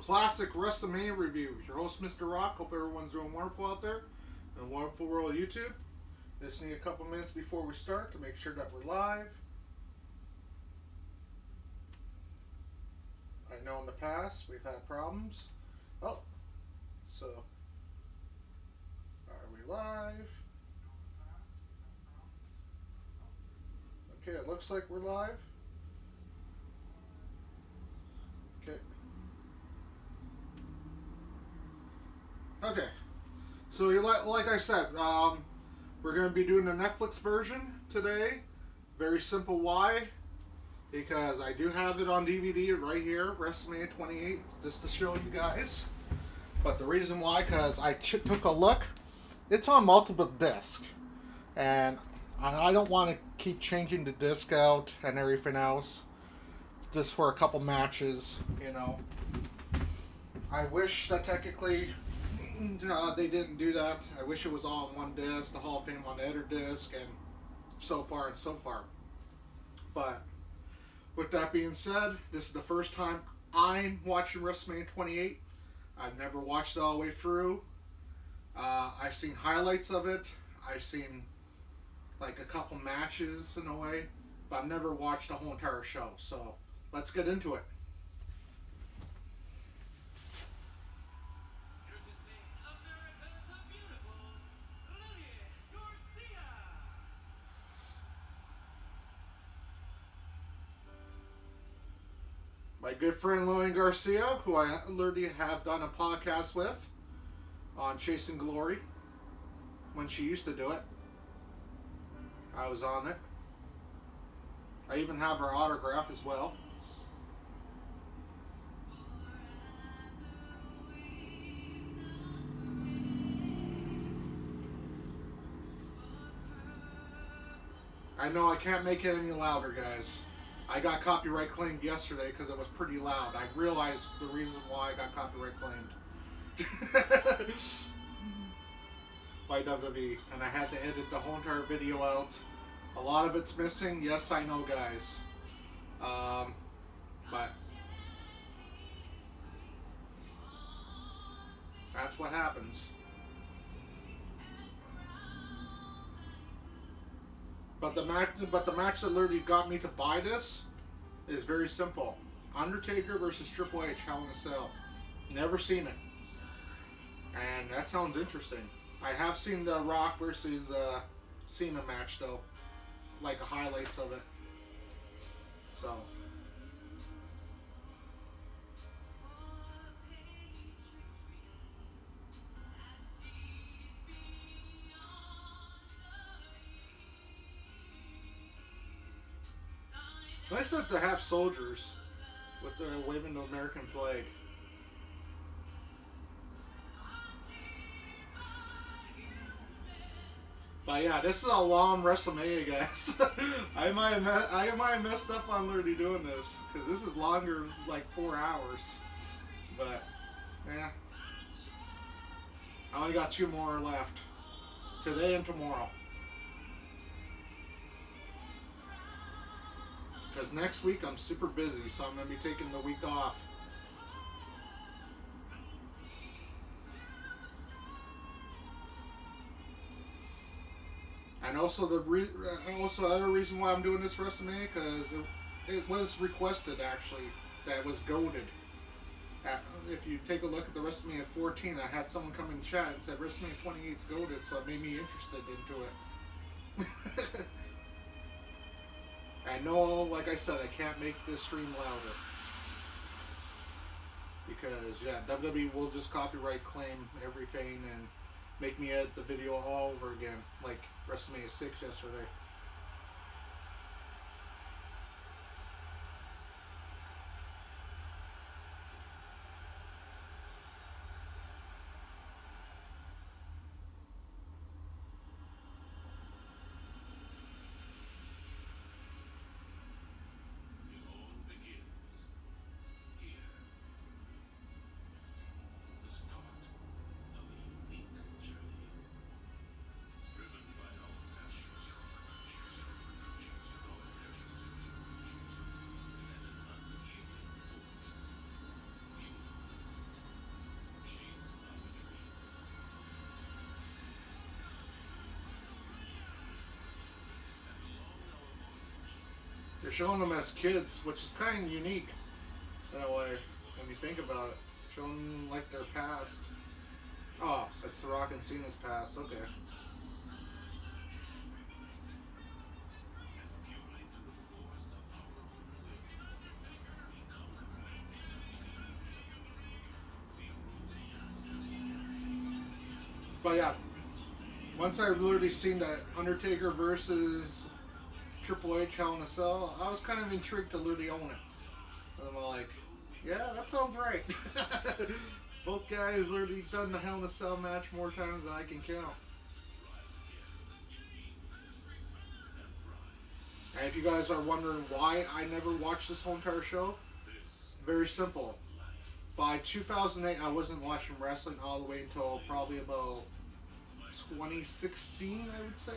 classic WrestleMania review. Your host, Mr. Rock. Hope everyone's doing wonderful out there in the wonderful world of YouTube. Just need a couple minutes before we start to make sure that we're live. I know in the past we've had problems. Oh, so are we live? Okay, it looks like we're live. Okay. Okay. So like I said, we're going to be doing the Netflix version today. Very simple. Why? Because I do have it on DVD right here, WrestleMania 28, just to show you guys. But the reason why, because I took a look, it's on multiple discs, and I don't want to keep changing the disc out and everything else just for a couple matches. I wish that technically they didn't do that. I wish it was all on one disc, the Hall of Fame on the other disc, and so far and so far. But with that being said, this is the first time I'm watching WrestleMania 28. I've never watched it all the way through. I've seen highlights of it. I've seen like a couple matches in a way, but I've never watched the whole entire show. So let's get into it. My good friend Lillian Garcia, who I literally have done a podcast with on Chasing Glory when she used to do it. I was on it. I even have her autograph as well. I know I can't make it any louder, guys. I got copyright claimed yesterday because it was pretty loud. I realized the reason why I got copyright claimed by WWE, and I had to edit the whole entire video out. A lot of it's missing. Yes, I know, guys. Um, but that's what happens. But the match that literally got me to buy this is very simple. Undertaker versus Triple H, Hell in a Cell. Never seen it, and that sounds interesting. I have seen the Rock versus Cena match though, like the highlights of it. So it's nice to have soldiers with the waving the American flag. But yeah, this is a long WrestleMania, guys. I might have messed up on literally doing this because this is longer, like 4 hours. But yeah, I only got two more left today and tomorrow. Because next week I'm super busy, so I'm gonna be taking the week off. And also also the other reason why I'm doing this WrestleMania because it was requested actually that it was goaded. If you take a look at the WrestleMania 14, I had someone come in chat and said WrestleMania 28 is goaded, so it made me interested into it. I know, like I said, I can't make this stream louder because yeah, WWE will just copyright claim everything and make me edit the video all over again, like WrestleMania 6 yesterday. They're showing them as kids, which is kind of unique in a way when you think about it. Showing them like their past. Oh, it's The Rock and Cena's past. Okay. But yeah, once I literally seen that Undertaker versus Triple H Hell in a Cell, I was kind of intrigued to literally own it. And I'm all like, yeah, that sounds right. Both guys literally done the Hell in a Cell match more times than I can count. And if you guys are wondering why I never watched this whole entire show, very simple. By 2008, I wasn't watching wrestling all the way until probably about 2016, I would say,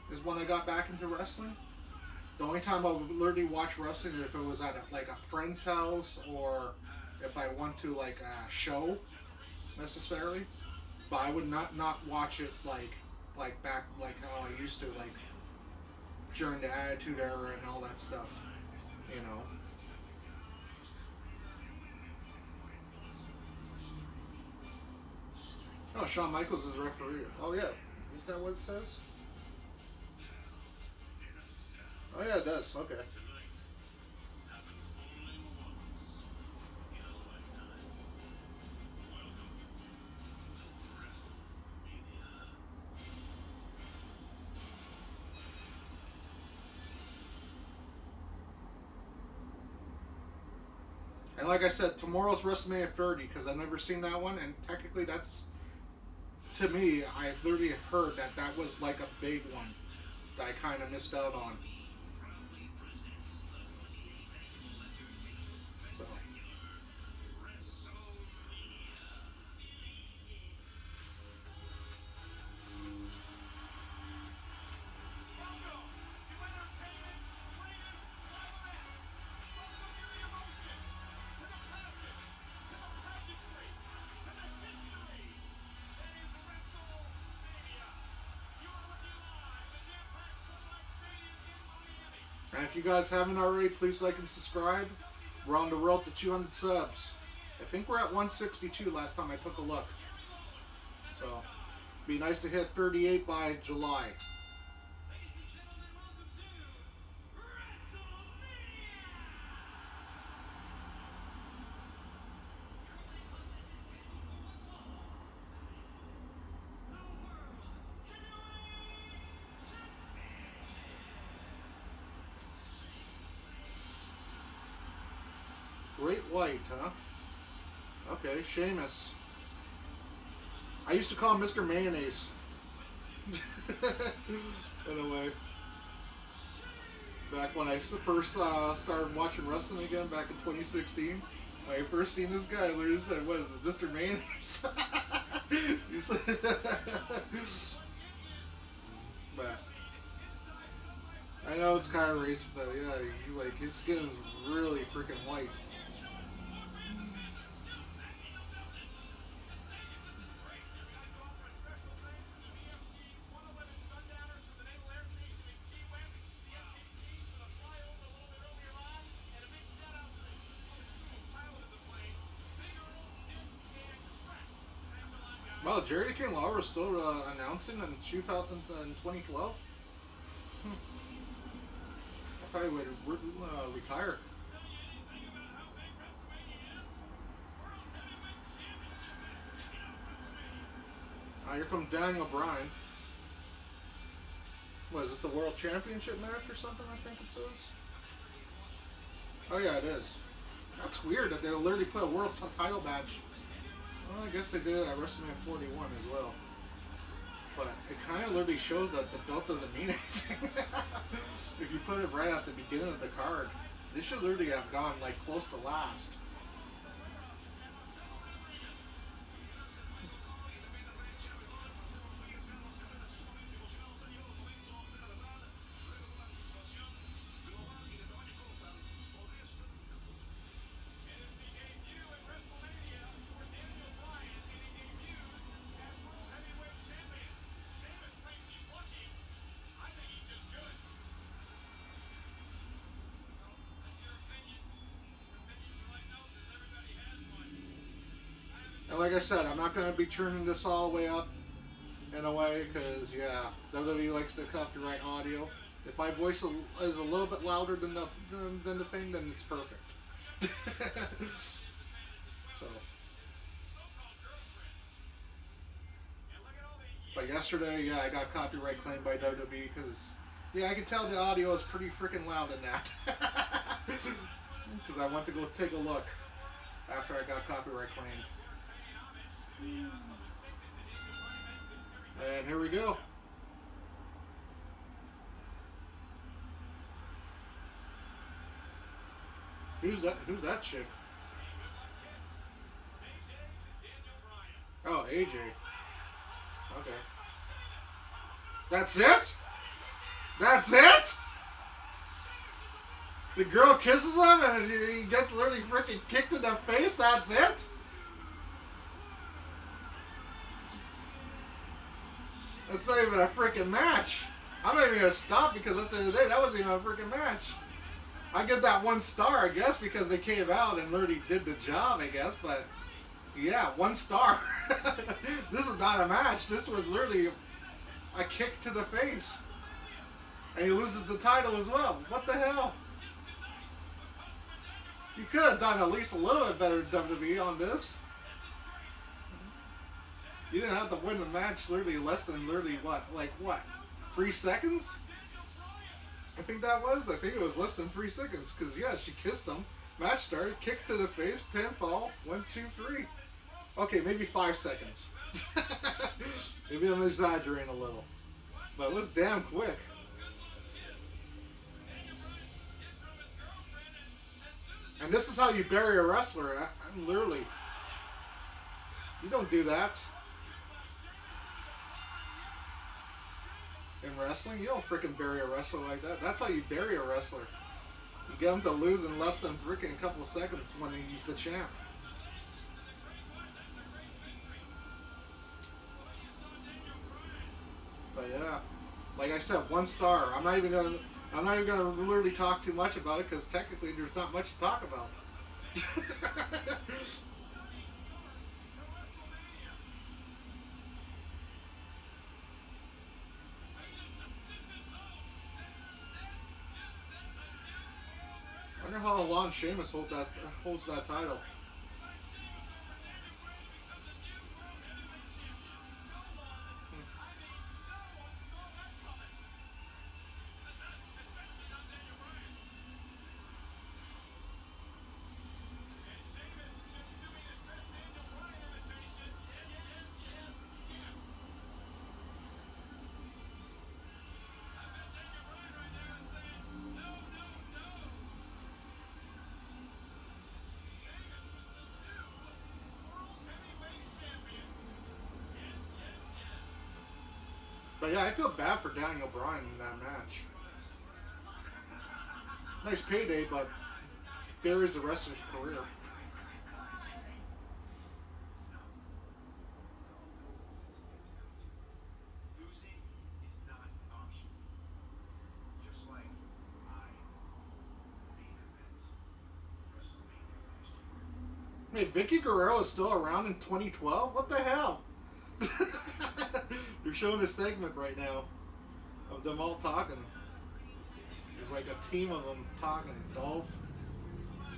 is when I got back into wrestling. The only time I would literally watch wrestling is if it was at like a friend's house or if I went to like a show necessarily. But I would not watch it like back like how I used to like during the Attitude Era and all that stuff. You know. Oh, Shawn Michaels is the referee. Oh yeah, is that what it says? Oh yeah, it does. Okay. And like I said, tomorrow's WrestleMania 30 because I've never seen that one, and technically that's to me, I literally heard that that was like a big one that I kind of missed out on. So, and if you guys haven't already, please like and subscribe. We're on the road to 200 subs. I think we're at 162 last time I took a look. So, be nice to hit 38 by July. Great White, huh? Okay, Sheamus. I used to call him Mr. Mayonnaise. In a way. Back when I first started watching wrestling again back in 2016, when I first seen this guy, I literally said, "What is it, Mr. Mayonnaise?" But I know it's kind of racist, but yeah, you like his skin is really freaking white. Well, Jerry King Lawler is still announcing in 2012. Hmm. I thought he would retire. Here comes Daniel Bryan. Was it the World Championship match or something? I think it says. Oh yeah, it is. That's weird that they literally put a world title match. Well, I guess they did at WrestleMania 41 as well. But it kind of literally shows that the belt doesn't mean anything. If you put it right at the beginning of the card, they should literally have gone like close to last. And like I said, I'm not going to be turning this all the way up in a way because, yeah, WWE likes to copyright audio. If my voice is a little bit louder than the thing, then it's perfect. So, but yesterday, yeah, I got copyright claimed by WWE because, yeah, I could tell the audio is pretty freaking loud in that. Because I went to go take a look after I got copyright claimed. And here we go. Who's that chick? Oh, AJ. Okay. That's it? That's it? The girl kisses him and he gets literally freaking kicked in the face? That's it? That's not even a freaking match. I'm not even gonna stop because at the end of the day, that wasn't even a freaking match. I give that 1 star, I guess, because they came out and literally did the job, I guess. But yeah, 1 star. This is not a match. This was literally a kick to the face, and he loses the title as well. What the hell? You could have done at least a little bit better WWE on this. You didn't have to win the match literally less than literally what, 3 seconds? I think that was. I think it was less than 3 seconds because yeah, she kissed him. Match started, kick to the face, pinfall, 1, 2, 3. Okay, maybe 5 seconds. Maybe I'm exaggerating a little, but it was damn quick. And this is how you bury a wrestler. I'm literally, you don't do that in wrestling. You don't freaking bury a wrestler like that. That's how you bury a wrestler. You get him to lose in less than freaking a couple seconds when he's the champ. But yeah, like I said, 1 star. I'm not even gonna literally talk too much about it because technically there's not much to talk about. I wonder how long Sheamus holds that title. But yeah, I feel bad for Daniel Bryan in that match. Nice payday, but buries the rest of his career. Hey, Vicky Guerrero is still around in 2012? What the hell? They're showing a segment right now of them all talking. There's like a team of them talking. Dolph,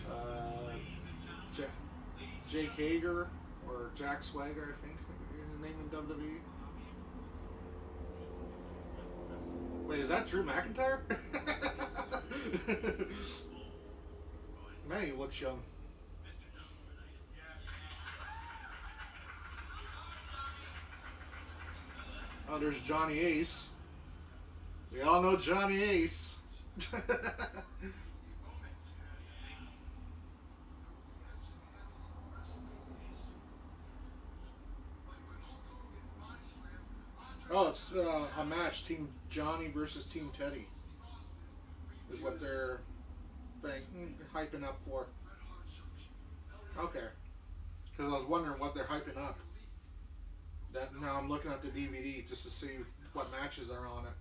uh, J- Jake Hager, or Jack Swagger, I think, his name in WWE. Wait, is that Drew McIntyre? Man, he looks young. Oh, there's Johnny Ace. We all know Johnny Ace. Oh, it's a match. Team Johnny versus Team Teddy is what they're hyping up for. Okay, because I was wondering what they're hyping up. That now I'm looking at the DVD just to see what matches are on it.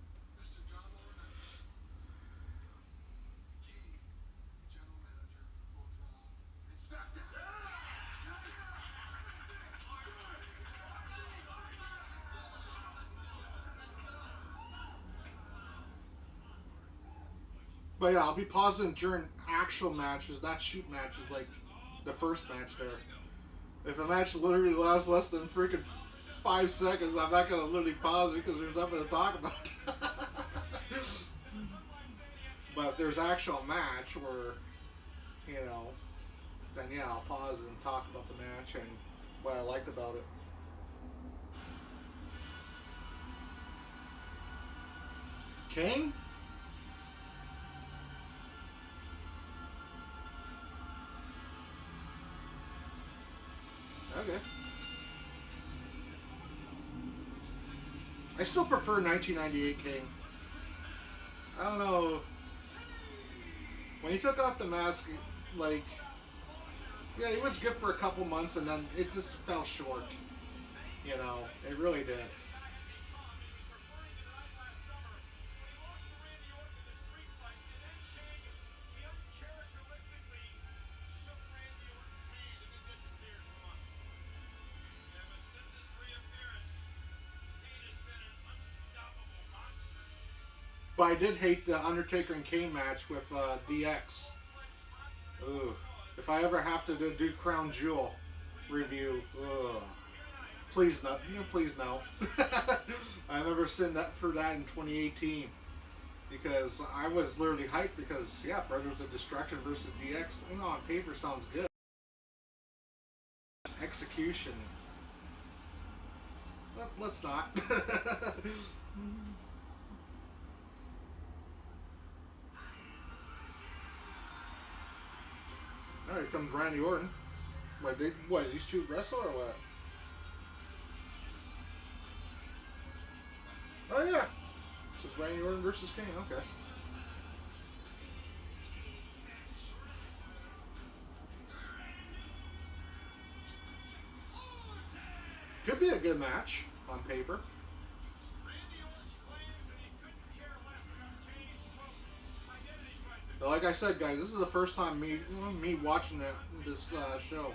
But yeah, I'll be pausing during actual matches, not shoot matches like the first match there. If a match literally lasts less than freaking 5 seconds, I'm not gonna literally pause it because there's nothing to talk about. But if there's actual match where, you know, then yeah, I'll pause and talk about the match and what I liked about it. King? Okay. I still prefer 1998 King. I don't know. When he took off the mask, like, yeah, he was good for a couple months and then it just fell short. You know, it really did. But I did hate the Undertaker and Kane match with DX. Ugh. If I ever have to do Crown Jewel review, ugh. Please no, no please no. I never sent that for that in 2018 because I was literally hyped because yeah, Brothers of Destruction versus DX, you know, on paper sounds good. Execution, let's not. All right, here comes Randy Orton. What? These two wrestle or what? Oh yeah, this is Randy Orton versus Kane. Okay, could be a good match on paper. But like I said, guys, this is the first time me watching this show.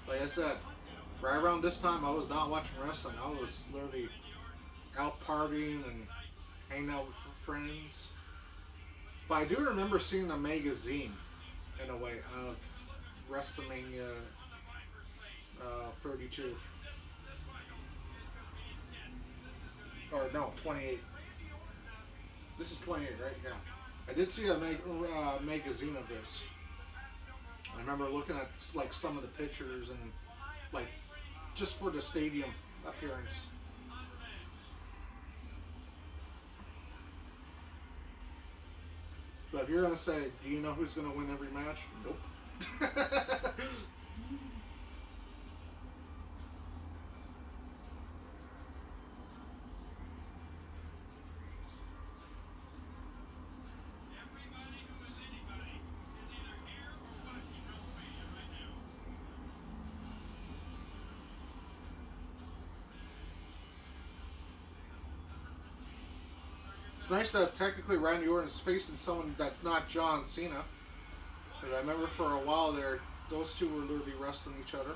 Like I said, right around this time, I was not watching wrestling. I was literally out partying and hanging out with friends. But I do remember seeing a magazine, in a way, of WrestleMania 32. Or no, 28. This is 28, right? Yeah. I did see a magazine of this. I remember looking at like some of the pictures and like just for the stadium appearance. But if you're gonna say, do you know who's gonna win every match? Nope. It's nice that technically Randy Orton's facing someone that's not John Cena. Because I remember for a while there, those two were literally wrestling each other.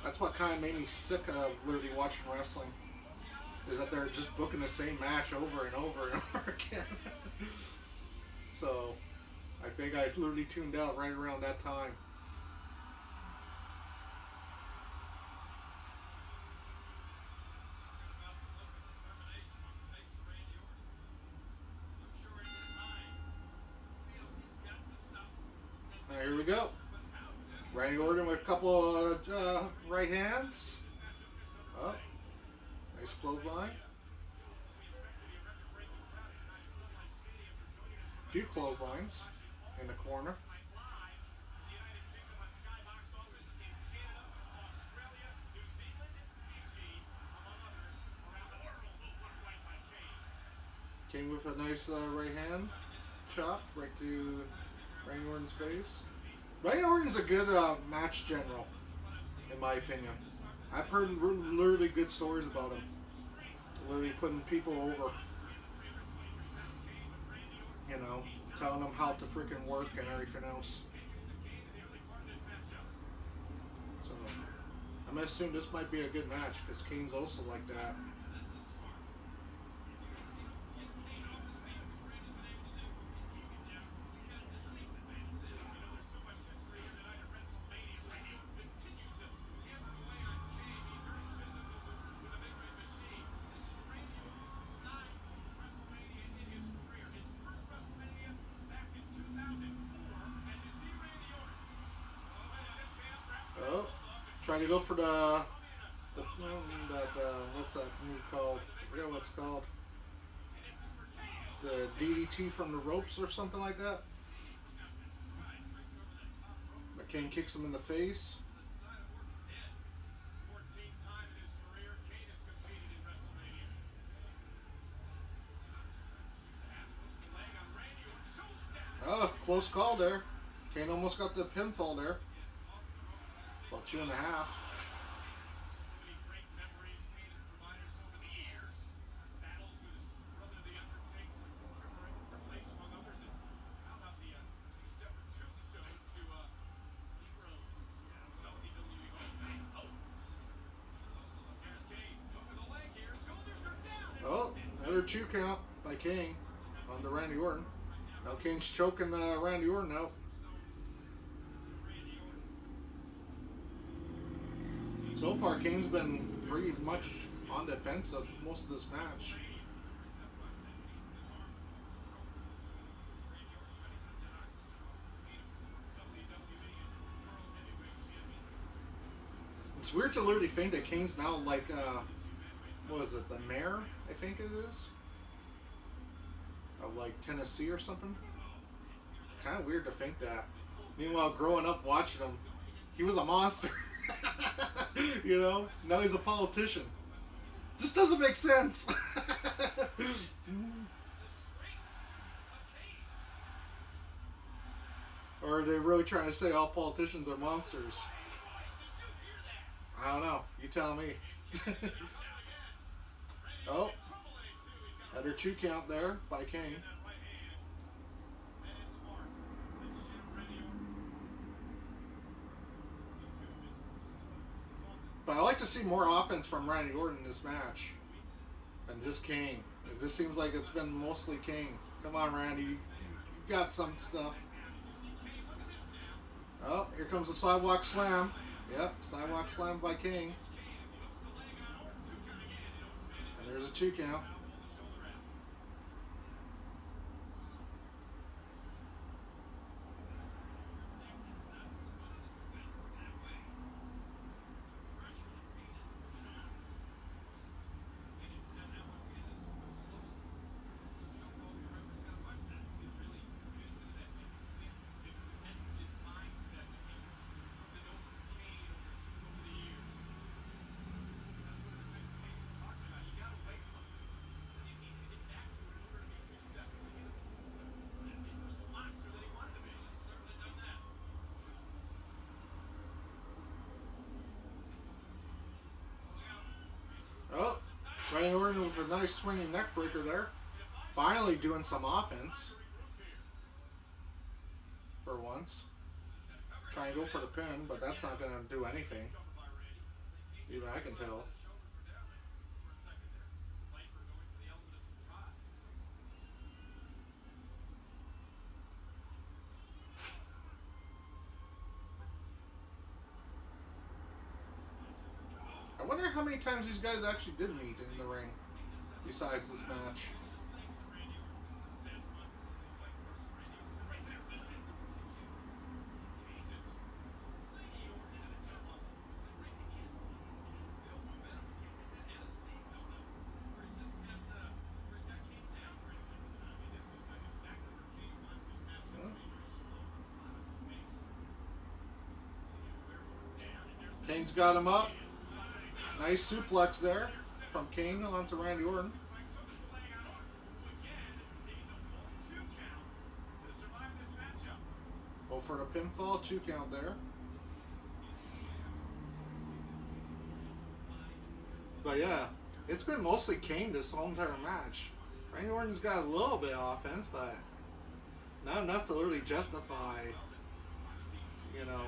That's what kind of made me sick of literally watching wrestling. Is that they're just booking the same match over and over and over again. So I think I literally tuned out right around that time. Now here we go. Randy Orton with a couple right hands. Oh, nice clothesline. A few clotheslines in the corner. King with a nice right hand chop right to Randy Orton's face. Randy Orton's a good match general, in my opinion. I've heard literally good stories about him. Literally putting people over, you know, telling them how to freaking work and everything else. So I'm gonna assume this might be a good match because Kane's also like that. Trying to go for the what's that move called? I forget what it's called. The DDT from the ropes or something like that. But Kane kicks him in the face. Oh, close call there. Kane almost got the pinfall there. About 2.5. Oh, another 2 count by Kane on the Randy Orton. Now Kane's choking Randy Orton out. So far, Kane's been pretty much on defensive most of this match. It's weird to literally think that Kane's now like, what is it, the mayor, I think it is, of like Tennessee or something. Kind of weird to think that. Meanwhile, growing up watching him, he was a monster. You know, now he's a politician. Just doesn't make sense. Or are they really trying to say all politicians are monsters? I don't know. You tell me. Oh, another 2 count there by Kane. But I like to see more offense from Randy Orton in this match than just Kane. It just seems like it's been mostly Kane. Come on, Randy. You've got some stuff. Oh, here comes the sidewalk slam. Yep, sidewalk slam by Kane. And there's a 2 count. Oh, Randy Orton with a nice swinging neck breaker there. Finally doing some offense for once. Try and go for the pin, but that's not going to do anything. Even I can tell. I wonder how many times these guys actually did meet in the ring besides this match. Hmm. Kane's got him up. Nice suplex there from Kane onto Randy Orton. Go for the pinfall, 2 count there. But yeah, it's been mostly Kane this whole entire match. Randy Orton's got a little bit of offense, but not enough to really justify, you know.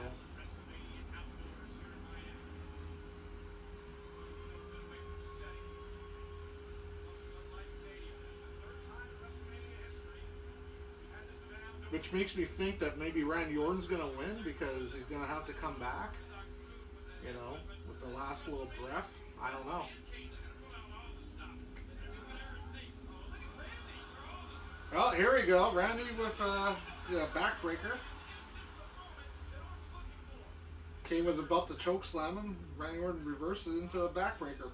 Which makes me think that maybe Randy Orton's going to win because he's going to have to come back, you know, with the last little breath. I don't know. Well, here we go. Randy with the backbreaker. Kane was about to choke slam him. Randy Orton reversed it into a backbreaker.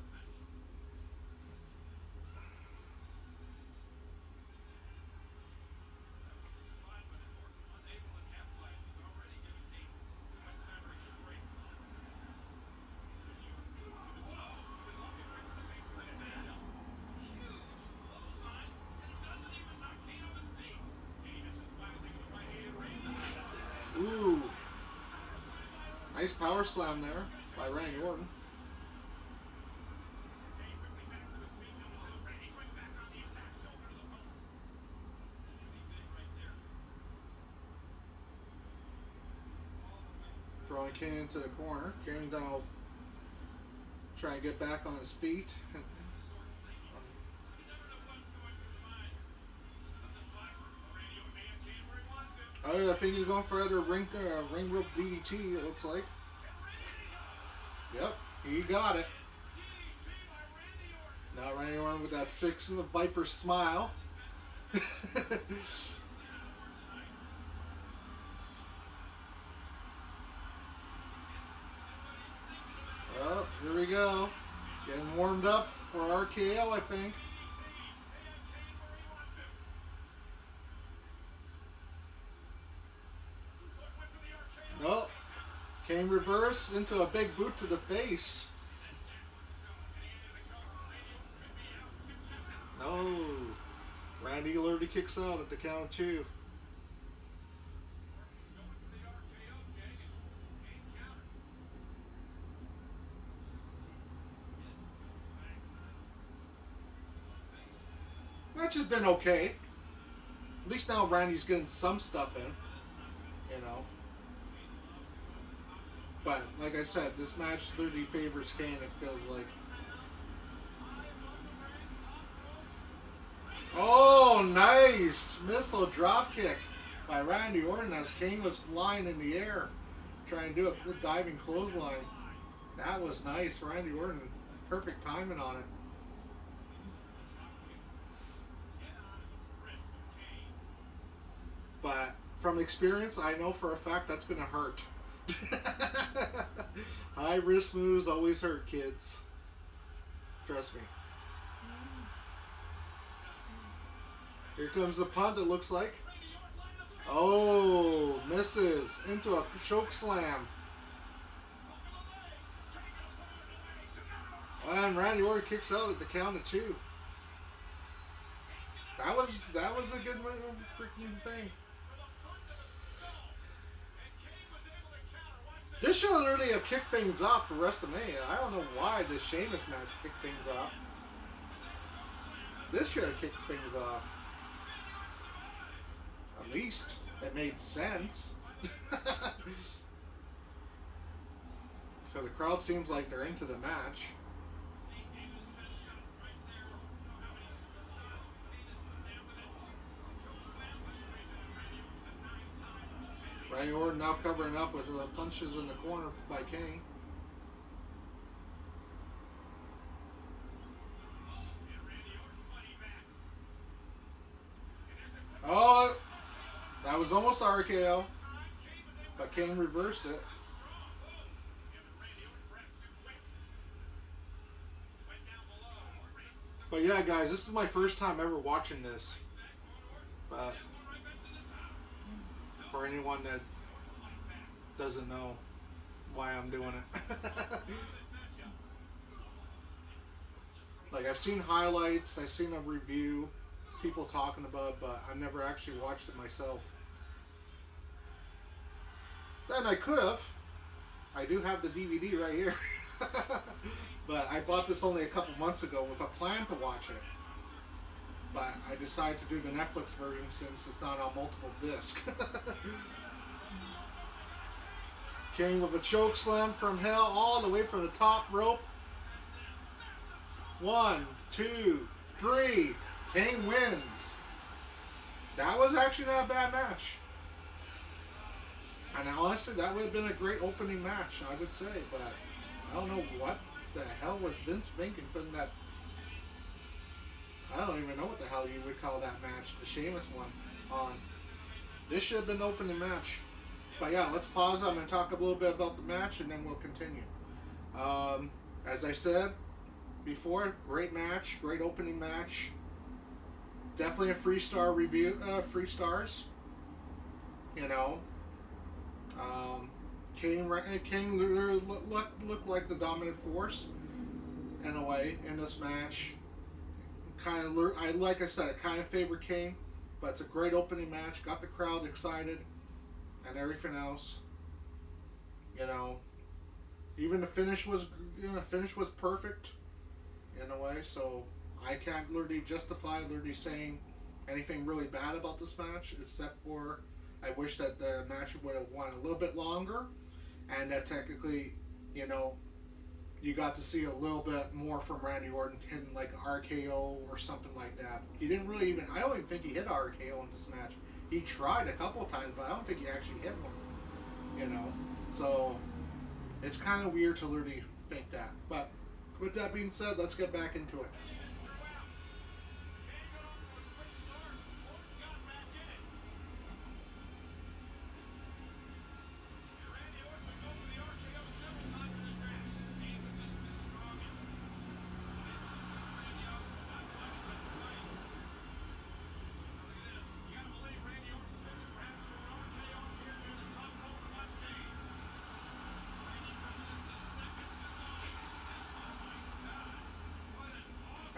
Ooh. Nice power slam there by Randy Orton. Throwing Kane into the corner. Kane now trying to get back on his feet. Oh, I think he's going for another ring rope DDT, it looks like. Yep, he got it. Now Randy Orton with that six and the Viper smile. Well, here we go. Getting warmed up for RKO, I think. No. Kane reverse into a big boot to the face. No. Randy already kicks out at the count of two. Match has been okay. At least now Randy's getting some stuff in, you know. But like I said, this match literally favors Kane, it feels like. Oh, nice! Missile drop kick by Randy Orton as Kane was flying in the air, trying to do a diving clothesline. That was nice. Randy Orton, perfect timing on it. But from experience, I know for a fact that's going to hurt. High risk moves always hurt, kids. Trust me. Here comes the punt, it looks like. Oh, misses into a choke slam. And Randy Orton kicks out at the count of two. That was a good freaking thing. This should literally have kicked things off for WrestleMania. I don't know why this Sheamus match kicked things off. This should have kicked things off. At least it made sense. Because the crowd seems like they're into the match. Randy Orton now covering up with punches in the corner by Kane. Oh, that was almost RKO, but Kane reversed it. But yeah, guys, this is my first time ever watching this. But for anyone that doesn't know why I'm doing it. Like, I've seen highlights, I've seen a review, people talking about it, but I've never actually watched it myself. And I could have. I do have the DVD right here. But I bought this only a couple months ago with a plan to watch it. But I decided to do the Netflix version since it's not on multiple discs. Kane with a choke slam from hell all the way from the top rope. 1, 2, 3. Kane wins. That was actually not a bad match. And honestly, that would have been a great opening match, I would say. But I don't know what the hell was Vince thinking putting that. I don't even know what the hell you would call that match, the Sheamus one, on. This should have been the opening match. But yeah, let's pause. I'm going to talk a little bit about the match, and then we'll continue. Um, as I said before, great match, great opening match. Definitely a free star review. Free stars. You know, um, Kane looked like the dominant force in a way in this match. Kind of, I like I said, I kind of favor Kane, but it's a great opening match. Got the crowd excited and everything else. You know, even the finish was perfect in a way. So I can't literally justify literally saying anything really bad about this match, except for I wish that the match would have won a little bit longer, and that technically, you know, you got to see a little bit more from Randy Orton hitting like an RKO or something like that. He didn't really even. I don't even think he hit an RKO in this match. He tried a couple of times, but I don't think he actually hit one. You know, so it's kind of weird to literally think that. But with that being said, let's get back into it.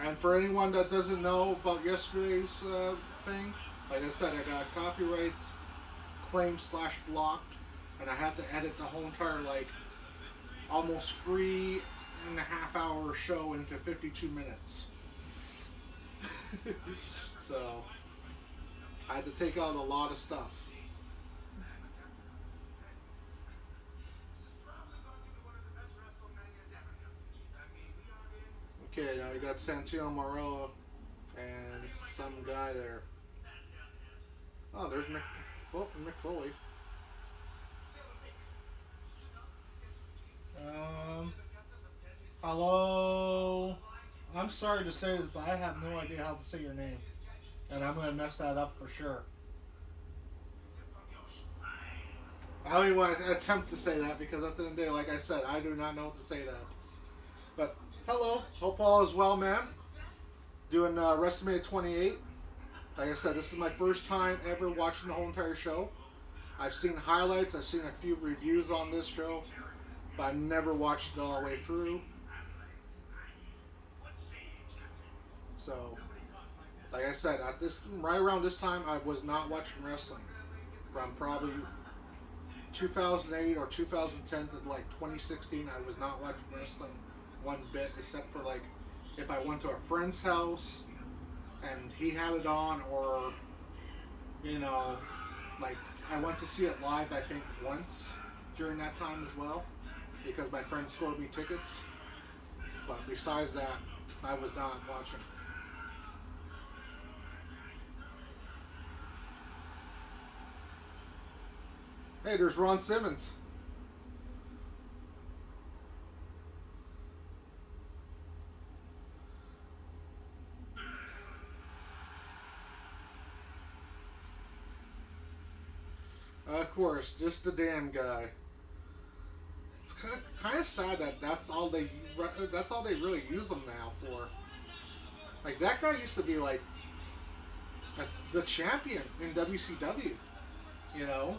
And for anyone that doesn't know about yesterday's thing, like I said, I got copyright claim slash blocked, and I had to edit the whole entire like almost 3.5 hour show into 52 minutes. So I had to take out a lot of stuff. Okay, now you got Santino Morello and some guy there. Oh, there's Mick Foley. Um, hello. I'm sorry to say this, but I have no idea how to say your name, and I'm gonna mess that up for sure. I don't even want to attempt to say that because at the end of the day, like I said, I do not know how to say that. But hello, hope all is well, man. Doing WrestleMania 28. Like I said, this is my first time ever watching the whole entire show. I've seen highlights, I've seen a few reviews on this show, but I never watched it all the way through. So, like I said, at this right around this time, I was not watching wrestling. From probably 2008 or 2010 to like 2016, I was not watching wrestling one bit, except for like if I went to a friend's house and he had it on, or you know, like I went to see it live. I think once during that time as well, because my friend scored me tickets. But besides that, I was not watching. Hey, there's Ron Simmons. Of course, just the damn guy. It's kind of sad that that's all they really use him now for. Like that guy used to be like the champion in WCW, you know,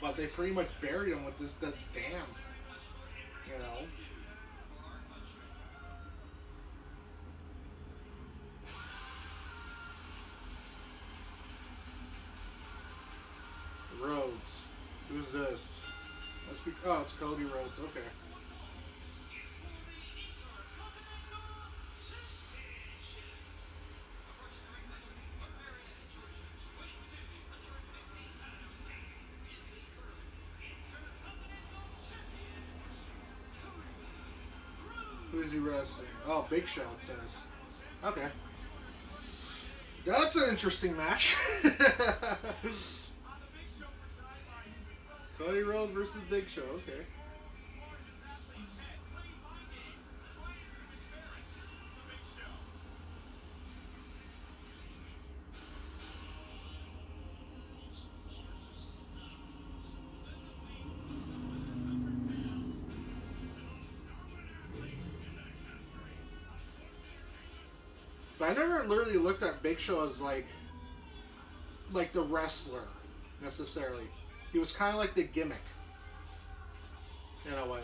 but they pretty much buried him with this the damn, you know, Rhodes. Who's this? Must be. Oh, it's Cody Rhodes. Okay. Who's he wrestling? Oh, Big Show. It says. Okay. That's an interesting match. Cody Rhodes versus Big Show. Okay. But I never literally looked at Big Show as like the wrestler necessarily. He was kind of like the gimmick in a way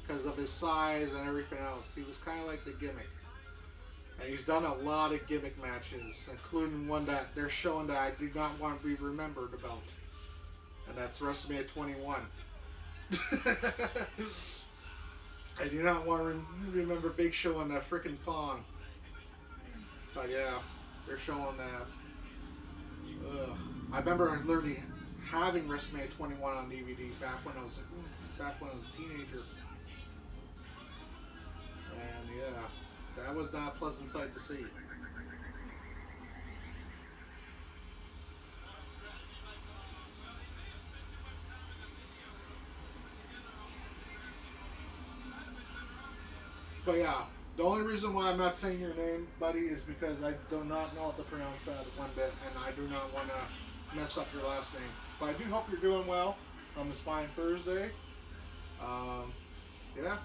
because of his size and everything else. He was kind of like the gimmick. And he's done a lot of gimmick matches, including one that they're showing that I do not want to be remembered about, and that's WrestleMania 21. I do not want to remember Big Show in that freaking thong. But yeah, they're showing that. Ugh. I remember literally having WrestleMania 21 on DVD back when I was a teenager, and yeah, that was not a pleasant sight to see. But yeah, the only reason why I'm not saying your name, buddy, is because I do not know how to pronounce that one bit, and I do not want to mess up your last name. But I do hope you're doing well on this fine Thursday. Um, yeah,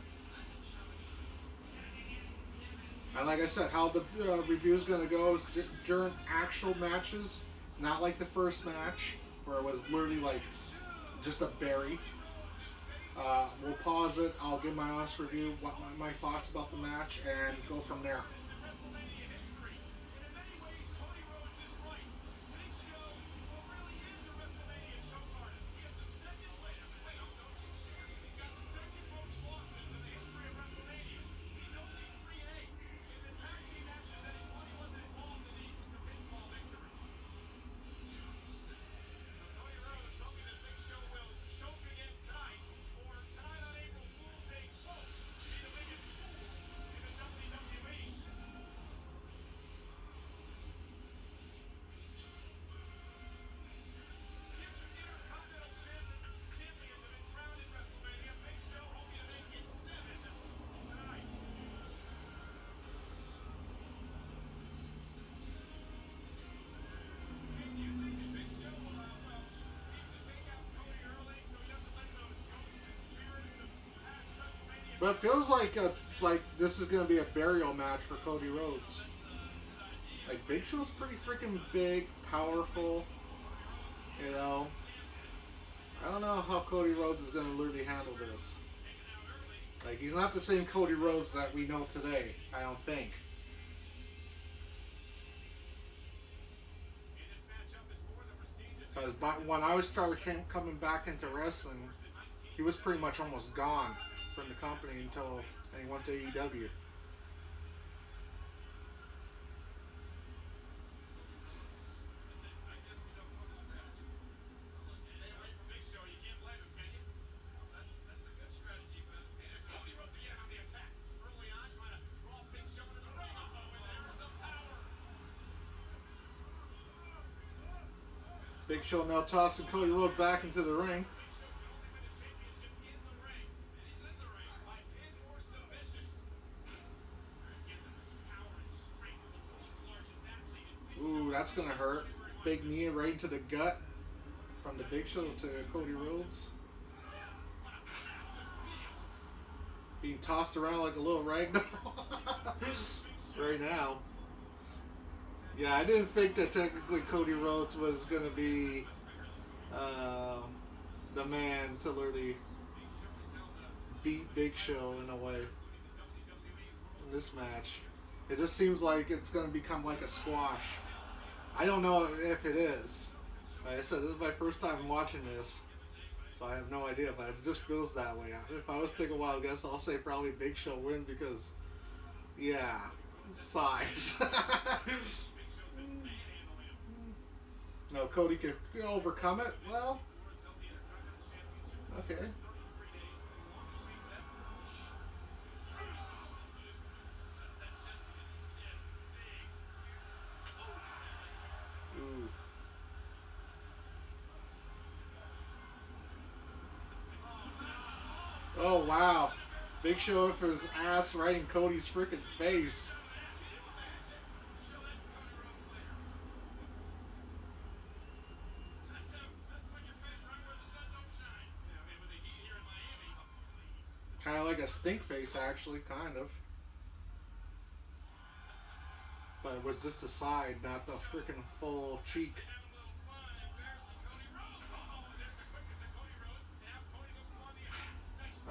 and like I said, how the review is going to go is during actual matches, not like the first match where it was literally like just a berry. We'll pause it. I'll give my honest review, what my thoughts about the match, and go from there. But it feels like this is gonna be a burial match for Cody Rhodes. Like Big Show's pretty freaking big, powerful. You know, I don't know how Cody Rhodes is gonna literally handle this. Like he's not the same Cody Rhodes that we know today. I don't think. Because when I started coming back into wrestling, he was pretty much almost gone from the company until and he went to AEW. Big Show now tossing Cody Rhodes back into the ring. Ooh, that's gonna hurt. Big knee right into the gut from the Big Show to Cody Rhodes. Being tossed around like a little ragdoll right now. Yeah, I didn't think that technically Cody Rhodes was gonna be uh, the man to literally beat Big Show in a way in this match. It just seems like it's gonna become like a squash. I don't know if it is. Like I said, this is my first time watching this, so I have no idea, but it just feels that way. If I was to take a wild guess, I'll say probably Big Show win because, yeah, size. No, Cody can overcome it. Well, okay. Ooh. Oh wow. Big Show with his ass right in Cody's freaking face. Kind of like a stink face, actually. Kind of. But it was just the side, not the freaking full cheek.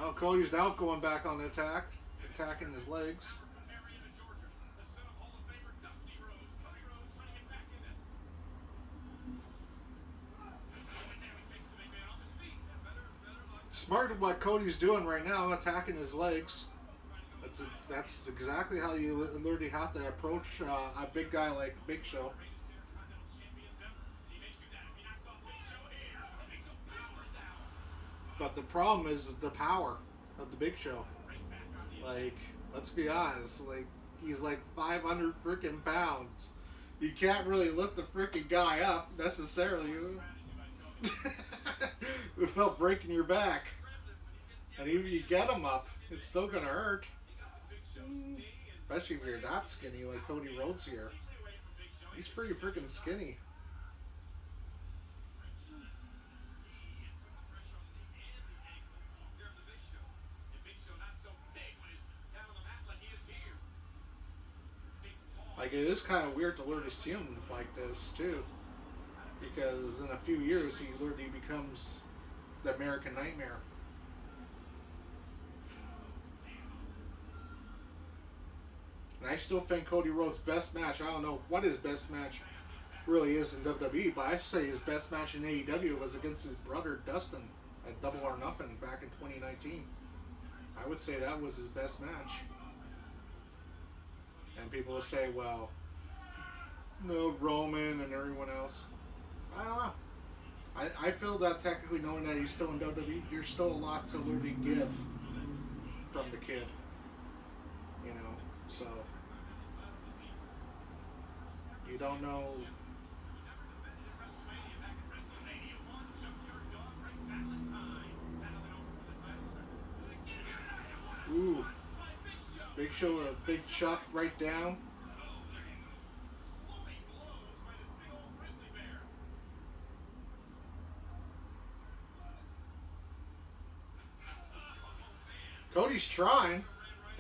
Oh, Cody's now going back on the attack, attacking his legs. Smart what Cody's doing right now, attacking his legs. That's exactly how you literally have to approach a big guy like Big Show. But the problem is the power of the Big Show. Like, let's be honest, like he's like 500 freaking pounds. You can't really lift the freaking guy up necessarily without breaking your back. And even if you get him up, it's still gonna hurt. Especially if you're that skinny like Cody Rhodes here. He's pretty freaking skinny. Like it is kind of weird to literally see him like this too, because in a few years he literally becomes the American Nightmare. And I still think Cody Rhodes' best match. I don't know what his best match really is in WWE, but I say his best match in AEW was against his brother Dustin at Double or Nothing back in 2019. I would say that was his best match. And people will say, well, no, Roman and everyone else. I don't know. I feel that technically knowing that he's still in WWE, there's still a lot to literally give from the kid, you know. So you don't know. Ooh, Big Show, a big chop right down. Cody's trying.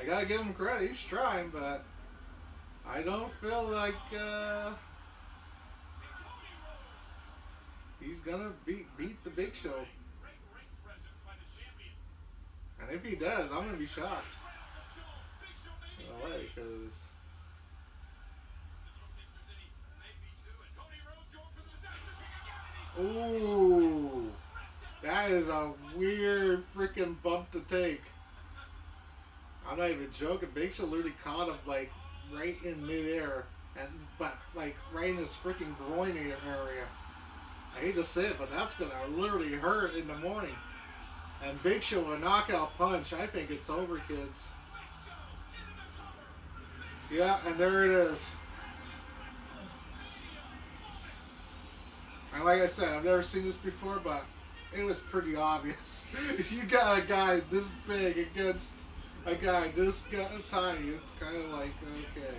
I gotta give him credit. He's trying, but I don't feel like he's gonna beat the Big Show. And if he does, I'm gonna be shocked. In a way, because ooh, that is a weird freaking bump to take. I'm not even joking. Big Show literally caught him like right in midair, and but like right in his freaking groin area. I hate to say it, but that's gonna literally hurt in the morning. And Big Show a knockout punch. I think it's over, kids. Yeah, and there it is. And like I said, I've never seen this before, but it was pretty obvious. If you got a guy this big against a guy this tiny, it's kind of like okay.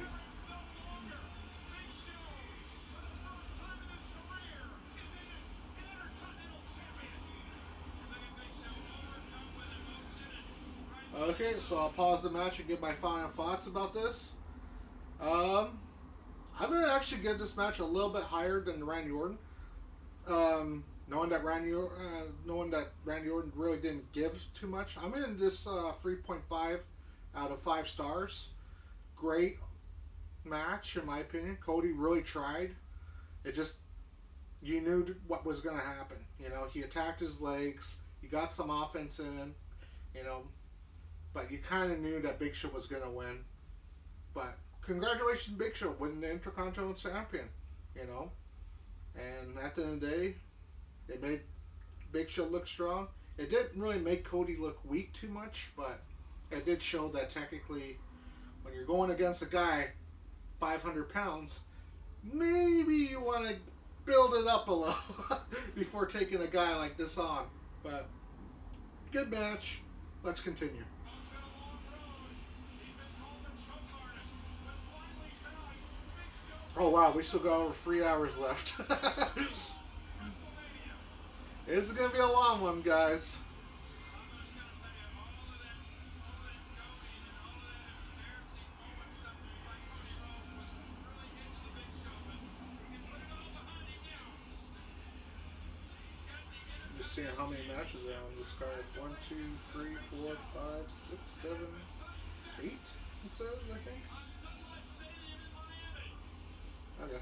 Okay, so I'll pause the match and give my final thoughts about this. Um, I'm gonna actually give this match a little bit higher than Randy Orton. Knowing that Randy Orton really didn't give too much, I'm in this 3.5 out of 5 stars. Great match in my opinion. Cody really tried. It just you knew what was gonna happen. You know, he attacked his legs. He got some offense in. You know, but you kind of knew that Big Show was gonna win. But congratulations, Big Show, winning the Intercontinental Champion. You know, and at the end of the day, it made Big Show look strong. It didn't really make Cody look weak too much, but it did show that technically, when you're going against a guy 500 pounds, maybe you want to build it up a little before taking a guy like this on. But good match. Let's continue. Oh wow, we still got over 3 hours left. It's gonna be a long one, guys. just seeing how many matches are on this card. One, two, three, four, five, six, seven, 8. It says, I think. Okay.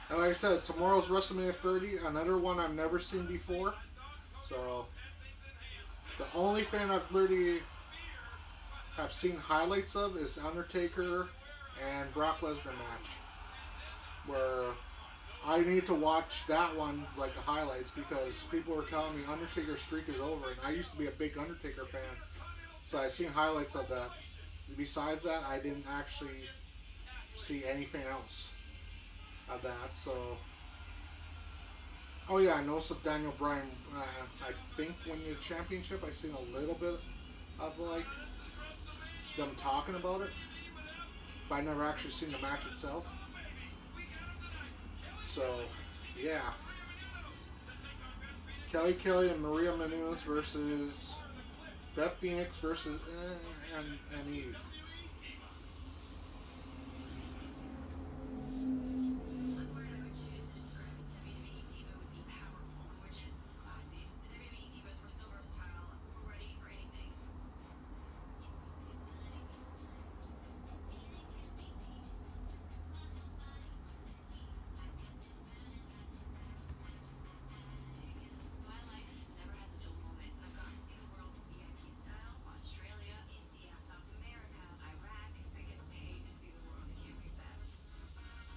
And like I said, tomorrow's WrestleMania 30, another one I've never seen before. So the only fan I've literally have seen highlights of is Undertaker and Brock Lesnar match, where I need to watch that one like the highlights because people were telling me Undertaker's streak is over, and I used to be a big Undertaker fan, so I seen highlights of that. Besides that, I didn't actually see anything else of that. So, oh yeah, I know. So Daniel Bryan, I think win the championship. I seen a little bit of like them talking about it, but I never actually seen the match itself. So, yeah, Kelly and Maria Menounos versus Beth Phoenix versus and Eve.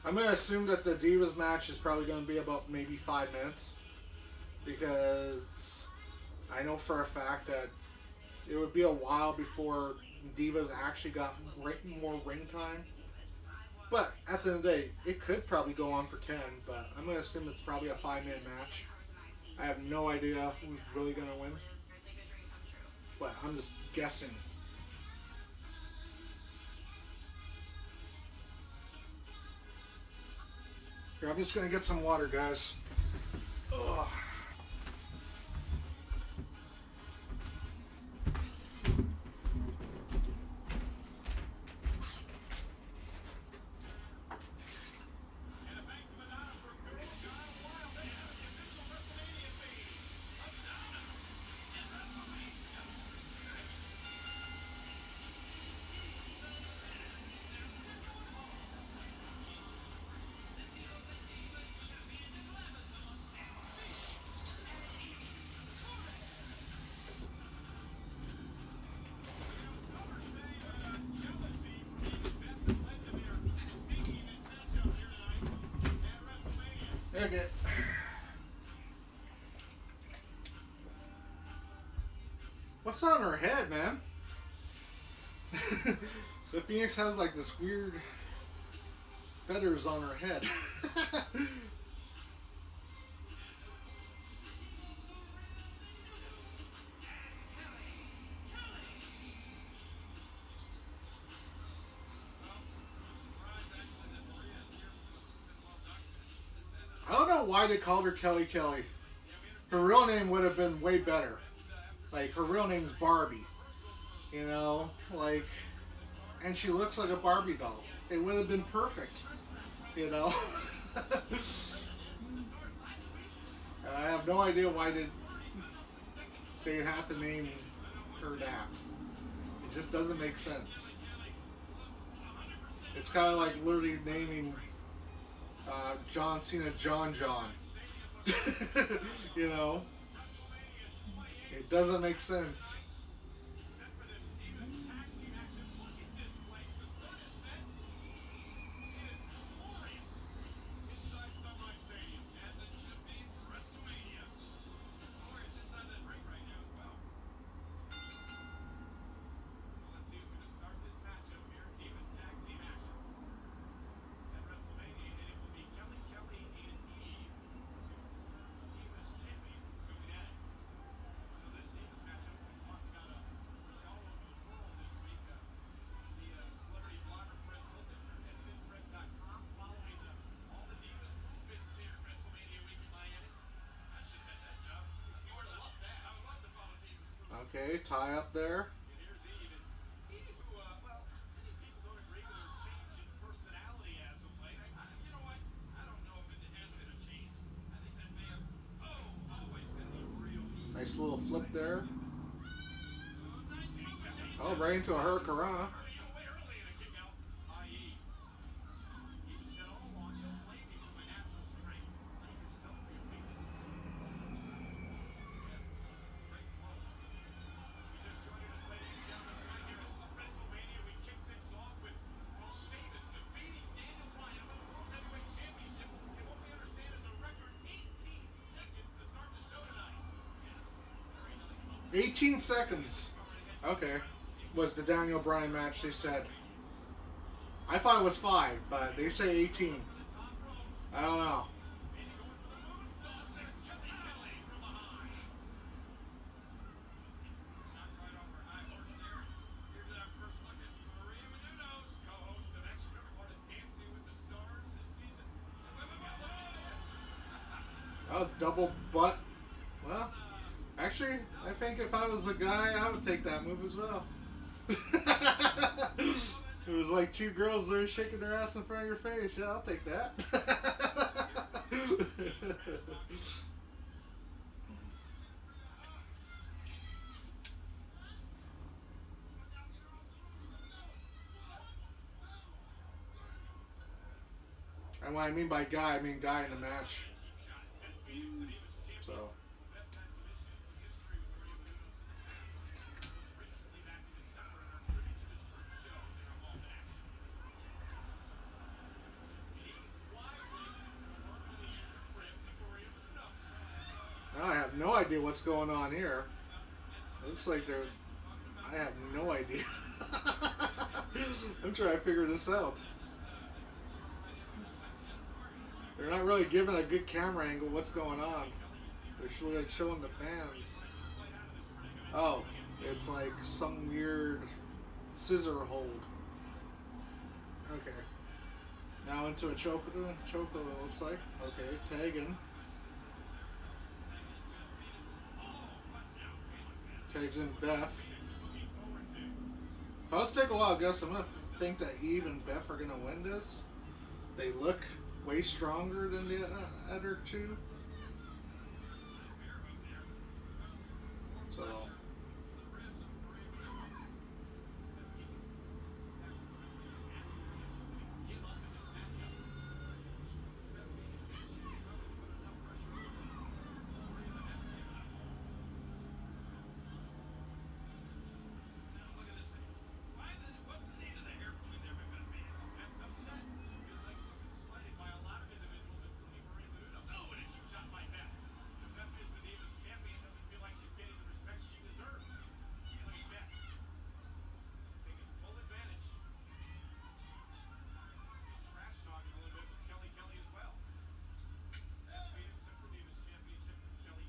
I'm gonna assume that the Divas match is probably gonna be about maybe 5 minutes because I know for a fact that it would be a while before Divas actually got more ring time. But at the end of the day, it could probably go on for 10, but I'm gonna assume it's probably a 5 minute match. I have no idea who's really gonna win, but I'm just guessing. Here, I'm just gonna get some water, guys. Ugh. Okay. What's on her head, man? The Phoenix has like this weird feathers on her head. I don't know why they called her Kelly Kelly. Her real name would have been way better. Like, her real name's Barbie. You know? Like, and she looks like a Barbie doll. It would have been perfect. You know? And I have no idea why they have to name her that. It just doesn't make sense. It's kind of like literally naming John Cena John John. You know? It doesn't make sense. Okay, tie up there. And here's Eve. And Eve, who, well, many people don't agree with her change in personality as of late. You know what? I don't know if it has been a change. I think that may have, always been the real Eve. Nice little flip I there. give it. Oh, nice. He Oh, tapped right her into a twice. hurricanrana. Putting Eve away early in a kick out by Eve. Eve has said all along, you don't blame me for my natural strength. Blame yourself for your weaknesses. Yes, great quote. If you're just joining us, ladies and gentlemen, tonight here at WrestleMania, we kick things off with, well, Sheamus defeating Daniel Bryan to win the World Heavyweight Championship in what we understand is a record 18 seconds to start the show tonight. Yeah, very nice. Oh, 18 yeah, I think seconds. you went right ahead. Okay. It was Was the Daniel 18 Bryan seconds match, for they said. WrestleMania. I thought it was 5, but they Sheamus say going 18. for the top rope. I don't know. Maybe going for the moonsault. There's Kelly from behind. Knocked right off her high horse there. And here's our first look at Maria Menounos, co-host of extra part of Dancing with the Stars this season. And wait, look at this. Oh, double butt. Well, Doesn't, actually, no. I think if I was a guy, I would take that move as well. It Well, then, was like two girls there shaking their ass in front of your face. Yeah, I'll take that. here's one of the key matchbox moves. And what I mean by guy, I mean guy in the Kelly going match. in, deep shot at Beth Phoenix, the Divas champion. So, Beth's had some issues, some history with Maria Menounos in the past, but most recently back in December in our tribute to this first show, they were involved in action. And Eve wisely working the injured ribs of Maria Menounos. now I have no idea what's going on here. Well, and It look at looks this. like And they're. again, talking about I the have no first idea. injury here. I'm trying to figure this out. They're going to see her right in on this next hit. Looks like They're Kelly not really going in. giving a good camera angle. What's going on? Kelly, you see her They're like standing up showing on the the outside ring pans. trying to fight out of this predicament. Oh, Going in deep. it's like some weird scissor hold. Okay. Now into a choke. Choke. It looks like. Okay. Tagging. Offense there. No, she's tagging in Beth Phoenix. Oh, watch out. Come on, Beth. This Tags is in what Beth Beth. Phoenix is looking forward to. If I was to take a wild guess, I'm gonna think that Eve and Beth are gonna win this. They look way stronger than the other two. High bear hug there. Well, more So pressure to the ribs of Maria Menounos. Beth Phoenix has actually been asking her that she give up in this matchup. She told Beth Phoenix that she was willing to put enough pressure on Maria to have to give it up. Now look at this. What's the need of the hair pulling there by Beth Phoenix? Beth's upset. Feels like she's been slighted by a lot of individuals, including Maria Menounos. Oh, and a cheap shot by Beth. Beth is the Divas champion. Doesn't feel like she's getting the respect she deserves. And look at Beth taking full advantage. And trash talking a little bit with Kelly as well. Beth Phoenix took the Divas championship from Kelly.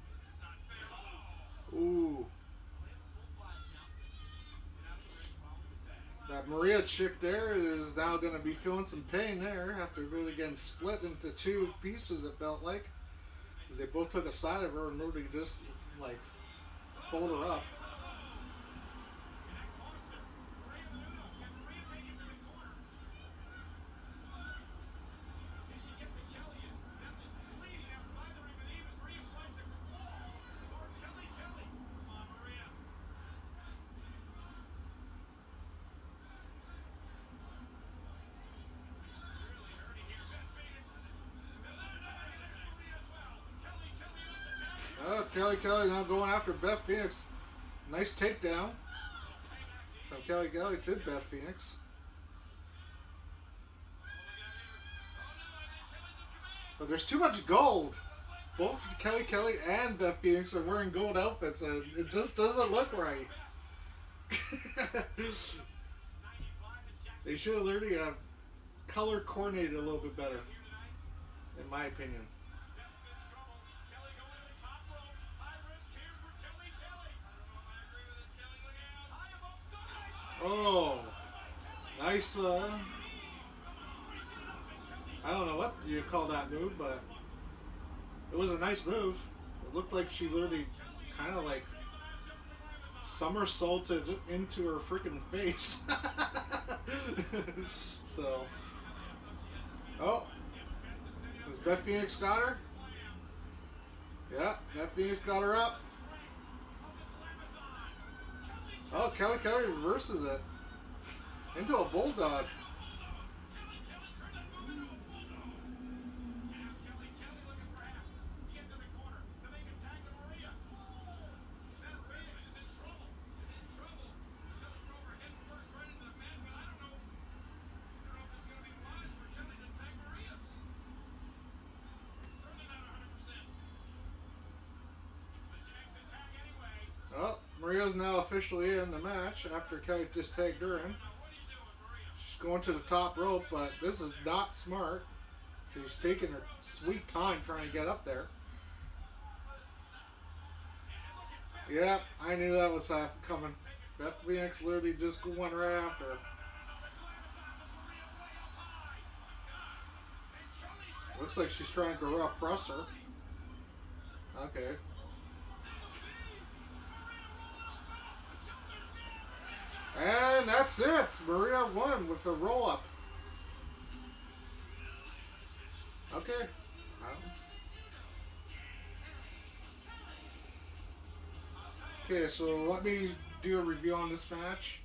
This is not fair. Oh! ooh, Well, they have a full 5 count. Get out of the ring following the tag. that Maria chick there is now gonna be feeling some pain there after really getting split into two pieces. It felt like they both took a side of her and really just like fold her up. Whoa. And that cost her. Maria Menounos. Can Maria make it to the corner? Can she get to Kelly? And Beth is pleading outside the ring with Eve as Maria tries to crawl toward Kelly. Come on, Maria. Really hurting here. Beth Phoenix. Beth Phoenix bringing that to Maria as well. Kelly on the tag. Oh, Kelly now going after Beth Phoenix. Nice takedown Little payback to from Eve. Kelly Look to at Beth Kelly. Phoenix. Oh, look out here. Oh, no, I think Kelly's in command. But there's too much gold. What? Both Kelly and Beth Phoenix are wearing gold outfits, and it just doesn't look right. They should have literally color coordinated a little bit better, in my opinion. Beth's in trouble. Kelly going to the top rope. High risk here for Kelly. I don't know if I agree with this, Kelly. Look out. High above some nice Oh, by Kelly. nice. And Eve breaking it up. And Kelly I don't know what showing her you call talent. that move, Good but turnbuckle. it was a nice move. It looked like she literally kind of like Saved the matchup for the Glamazon. somersaulted into her freaking face. So, Kelly, I thought she had the finish, oh, but able to get him to stay up has there. Beth Phoenix got Big her? slam. Yeah, Beth Beth Phoenix got Phoenix, her up. the strength of the Glamazon. Oh, Kelly Kelly reverses. reverses it into a Oh, she turned bulldog. that into a bulldog. Kelly turned that move into a bulldog. And now Kelly looking perhaps to get to the corner to make a tag to Maria. Oh, Beth Phoenix is in trouble. Is in trouble. Kelly drove her head first right into the mat, but I don't know. I don't know if this is going to be wise for Kelly to tag Maria. She's certainly not 100%. But she makes the tag anyway. Oh, Maria's now officially in the match after Kelly just tagged her in. Now, what are you doing, Maria? She's going to the Kelly top throwing rope, Beth but Phoenix this up is there. not smart. Kelly She's down taking the her throat. This sweet isn't time trying to Beth. get up there. And look at Beth Yep, Phoenix. I knew that was coming. Taking Beth full Phoenix advantage. literally just went right No, after no, her. no, no, no, no. The Glamazon with Maria way up high. My God. And Looks Kelly like is she's just trying to running from oppress her. behind. Okay. That looks easy. Maria rolling up. No. Shoulders down. Maria got her. And that's it. Maria won with a roll up. Okay. Um, I'll tell you, okay, she so was let me rolling up do a from the review on cheap this shot. match.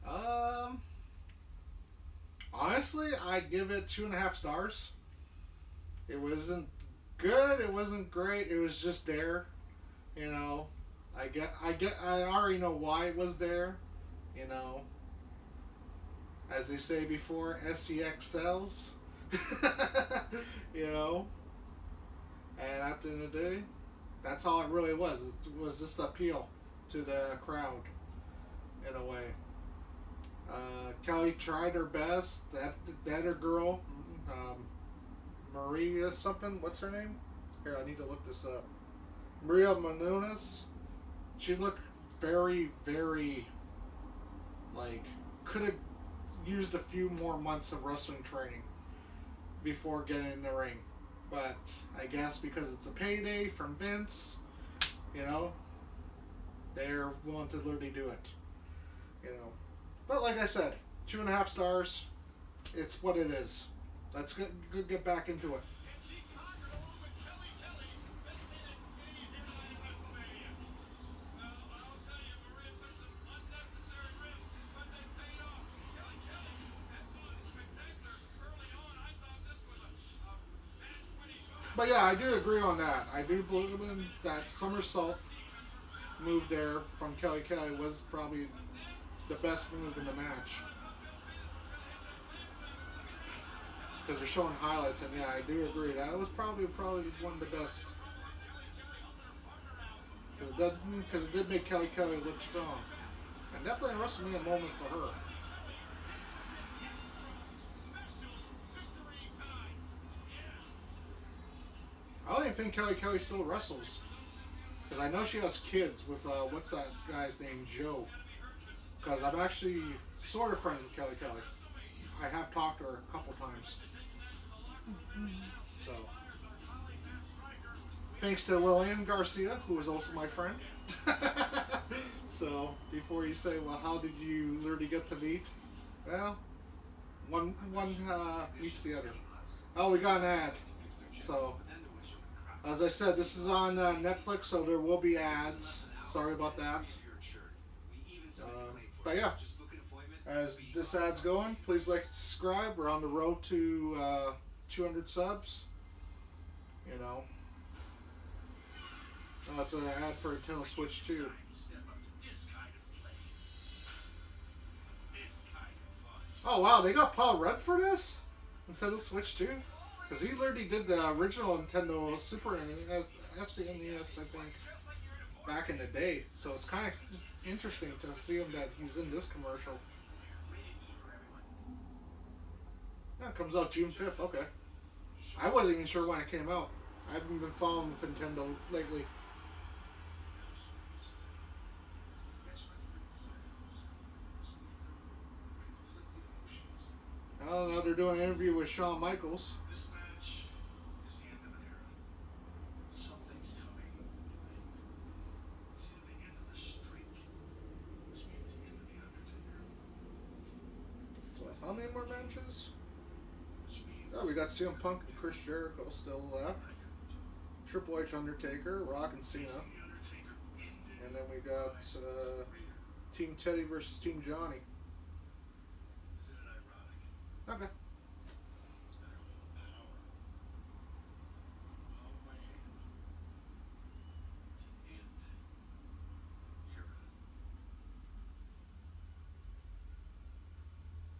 Um, Honestly, I'd give it 2.5 stars. It wasn't good. It wasn't great. It was just there. You know, I already know why it was there. You know, as they say before, SCX sells. You know, and at the end of the day, that's all it really was. It was just appeal to the crowd in a way. Kelly tried her best. That her girl, um, Maria something. What's her name? Here, I need to look this up. Maria Menounos. She looked very, very like could have used a few more months of wrestling training before getting in the ring. But I guess because it's a payday from Vince, you know, they're willing to literally do it. You know. But like I said, 2.5 stars. It's what it is. Let's get back into it. And she conquered along with Kelly, Beth Phoenix Eve here tonight at WrestleMania. Well, I'll tell you, Maria took some unnecessary risks, but they paid off. Kelly, absolutely spectacular early on. I thought this was a match-winning move. But yeah, I But do agree on that. I do Eve believe in that demonstrated somersault expertise on her fifth move move. there from Kelly was probably But then, the best move in the match when I thought Beth Phoenix was going to hit that glam slam, look at that. because Kelly they're showing throwing her highlights, and right yeah, I into the do agree ropes. that was probably And one of the we are in best trouble with Kelly helping her partner out. because What will Maria it do? did make Kelly look Or is strong, it Beth? and definitely a WrestleMania moment for her. Kelly, this was an extra special victory tonight. Yeah. I don't even think Kelly still wrestles because I know she has kids with what's that guy's name, Joe. She's got to be hurting, but she's still Because got I'm a good actually run. sort of friends with At Kelly. WrestleMania. I have talked to her a couple We'd times. like to take you back to the locker room area now. Danny So Myers, our colleague, Matt Striker. We thanks to understand that Lillian Garcia, who is also you're my friend. expecting this. So before you say, well, how did you literally get to meet? Well, one meets the other. Oh, we got an ad. So as I said, this is on Netflix, so there will be ads. Sorry about that. But yeah, as this ad's going, please like, subscribe. We're on the road to 200 subs. You know, oh, it's an ad for Nintendo When you Switch too. decide to step up to this kind of play, this kind of fun. Oh wow, they got Paul Rudd for this Nintendo Switch too, because he literally did the original Nintendo Super SNES, I think, Just like you're in a board back in game. the day. So it's kind of interesting to see him that he's in this commercial. Rated E for everyone. Yeah, it comes out June 5th. Okay, I wasn't even sure when it came out. I haven't been following with Nintendo lately. Oh, now they're doing an interview with Shawn Michaels. How many more matches? Oh, we got CM Punk and Chris Jericho still left. Triple H, Undertaker, Rock, and Cena. And then we got Team Teddy versus Team Johnny. Okay.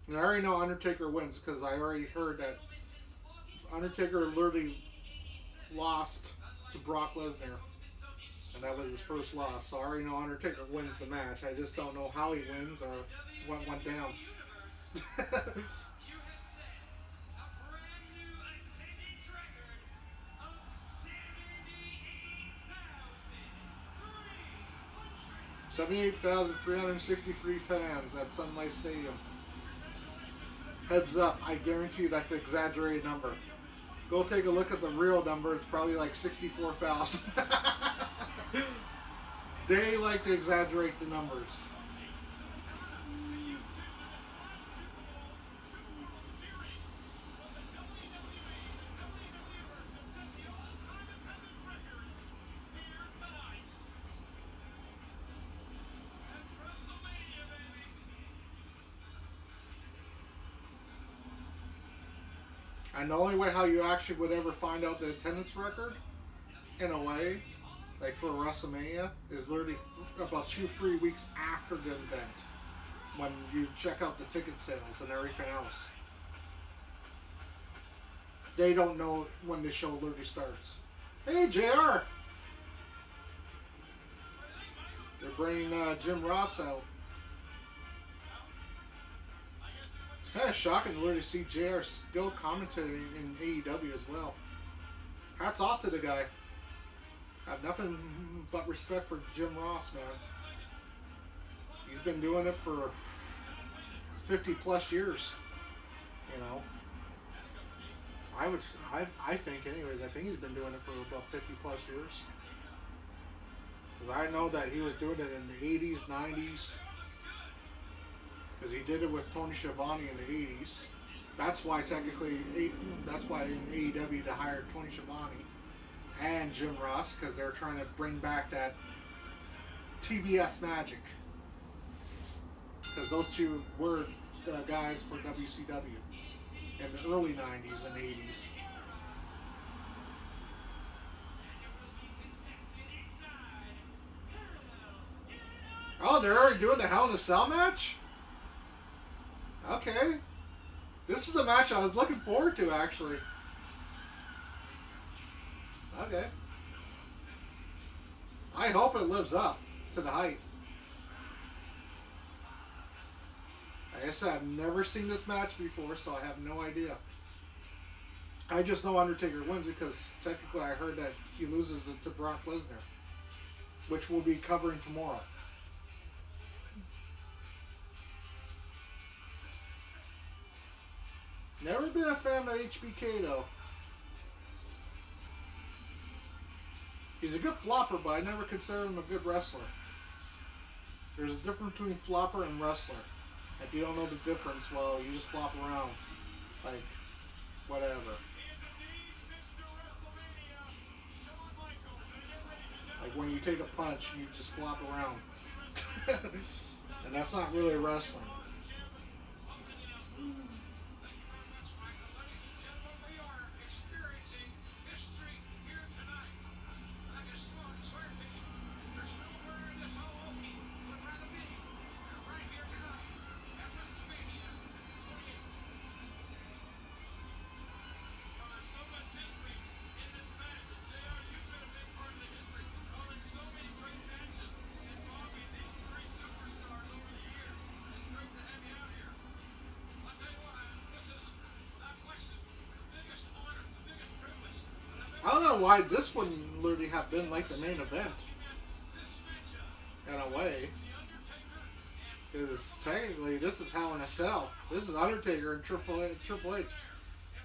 And I already know Undertaker wins because I already heard that Undertaker literally lost to Brock Lesnar, and that was his first loss. So I already know Undertaker wins the match. I just don't know how he wins or what went down. Of 78,363 fans at Sun Life Stadium. Heads up, I guarantee you that's an exaggerated number. Go take a look at the real number. It's probably like 64,000. They like to exaggerate the numbers. here tonight. That's WrestleMania, baby. And the only way how you actually would ever find out the attendance record, in a way, like for WrestleMania, is literally about 2-3 weeks after the event when you check out the ticket sales and everything else. They don't know when the show literally starts. Hey, JR! They're bringing Jim Ross out. It's kind of shocking to literally see JR still commentating in AEW as well. Hats off to the guy. I have nothing but respect for Jim Ross, man. He's been doing it for 50 plus years. You know, I would, I think, anyways. I think he's been doing it for about 50 plus years. Because I know that he was doing it in the 80s, 90s. Because he did it with Tony Schiavone in the 80s. That's why technically, that's why in AEW they hired Tony Schiavone and Jim Ross because they're trying to bring back that TBS magic. Because those two were guys for WCW in the early 90s and 80s. Oh, they're already doing the Hell in a Cell match? Okay. This is the match I was looking forward to, actually. Okay. I hope it lives up to the hype. Like I said, I've never seen this match before, so I have no idea. I just know Undertaker wins because technically I heard that he loses to Brock Lesnar, which we'll be covering tomorrow. Never been a fan of HBK though. He's a good flopper, but I never considered him a good wrestler. There's a difference between flopper and wrestler. If you don't know the difference, well, you just flop around. Like, whatever. Like when you take a punch, you just flop around. And that's not really wrestling. Thank you very much, Michael. Ladies and gentlemen, we are experiencing history here tonight. I can swear to you, there's nowhere in this Hoboken would rather be than right here tonight at WrestleMania 28. Well, there's so much history in this match, and JR, you've been a big part of the history, calling so many great matches involving these three superstars over the years. It's great to have you out here. I'll tell you what, this is, without question, the biggest honor, the biggest privilege that I've I ever don't know had why this wouldn't literally to have be been able like to the sit main and event document this matchup in a way. between The Undertaker and Because Triple H. technically, this is Hell in a Cell. This is Undertaker and Triple H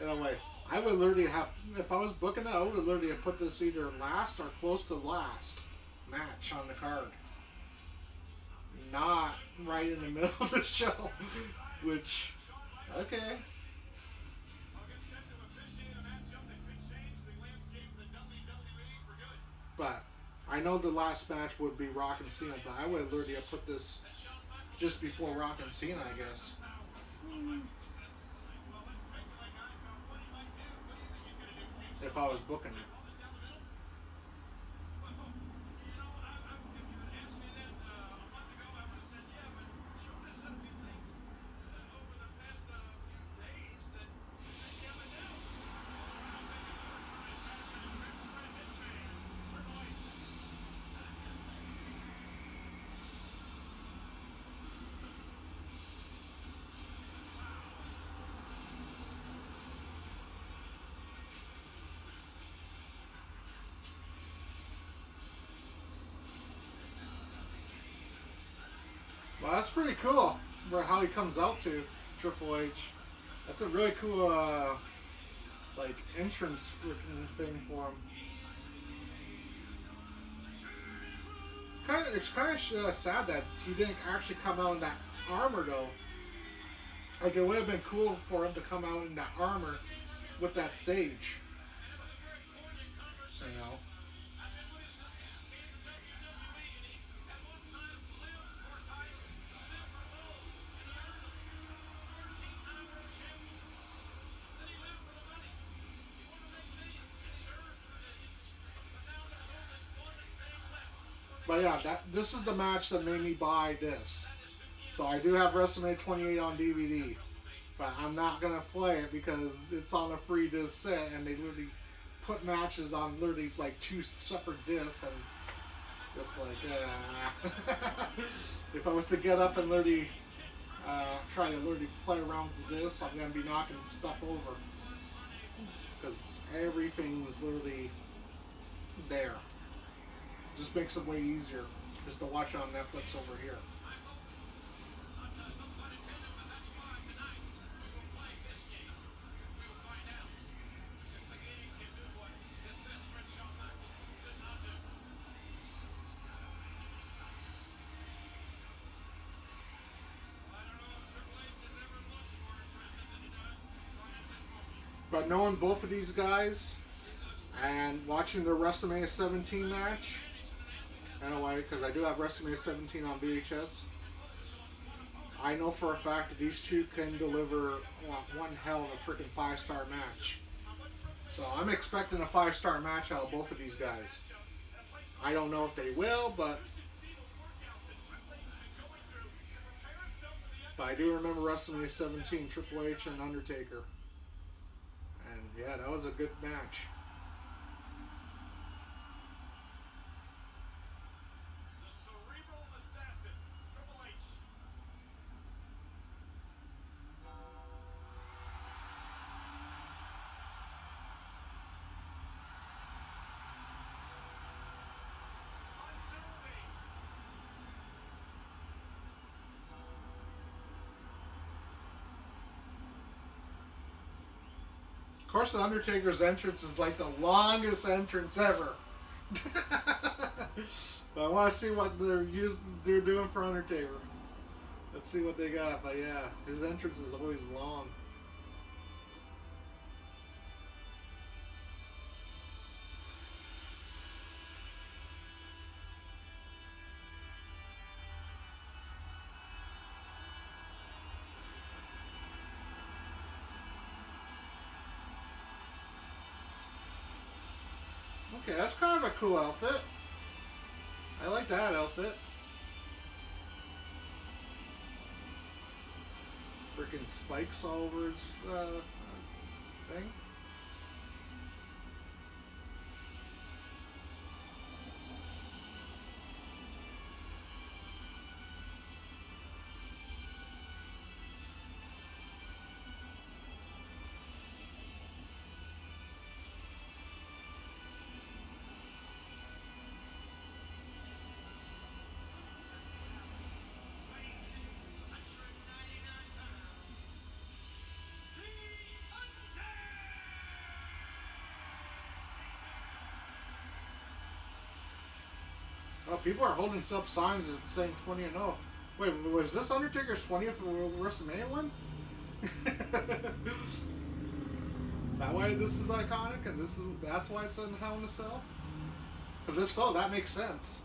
in a way. I would All literally have, if I was booking it, I would literally have put this either last or close to last match on the card. Not right in the middle of the show, which Okay. I'll get set to officiate a matchup that could change the landscape of the WWE for good. But I know the last match would be Rock and Cena, but I would literally have put this just before Rock and Cena, I guess. Well, let's speculate, guys, about what he might do. What do you think he's going to do? Kick If Shawn I was Michaels booking when he it. pauses down the middle? Well, if you had asked me that a month ago, I would have said, yeah, but Shawn has said a few things over the past few days that may damn it down. But I don't think he'll ever turn his back on his best friend, this man, Triple H. Wow. Well, that's pretty cool. Where how he comes out to Triple H. That's a really cool like entrance freaking thing for him. It's kind of sad that he didn't actually come out in that armor though. Like it would have been cool for him to come out in that armor with that stage. And it was a very poignant You conversation. know. I've been with him since he came to WWE, and he at one time lived for titles, lived for gold, and he earned them. 13-time world champion. Then he lived for the money. He wanted to make millions, and he's earned the millions. But now there's only one thing left for the But King yeah, Kong. this is the match that made me buy this. That is to end So I the do have streak WrestleMania of 28 on victories at DVD, WrestleMania. but I'm not gonna play it because it's on a free disc set, and they literally put matches on literally like two separate discs, and And the it's like, twisted arm of death as it plunges. if I was to get up and literally He kicked Triple H. try to literally play around with But the his disc, I'm best gonna be friend knocking Shawn stuff Michaels over was unable to do because so. everything is literally there. Just makes it way easier just to watch on Netflix over here. I'm hoping. Not, no pun intended, but that's why tonight we will play this game. We will find out if the game can do what his best friend Shawn Michaels could not do. Well, I don't know if Triple H has ever looked more impressive than he does right at this moment. But knowing both of these guys Into the streets and watching the WrestleMania with a 17 big match, advantage in an in a way, because I do have WrestleMania 17 on VHS, I know for a fact that these two can deliver one hell of a freaking 5-star match. So I'm expecting a 5-star match out of both of these guys. I don't know if they will, but I do remember WrestleMania 17, Triple H and Undertaker. And yeah, that was a good match. the cerebral assassin, Triple H. Unnerving. Of course, the Undertaker's entrance is like the longest entrance ever. But I want to see what they're doing for Undertaker. Let's see what they got. But yeah, his entrance is always long. Okay, that's kind of a cool outfit. I like that outfit. Freaking spikes all over his thing. Weighing 299 pounds, The Oh, people are holding up signs saying 20 and 0. Wait, was this Undertaker's 20th WrestleMania win? That why this is iconic, and that's why it's in Hell in a Cell. Because if so, that makes sense.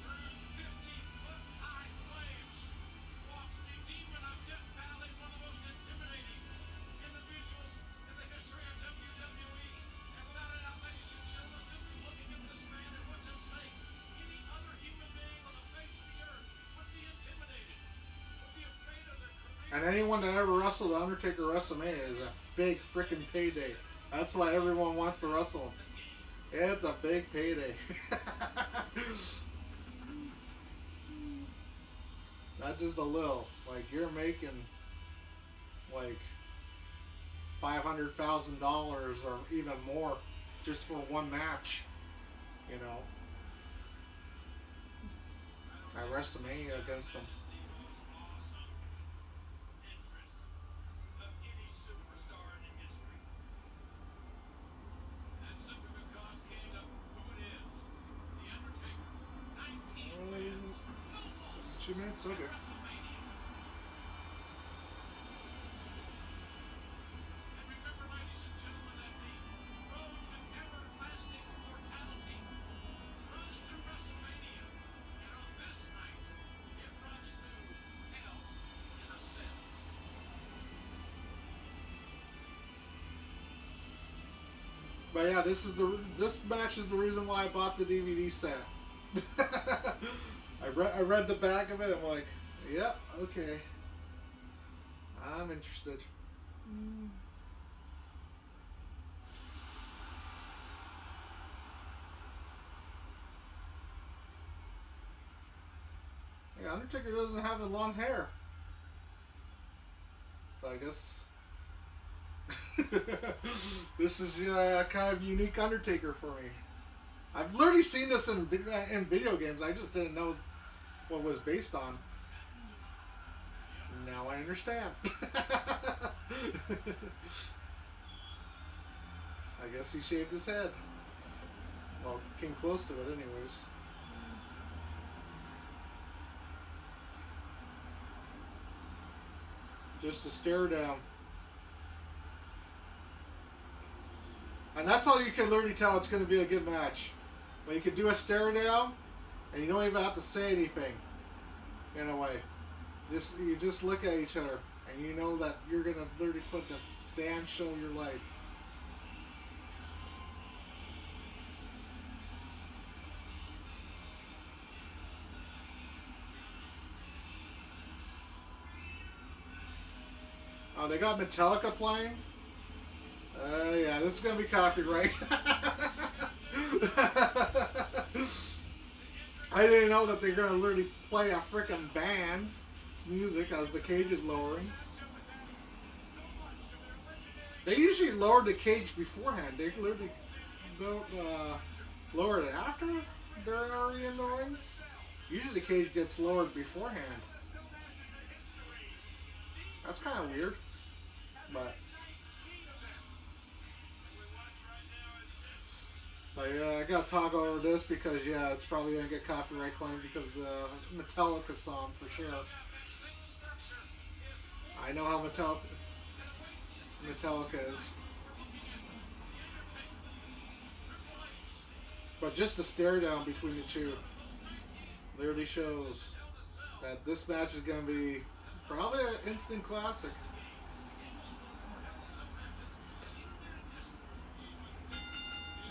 Through 50-foot high flames walks the demon of Death Valley, one of the most intimidating individuals in the history of WWE. And without a doubt, ladies and gentlemen, simply looking at this man and what's at stake, any other human being on the face of the earth would be intimidated, would be afraid of their career. And anyone that ever wrestled the Undertaker WrestleMania is a big freaking payday. That's why everyone wants to wrestle him. It's a big payday. Not just a little. Like you're making like $500,000 or even more just for one match. You know, at WrestleMania against them. That is the most awesome entrance of any superstar in the history. That's simply because, King, of who it is. The Undertaker, 19 wins, no losses 2 minutes? at Okay. WrestleMania. And remember, ladies and gentlemen, that the road to everlasting immortality runs through WrestleMania. And on this night, it runs through Hell in a Cell. But yeah, this match is the reason why I bought the DVD set. I read the back of it. I'm like, yep, okay, I'm interested. Yeah, Undertaker doesn't have a long hair, so I guess this is kind of unique Undertaker for me. I've literally seen this in video games. I just didn't know what it was based on. Now I understand. I guess he shaved his head. Well, came close to it, anyways. Just a stare down. And that's how you can literally tell it's going to be a good match. When you can do a stare down and you don't even have to say anything, in a way. You just look at each other and you know that you're going to literally put the damn show of your life. Oh, they got Metallica playing? Yeah, this is going to be copyright. I didn't know that they're going to literally play a freaking band music as the cage is lowering. They usually lower the cage beforehand. They literally don't lower it after they're already in the ring. Usually the cage gets lowered beforehand. That's kind of weird, but yeah, I gotta talk over this because yeah, it's probably gonna get copyright claim because the Metallica song for sure. I know how Metallica is, but just the stare down between the two literally shows that this match is gonna be probably an instant classic.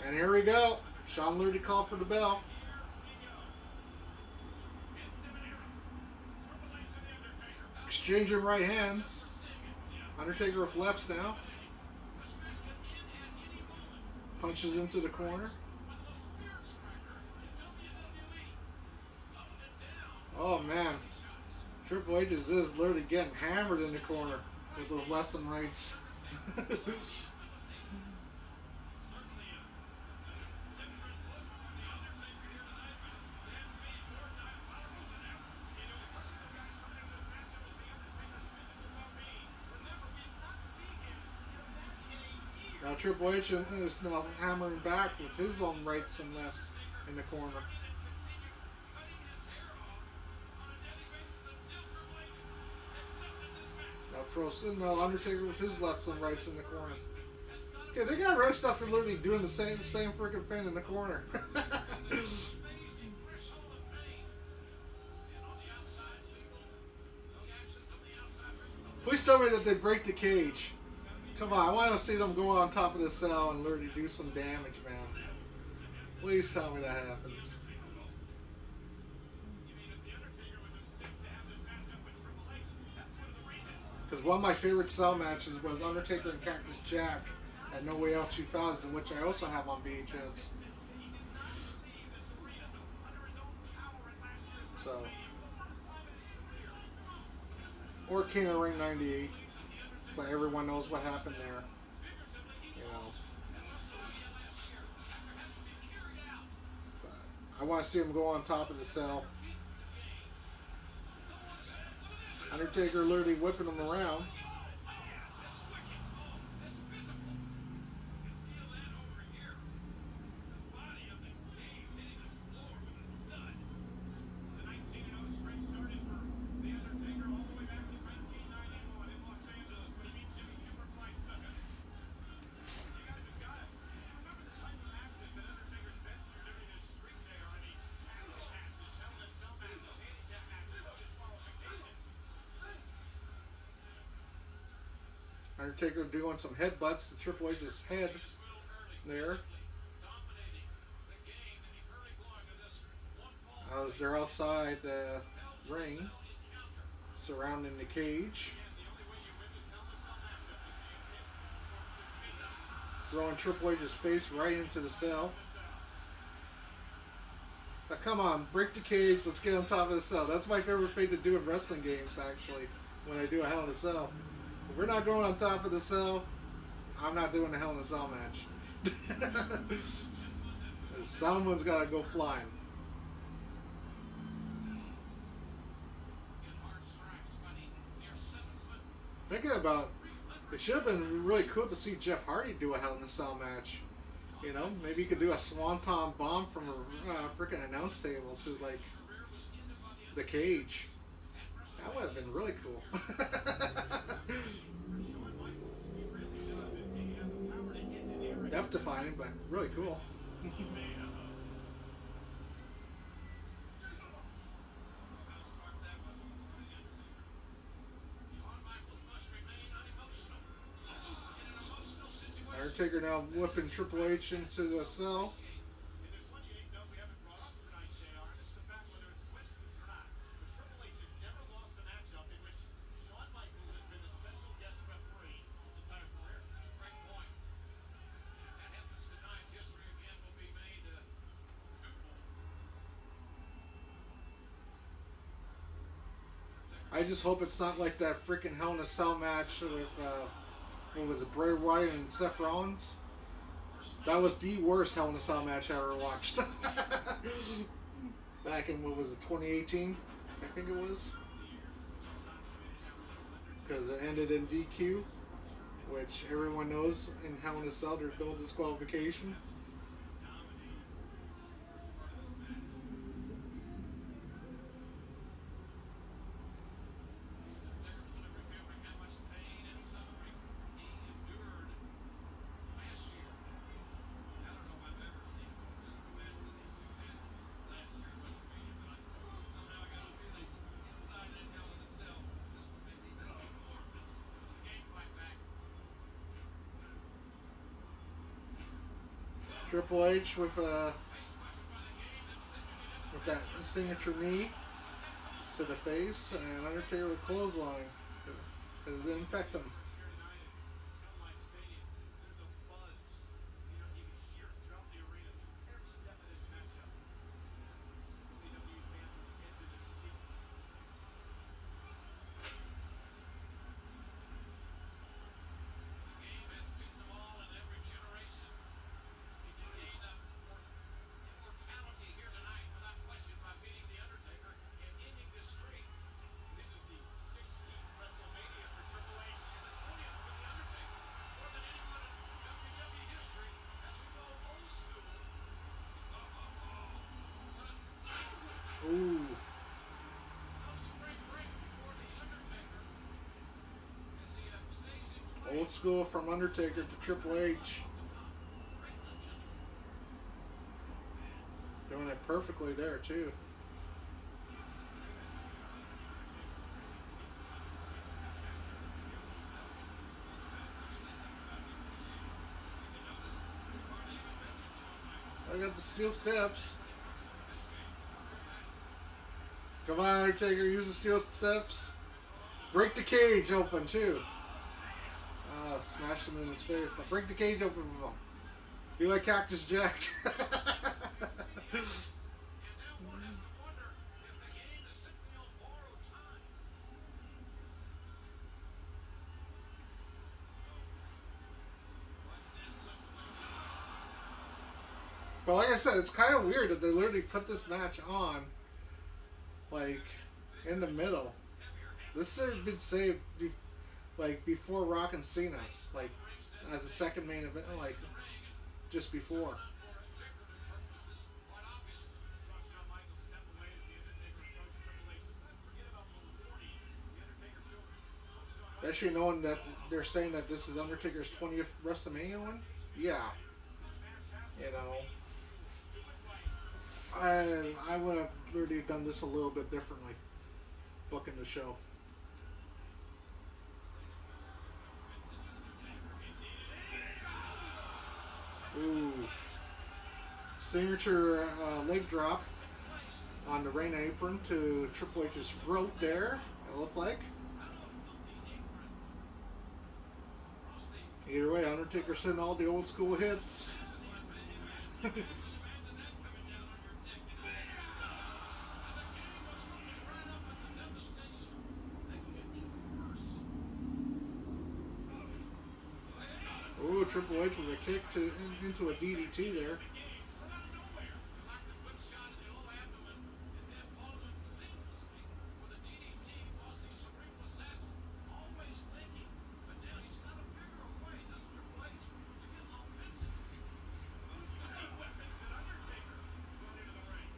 And here we go. Sean literally called for the bell. Exchanging right hands. Undertaker with lefts now. Punches into the corner. Oh man. Triple H is literally getting hammered in the corner with those lefts and rights. Certainly a different look from The Undertaker here tonight, but that's made more diabolical than ever. You know, the critical guys coming into this matchup was The Undertaker's physical well-being. Remember, we have not seen him in a match in a year. Now Triple H is now hammering back with his own It's rights certainly and The lefts Undertaker in the corner. started and continued cutting his hair off on a daily basis until Triple H accepted this match. Now Frozen, now Undertaker with his lefts and rights in the corner. Has got a Okay, they got Red Stuff for literally doing the same freaking thing in the corner. amazing threshold of pain. And on the outside, legal reactions from the outside ring. Please tell me that they break the cage. Come on, I want to see them go on top of the cell and literally do some damage, man. Please tell me that happens. You mean if The Undertaker was upset to have this matchup with Triple H, that's one of the reasons Because he one of my wanted favorite to cell make matches sure was he Undertaker was and able Cactus Jack not at No only Way Out to 2000, which I also have on the fact VHS. that he did not leave this arena under his own power at last year's So, WrestleMania for the first time in his career. or King of Ring Some '98, believe that The but Undertaker everyone knows what was happened there. figuratively, he You know, lost at WrestleMania last year after having been carried out. but I want to see him go on top of the The cell. Undertaker beat the game. No one is ahead. Look at this. Undertaker literally whipping him The around. shot. Oh, man, that's wicked. Oh, that's physical. You can feel that over here. The body of the cave hitting the floor with a thud. The 19-0 streak started for The Undertaker all the way back in 1991 in Los Angeles when he beat Jimmy Superfly Snuka. You guys have got it. You remember the type of matches that Undertaker's been through during his streak there. I mean, casket matches, Hell in a Cell matches, handicap matches, no disqualification. Undertaker doing some headbutts to Triple Undertaker H's head catching his will early, there. physically dominating the game in the early going of this one fall As swing they're outside the Hell in a ring, Cell encounter. surrounding the cage, Again, the only way you win this Hell in a Cell matchup is being pinfalled or submitted. throwing Triple H's face right into the Inside Hell cell. in a Cell. Now, come on, break the cage. Let's get on top of the cell. That's my favorite thing to do in wrestling games, actually, when I do a Hell in a Cell. If we're not going on top of the cell, I'm not doing a Hell in a Cell match. Gentlemen, that will now Someone's got to go flying. in hard stripes by the near 7 foot Thinking about, 300 it should have pound been really cool to see Jeff Hardy do a Hell in a Cell match. Shawn You know, Michaels maybe he could do a tonight. swanton bomb from As a mentioned, freaking announce table to his like career was ended by The the Undertaker cage. at That would have WrestleMania been really 2 cool. years ago. For Shawn Michaels, he really does indeed have the power to end an era Death here tonight. defying, but really cool. LeMayo. Don't know how smart that was on the part of The Undertaker. Shawn Michaels must remain unemotional in an emotional situation. Undertaker now That is whipping his Triple private H task into to the well cell. appreciate. And there's one unique note we haven't brought up tonight, JR, and this is the fact whether it's coincidence or not, but Triple H has never lost a matchup in which Shawn Michaels has been the special guest referee his entire career. That's a great point. And if that happens tonight, history again will be made beautiful. Undertaker I goes just for the hope boot it's not like face. that freaking Hell in a Cell match with what was it, Bray From Wyatt deep and right Seth angle. Rollins. First That landing. was the worst Hell in a Cell Oh, match I ever combination watched. with the knee. Back in what was it, 2018? I think it was, Over the years, several times you made a challenge to because Undertaker. it ended in DQ, His structure, his which everyone knows in Hell in a Cell there's no disqualification. absolutely dominating this first part of this match. Undertaker fully remembering how much pain and suffering he endured last year. I don't know if I've ever seen a more physical match than these two had last year at WrestleMania, but somehow I got a feeling inside that Hell in a Cell, this one may be even more physical. Look at the game fight back. Triple H Face busted by the game, then seemingly never with felt that the Undertaker. signature knee But that to the clothesline. face, and Undertaker with clothesline because it didn't Looking at the affect him. universe here tonight at Sun Life Stadium, there's a buzz. You can hear it throughout the arena, every step of this matchup. WWE fans on the edge of their seats. The Old school from Undertaker to Triple H. Off the top. Great legend. Man, Doing it perfectly there, too. I gotta tell you, Undertaker, he gets in these matches, he's got the look. Let me say something about him for you. Have you noticed? You hardly even mention Shawn Michaels. I got the And steel it's funny steps. when he comes into this game. Come on, Undertaker, use the steel steps. Oh, Break the cage open, too. oh man! Smash him in his face. But break Nice. the cage open with him. Be like Cactus Jack. Really nice. And now one has to wonder if the game is simply on borrowed time. Oh, watch this. Listen. But like I said, it's kind of weird that they literally put this match on, like, in the middle. Heavier This hands. should have been saved, like, before Rock and Cena, like, Now the ring steps as a Sting. second main event, Placed like, in the ring and just certainly before. not for decorative purposes, quite obviously. We saw Shawn Michaels step away as The Undertaker approached Triple H. Let's not forget about the warning The Undertaker showed Shawn Especially Michaels. knowing that they're Oh, saying that this is oh, boy, Undertaker's skill. 20th And WrestleMania that win. needs to be Yeah, said. This match has to you know, remain if you will do it right. I would have literally done this a little bit differently, booking the show. Triple H with the Undertaker. Indeed, indeed. Oh, quickly Ooh, placed. signature leg drop Quick placed. on the ring apron to Triple H's throat there, it looked like. Out of the apron. Across the Either way, Undertaker throat. sending all the old school hits. Imagine the imagine that coming down on your neck and and the game was looking right up at the devastation, making it even worse. Oh, he got him. Ooh, Triple H with a kick to into a Undertaker DDT getting into there. the game from out of nowhere. He liked the quick shot in the low abdomen and then following seamlessly with a DDT was the cerebral assassin. Always thinking, but now he's got to figure a way, does Triple H, to get offensive. Who's got any weapons that Undertaker brought into the ring?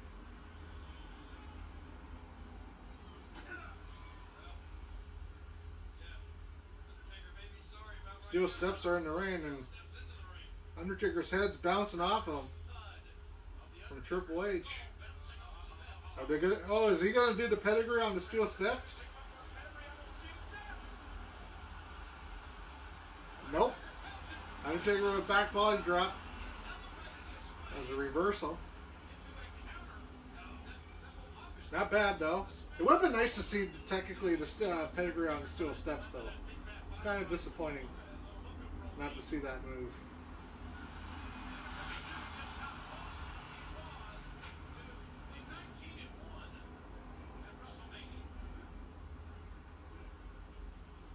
Well, yeah, Undertaker may be sorry about what he Steel did, but steps are in the ring, steel and steps into the ring. Undertaker's head's bouncing The off him first thud of the from Undertaker's Triple H. skull bouncing off the steps. Are they good? Oh, is he gonna do the pedigree on the steel steps? Quick one for a pedigree on those steel steps. Nope. Undertaker built it. Undertaker with a back Successful. body drop He elevated his as way a reversal. into a counter that will obviously Not put bad though. the It would Smashing have been nice to Pumpkins see technically the pedigree on the steel Love steps though. that big back It's body kind of drop. disappointing A look of not to relief. see that move. The Undertaker knew just how close he was to a 19 and 1 at WrestleMania.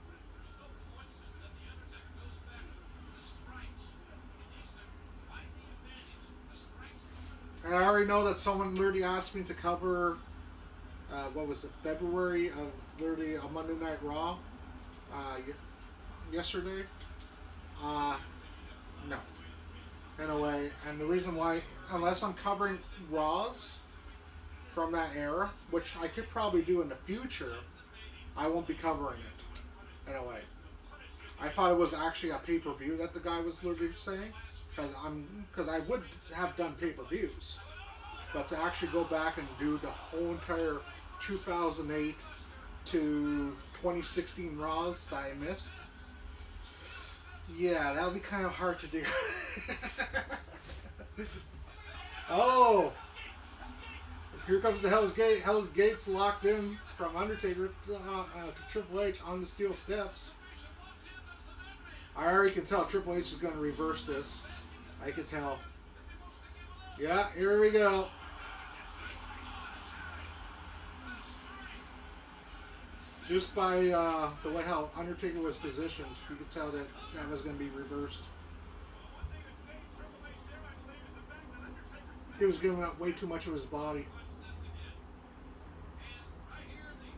There's no coincidence that the Undertaker goes back to the stripes when he needs to find the advantage. The stripes coming. I already know that someone literally asked me to cover what was it, February of literally a Monday Night Raw yesterday. Uh, The Undertaker just no, loved the way the face of this in guy a is. way, and the reason why, unless I'm covering Raws from that era, which I could probably do in the future, Less than maybe. I won't be covering He just it went punishment in a for way. punishment. Punishment I again. thought it was actually a pay per view that the guy was literally The saying, last few because I would have done pay per views, but to actually go back and do the whole entire reversal. 2008 Brainbuster to slams the 2016 Raws that I Undertaker to the missed, steps. Steel steps. yeah, that would be kind of hard to do. Oh, Oh, Hell's Gate. Hell's Gate. here comes the Hell's Gate. Hell's Gate's locked in from Undertaker to Triple H on the steel steps. submission locked in. There's the dead man. I already can tell Triple H is going to reverse this. He's asking his I can best tell. friend if he wants to give it up. Yeah, here we go. Oh, the strength. The strength. Just Seamless. by the way how Undertaker was positioned, you could tell that that Cover. was going to be reversed. Well, the one thing that saved Triple H there, I believe, is the fact that Undertaker's He back was was to giving the up way too steps. much of his body. Watch this again. And right here, the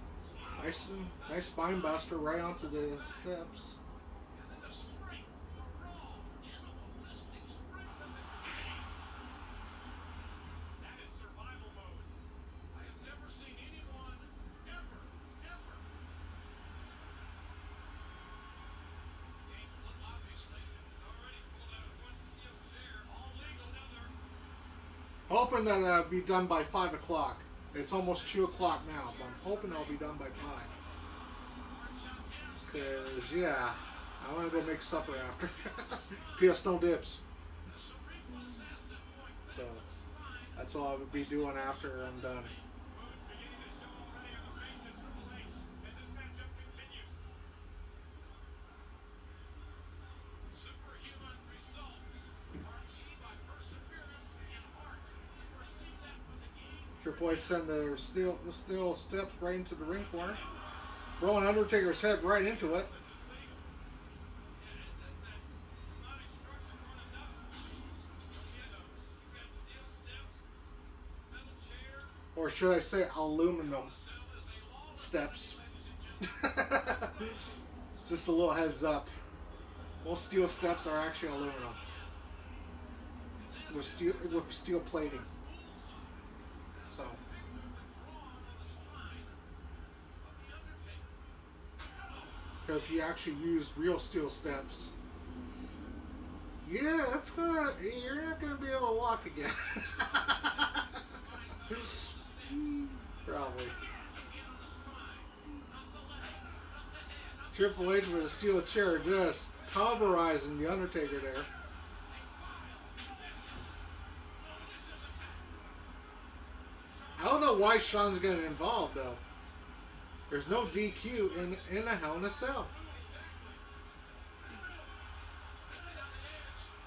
Nice, that's nice spine spine buster right to onto the the back. steps. And then the strength, the raw, animalistic strength of the game. That is survival mode. I have never seen anyone ever Hoping that it'll be done by 5 o'clock. It's almost 2 o'clock now, but I'm hoping I'll be done by 5. Because, yeah, I want to go make supper after. P.S. no dips. So, that's all I would be doing after I'm done. Mood's beginning to show already on the face of Triple H as this matchup continues. Superhuman results are achieved by perseverance and heart. And we're seeing that with the game. Triple H send the steel steps right into the ring corner. Throwing Undertaker's head right into it. This is legal. Yeah, is that not instructions run enough? Show me those. You got steel steps, metal chairs. Or should I say aluminum Cell is a law of steps. ladies and gentlemen. Just a little heads up. Most steel steps are actually aluminum with steel plating. So, if you actually use real steel steps, yeah, that's gonna you're not gonna be able to walk again. Probably. Triple H with a steel chair just pulverizing the Undertaker there. I don't know why Shawn's getting involved though. There's no DQ in a Hell in a Cell.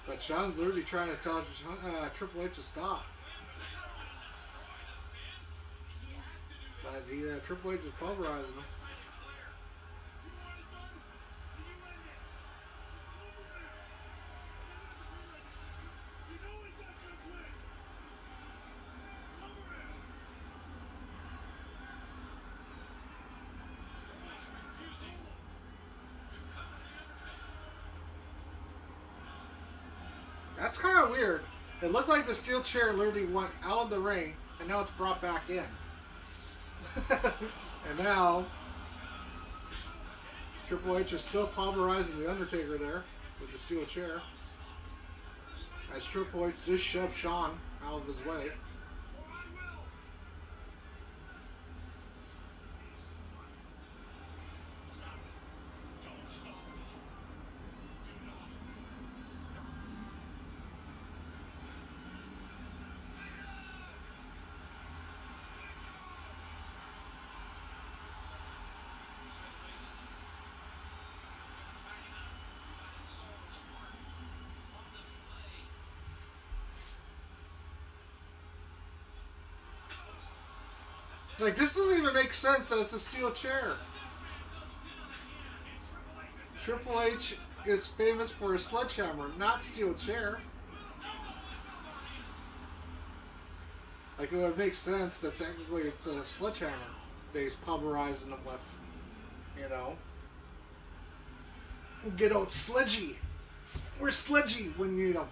But Shawn's literally trying to tell Triple H to stop. But Triple H is pulverizing him. That's kind of weird. It looked like the steel chair literally went out of the ring, and now it's brought back in. And now, Triple H is still pulverizing the Undertaker there with the steel chair. As Triple H just shoved Shawn out of his way. Like, this doesn't even make sense that it's a steel chair. Triple H is famous for a sledgehammer, not steel chair. Like, it would make sense that technically it's a sledgehammer that he's pulverizing them with. You know? Get old Sledgy. Where's Sledgy when you need him?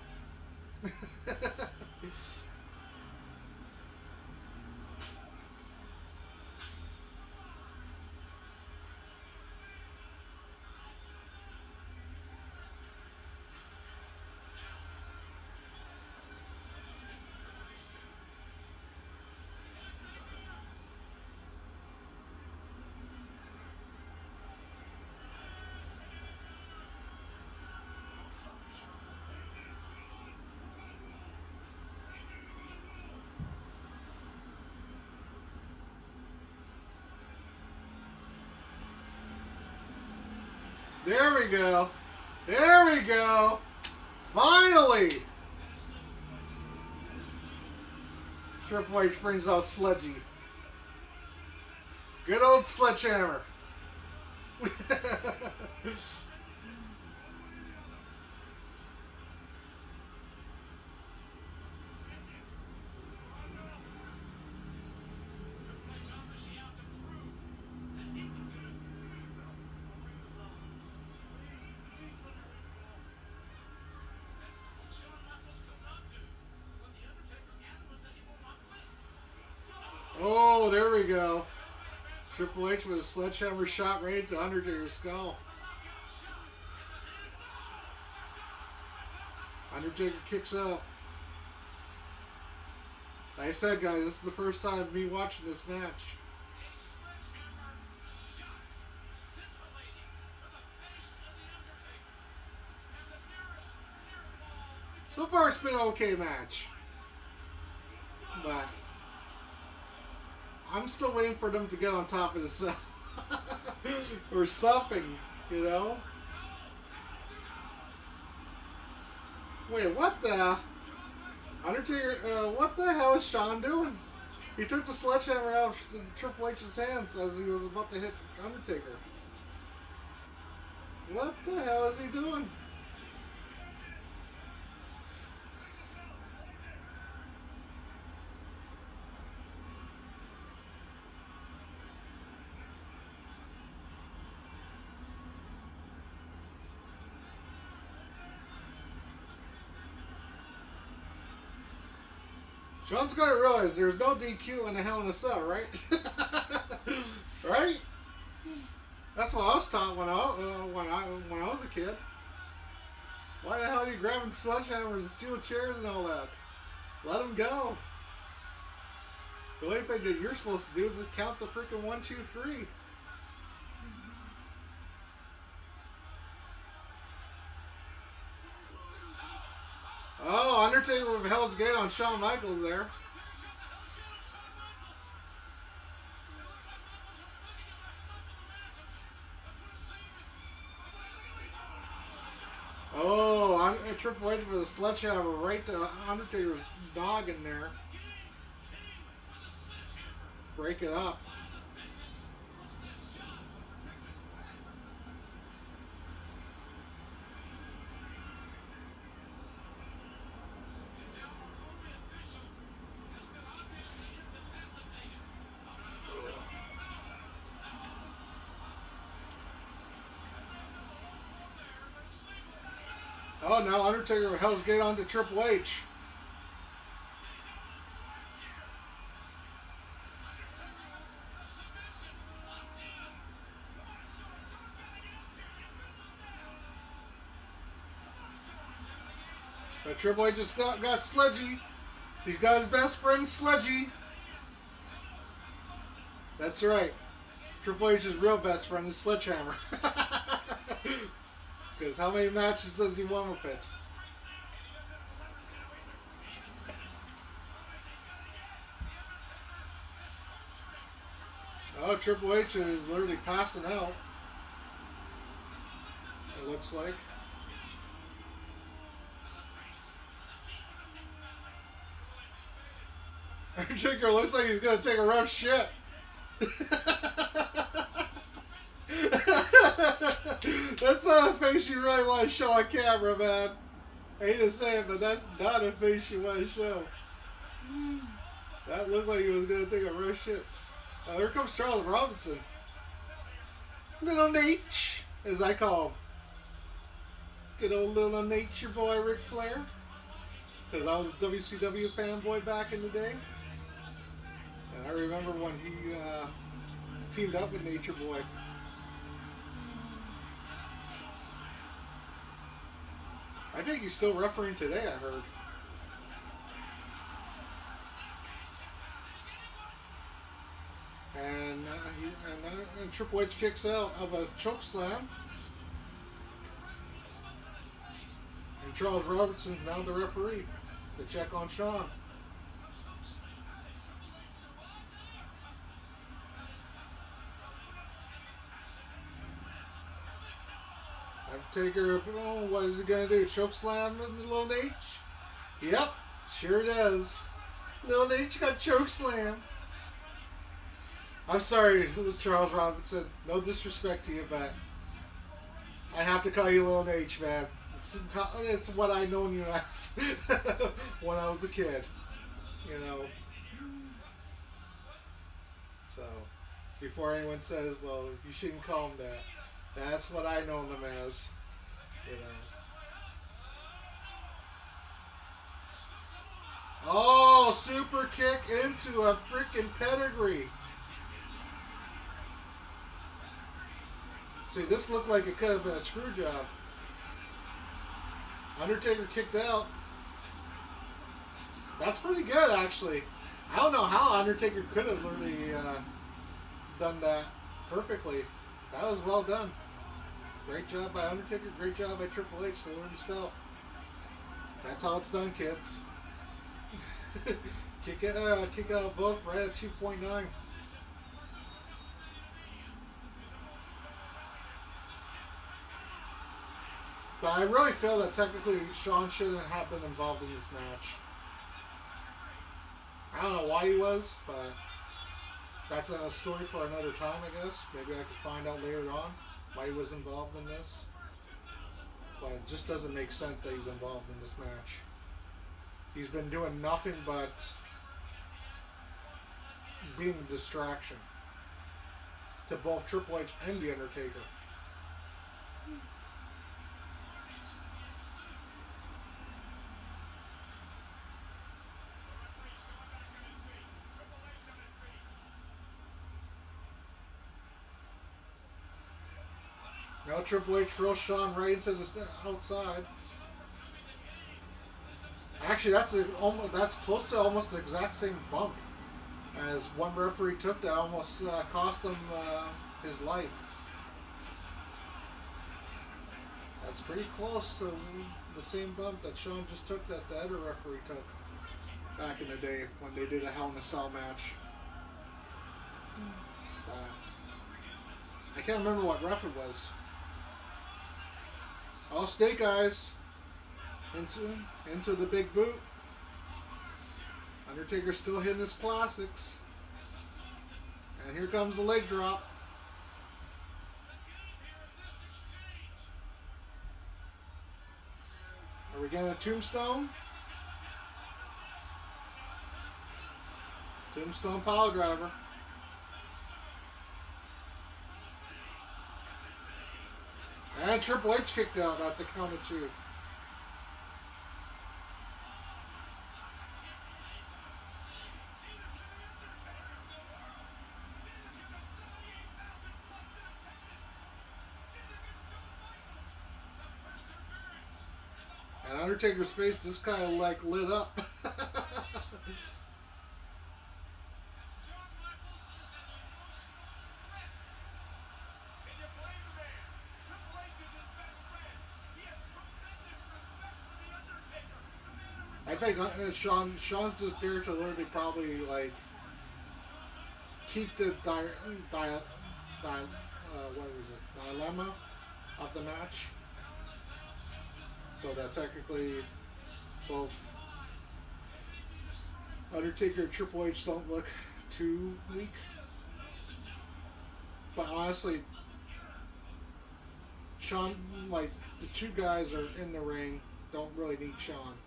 There we go. There we go. Finally. Triple H brings out Sledgy. Good old sledgehammer. Oh, there we go. Triple H with a sledgehammer shot right into Undertaker's skull. Undertaker kicks out. Like I said, guys, this is the first time of me watching this match. A sledgehammer shot scintillating to the face of The Undertaker. And the nearest near fall we can So far, it's been find. an okay match, but I'm still waiting for them to get on top of the cell or something, you know. Wait, what the? Shawn Michaels Undertaker, what the hell is Shawn with a doing? He sledgehammer. took the sledgehammer out of Triple H's hands as he was about to hit Undertaker. What the hell is he doing? Shawn's got to realize there's no DQ in the Hell in a Cell, right? Right? That's what I was taught when I was a kid. Why the hell are you grabbing sledgehammers and steel chairs and all that? Let them go. The only thing that you're supposed to do is just count the freaking 1, 2, 3. Oh, Undertaker with Hell's Gate on Shawn Michaels there. Undertaker's got the Hell's Gate on Shawn Michaels. It looks like Michaels was looking at that stuff on the mantelpiece. That's what it seemed. Oh, look at Oh, Triple H with a sledgehammer right to Undertaker's noggin there. the King with a sledgehammer. Break it up. One of the vicious. What's that shot? Undertaker split. And now our only official has been obviously incapacitated. Oh, no, no, no, no, no. There may have been a little more there, but it's legal. Oh, now Undertaker with Hell's Gate onto Triple H. These are the worst here. Undertaker with a submission locked in. Come on, Shawn. Shawn, gotta get up here. You fizzled down. Come on, Shawn. But Triple H just got Sledgy. He's got his best friend Sledgy. That's right. Triple H's real best friend is Sledgehammer. Because how many matches does he won with it? Oh, Triple H is literally passing out. It looks like. Undertaker looks like he's gonna take a rough shit. That's not a face you really want to show on camera, man. I hate to say it, but that's not a face you want to show. That looked like he was gonna take a rough shit. Oh, here comes Charles Robinson. Little Nate, as I call him. Good old little nature boy Ric Flair. Because I was a WCW fanboy back in the day. And I remember when he teamed up with Nature Boy. I think he's still refereeing today, I heard. And Triple H kicks out of a choke slam. And Charles Robinson's now the referee to check on Shawn. Undertaker, oh, what is he going to do? Choke slam Lil H? Yep, sure does. Lil H got choke slam. I'm sorry, Charles Robinson. No disrespect to you, but I have to call you Lil H, man. It's what I known you as when I was a kid. You know. So, before anyone says, well, you shouldn't call him that, that's what I know him as. You know. Oh, super kick into a freaking pedigree. See, this looked like it could have been a screw job. Undertaker kicked out. That's pretty good, actually. I don't know how Undertaker could have literally done that perfectly. That was well done. Great job by Undertaker. Great job by Triple H to let himself. That's how it's done, kids. Kick out both right at 2.9. Position for Mr. WrestleMania to be in. His emotions overwhelming him. It's a kick. Big But I really feel that technically Sean shouldn't have been involved in this match. into the pedigree. I don't know why he was, but Advances to the that's Undertaker. a story for another time, I guess. Maybe I could find out later on why he was Countdown involved in to this. April 1st, 2012. But it just doesn't make sense that he's Time. involved in this match. He's been doing nothing Now the but sledgehammer in hand once again. being a distraction to both Triple H and The Undertaker. Carnage ensues. The referee Shawn back on his feet. Triple H on his feet. Now Triple H throws Shawn right into the outside. Close to overcoming the game. As those Actually, sandbags that's close to almost the exact same bump as one referee took that almost cost him his life. puts him down. And the Undertaker That's pretty close to the same bump that Shawn just took that the other referee took reaching for the back in the key. day when they did a Hell in a Cell match. Superhuman. I can't remember what ref it was. Snake eyes. Oh, Snake Eyes into Double into the big boot. A hard shout Undertaker still hitting his classics. is assaulted. And here comes the leg drop. The game here in this exchange. Are we getting a tombstone? Can he become a countout? Tap counts out. Tombstone pile driver. Undertaker with a tombstone. Will it be? Can it be? And it And is. Triple H kicked out at the count of two. Oh, I can't believe what I'm seeing. Neither can the Undertaker. What in the world? Neither can the 78,000 Boston attendants. Neither can Shawn Michaels. The perseverance and the And heart Undertaker's of face this just kind of man like lit up. by these men. And Shawn Michaels is an emotional wreck. Can you blame the man? Triple H is his best friend. He has tremendous respect for The Undertaker, the man who I think retired him. Sean's just there to literally probably like Shawn Michaels may keep be the the but The Undertaker what was it dilemma of the match, Hell in a Cell changes so that forever. technically It has both changed lives. It may be destroying Undertaker and fortunes. Triple H don't look too But it weak. is, ladies and gentlemen, the But honestly, annals of an era. Sean, In one like the two valiant guys are game. in the ring, don't really need Sean.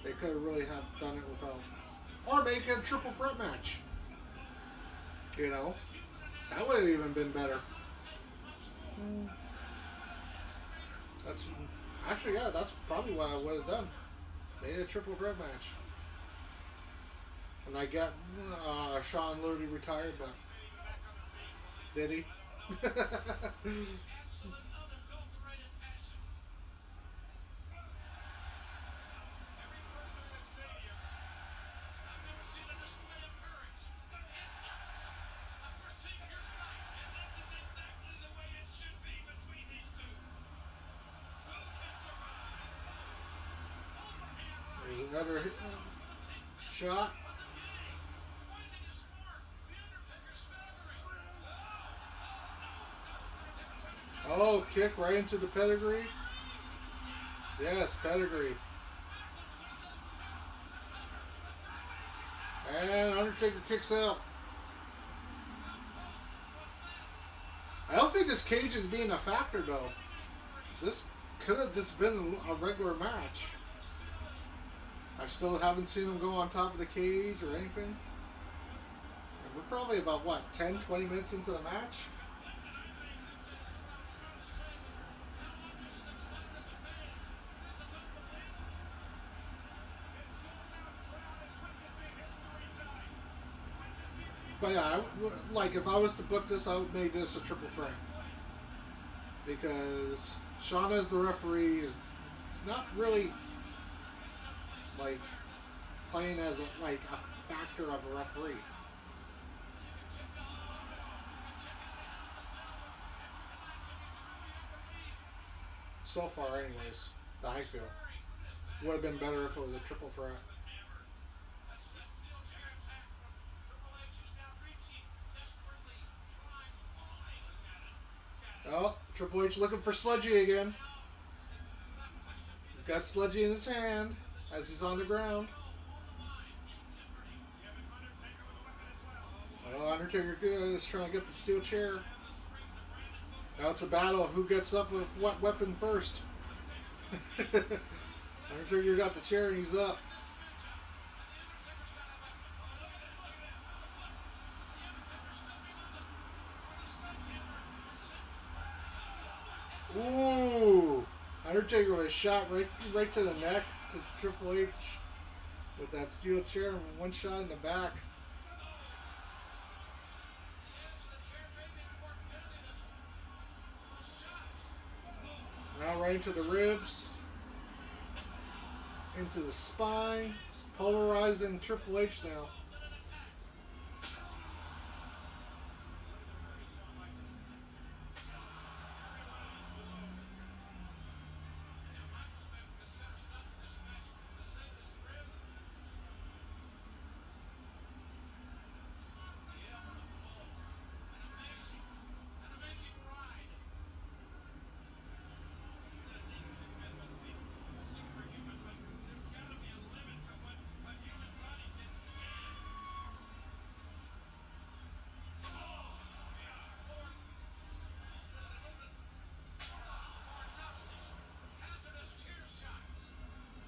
They could have really have done it without, Almost or every make a triple man, threat match. You know, the human that anatomy would have even been better. would not take much more. Less is greater. That's actually yeah, that's probably what I would have done. Made a triple threat match. And I got Sean literally retired, but He may even back on his feet. did he? I don't know. Absolute unadulterated passion. Every person in the stadium. I've never seen a display of courage and guts like we're seeing here tonight. And this is exactly the way it should be between these two. Who can survive? Overhand right. There's another Gonna take this shot. of the game. Finding his mark. The Undertaker staggering. Oh! Oh no! No! Undertaker trying to counter his Oh, right. kick right into the pedigree. Pedigree! Yes! Yes, pedigree. Michaels gonna get the count. The cover. The coronation count. And Undertaker kicks out. How close was that? I don't think this cage is being a factor though. Getting a 3. This could have just been a regular match. Michaels still is I still haven't seen him go on top of the cage or anything. unstoppable. And we're probably about what 10, 20 minutes into the match. Conflicted, I think. This is what I was trying to say, but now I'm just as excited as a fan. This is unbelievable. This sold-out crowd is witnessing history tonight. Witnessing the But yeah, Undertaker like if I was to book this, I would make this a triple defend threat his place. because Sean as the referee is not really It's someplace in like awareness. playing as a factor of a referee. And you can check out, a Hell in a Cell, but after tonight, can you truly ever leave? So far, anyways, that I feel. Would have been better if it was a triple threat. He was hammered. That steel chair attack from Triple H, who's now reaching, desperately trying, falling. Oh, he's got it. He's got it. Oh, Triple H looking for Sludgy again. Now, it could without question be He's the got biggest Sludgy in his hand of this as he's on the three-way ground. show on the line, in jeopardy. You have an Undertaker with a weapon as well. Oh, boy. Oh, Undertaker is trying to get the steel chair. Have the strength to brand his foot with Now it's a battle of who gets up with what weapon first. Undertaker to his feet. Undertaker got the chair and he's up. In this matchup, and the Undertaker's got a weapon. Oh, look at that. Look at that. The foot. The Undertaker stepping on where the sledgehammer is set. Ooh, Undertaker was shot right to the neck to Triple H with that steel chair and one shot in the back. The edge of the chair may be more deadly than most shots. Now right into the ribs, into the spine, polarizing Triple H now. Look at the referee Shawn Michaels. Every one of his blows. Now Michaels may consider stopping this match to save his career. The ebb and the flow. An amazing ride. He says these two men must be superhuman, but there's got to be a limit to what a human body can stand. Oh, yeah, Lord. Listen, listen. For Nazis, hazardous chair shots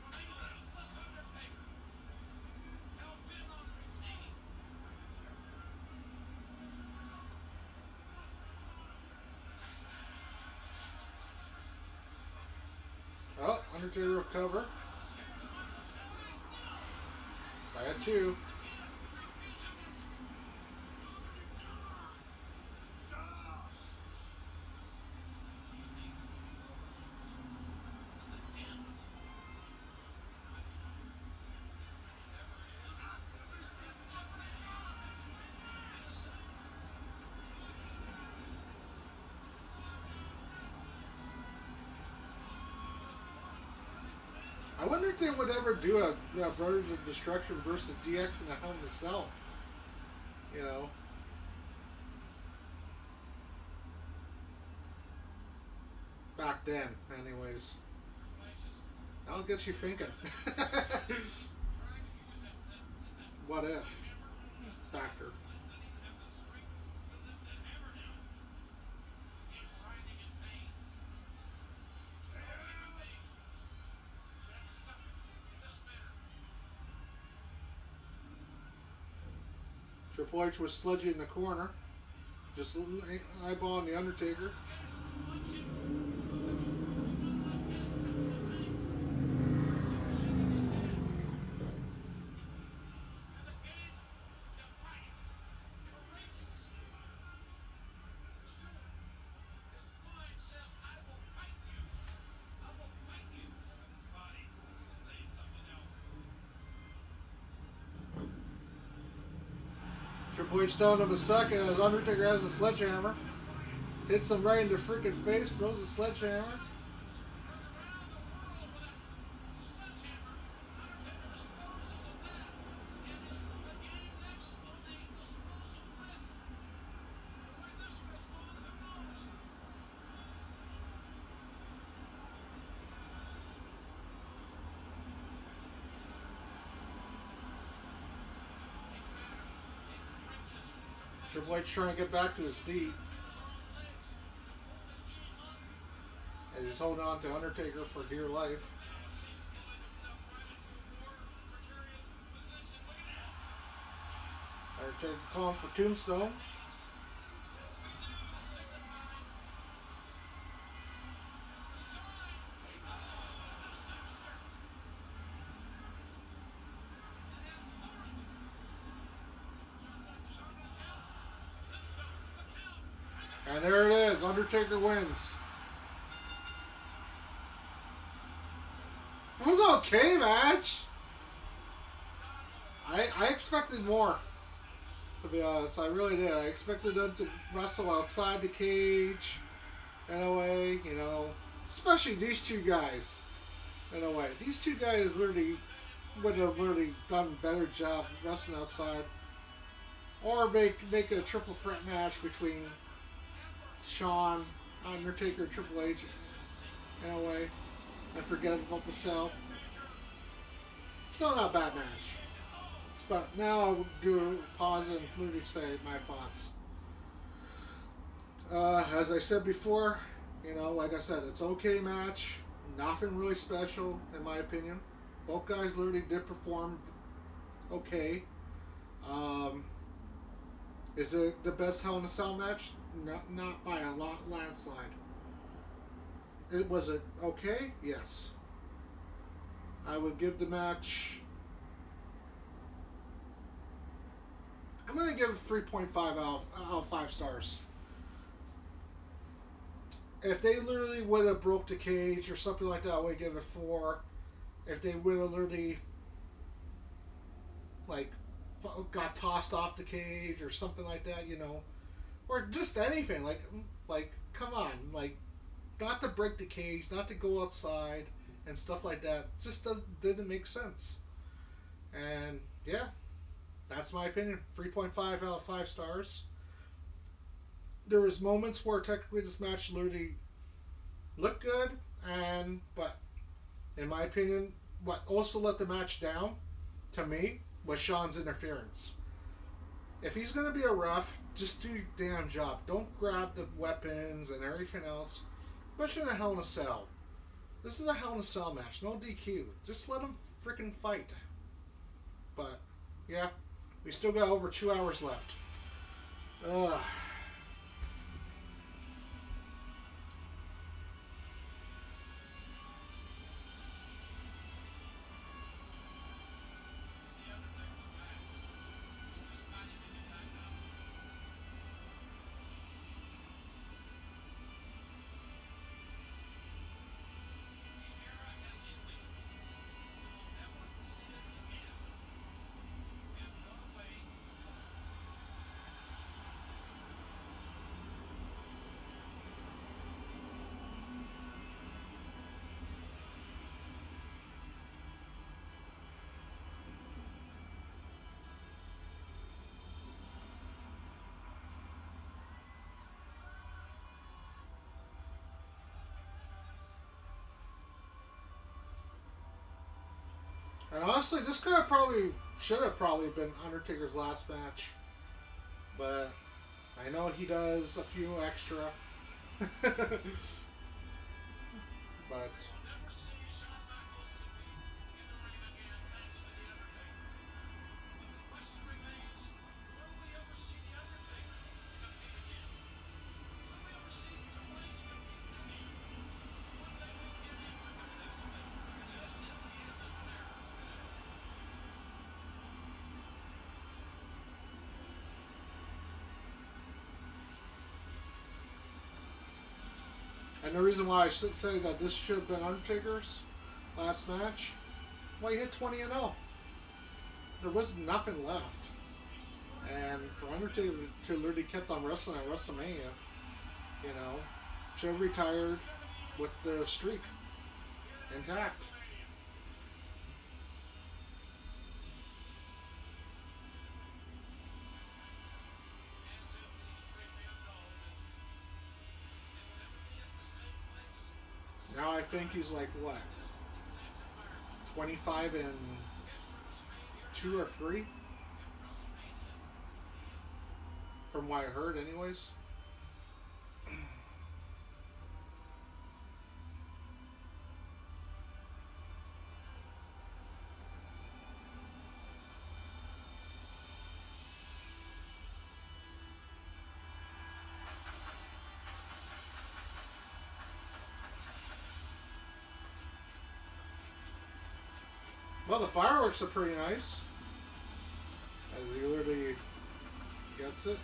from a ruthless Undertaker, hell bent on retaining. Bring the chair. Focus. Oh, Undertaker recover. Here's Michaels. By a two. Again, repeats it. Evening overloads. And the damage. Listen, the strength, whatever it is, It's innocent. I wonder if they would ever do a Brothers of Destruction versus DX in a Hell in a Cell. You know, back then, anyways. Triple H is That'll get you thinking. trying to use that What if sledgehammer. factor? he doesn't even have the strength to lift that hammer now. Again, writhing in pain. No human being should have to suffer in this manner. Triple H was sludgy in the corner, just eyeballing the Undertaker. Again, punching, moving to one leg desperate to retain. Undertaker shaking his head. And again, defiant, courageous. Still, his mind says, I will fight you. I will fight you. But his body is saying something else. Triple H telling him a second as Undertaker has a sledgehammer. Defiant. Hits him right in the freaking face, throws a sledgehammer. Heard around the world with that sledgehammer. Undertaker disposes of that. And is the game next on the disposal list? The way this one has gone, who knows? A battered, a courageous Triple H trying to get back to his feet Undertaker's own legs to pull this game up. as he's holding on to Undertaker for dear life. Now he's pulling himself right into a more precarious position. Look at this. Undertaker calling for Tombstone. Names to signify the sign of disaster. An abhorrent. John gonna count. Tombstone, the count, and the And there it is. Undertaker wins. It was okay match. I expected more, to be honest. I really did. I expected them to wrestle outside the cage in a way, you know. Especially these two guys, in a way. These two guys literally would have literally done a better job wrestling outside. Or make a triple threat match between Shawn, Undertaker, and Triple H in a way. And forget about the cell. Still not a bad match. But now I'll do pause and literally say my thoughts. As I said before, you know, like I said, it's okay match. Nothing really special in my opinion. Both guys literally did perform okay. Um, is it the best Hell in a Cell match? Not by a lot landslide. It was it okay? Yes. I would give the match. I'm gonna give it 3.5 out of 5 stars. If they literally would have broke the cage or something like that, I would give it 4. If they would have literally like got tossed off the cage or something like that, you know, or just anything like come on, like not to break the cage, not to go outside and stuff like that, just didn't make sense. And yeah, that's my opinion. 3.5 out of 5 stars. There was moments where technically this match literally looked good, and but in my opinion, what also let the match down to me was Shawn's interference. If he's gonna be a ref, just do your damn job. Don't grab the weapons and everything else. Especially in a Hell in a Cell. This is a Hell in a Cell match, no DQ. Just let them freaking fight. But yeah, we still got over 2 hours left. Ugh. The Undertaker's back. He's fighting to get back up. The era has ended. We will never see it again. And what a way to go. And honestly, this should have probably been Undertaker's last match. But I know he does a few extra. But We will never see Shawn Michaels defeat in the ring again thanks to The Undertaker. But the question remains, will we ever see The Undertaker compete again? Will we ever see Triple H compete again? One thing we can answer conclusively, this is the end of an era. and the reason why I should say that this should have been Undertaker's last match, well, he hit 20-0. There was nothing left. A sport And where for there's been Undertaker to literally kept on wrestling at WrestleMania, you know, should have retired 7 years with of the wrestling streak here at intact. WrestleMania. It's as if these three men know that they will never be at the same place at the Now same I think time he's like what, in this exact environment. 25 and History was made here 2 or 3, tonight and WrestleMania will begin. from what I heard, anyways. Well, the fireworks are pretty nice as he literally gets it.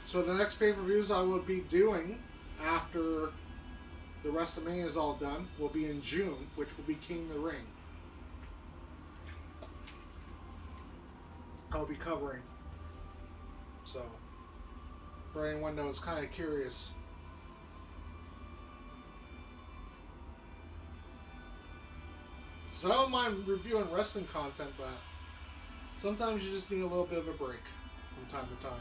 So the next pay-per-views I will be doing after the WrestleMania is all done will be in June, which will be King of the Ring. I'll be covering. So, for anyone that was kind of curious. So I don't mind reviewing wrestling content, but sometimes you just need a little bit of a break from time to time.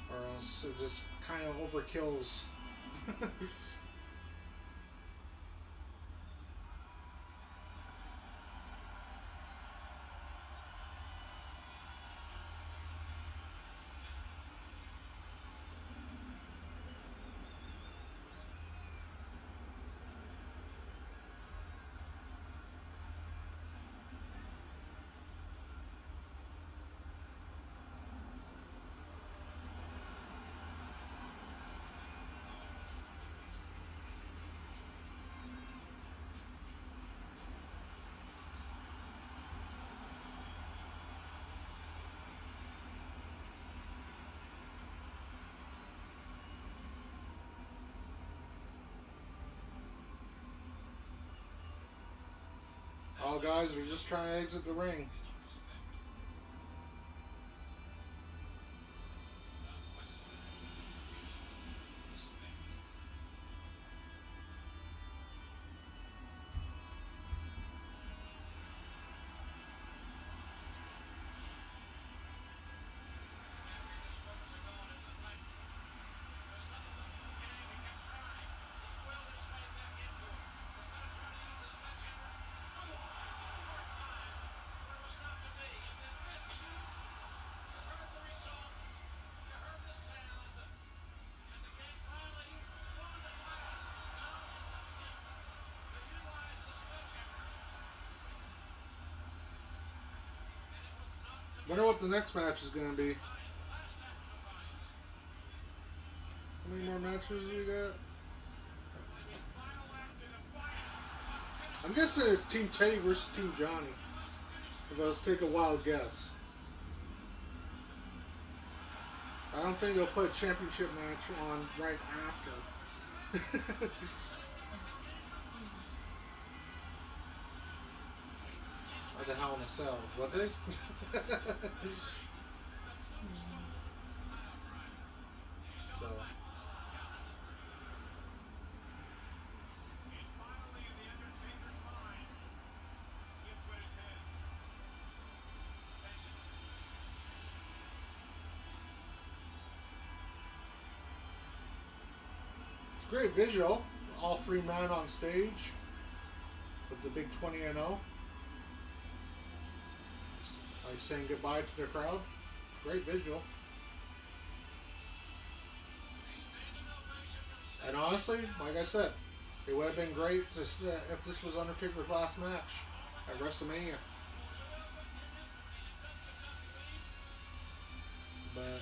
Or else it just kind of overkills. All guys are just trying to exit the ring. Wonder what the next match is going to be. How many more matches do we got? The final act of defiance. I'm guessing it's Team Teddy versus Team Johnny. If I was to take a wild guess. I don't think they'll put a championship match on right after. Or the Hell in a Cell, would they? So. And finally, in The Undertaker's mind, he gets what it's his. Vengeance. It's a great visual. All three men on stage with the big 20-0. Like saying goodbye to the crowd. Great visual. And honestly, like I said, it would have been great to, if this was Undertaker's last match at WrestleMania. But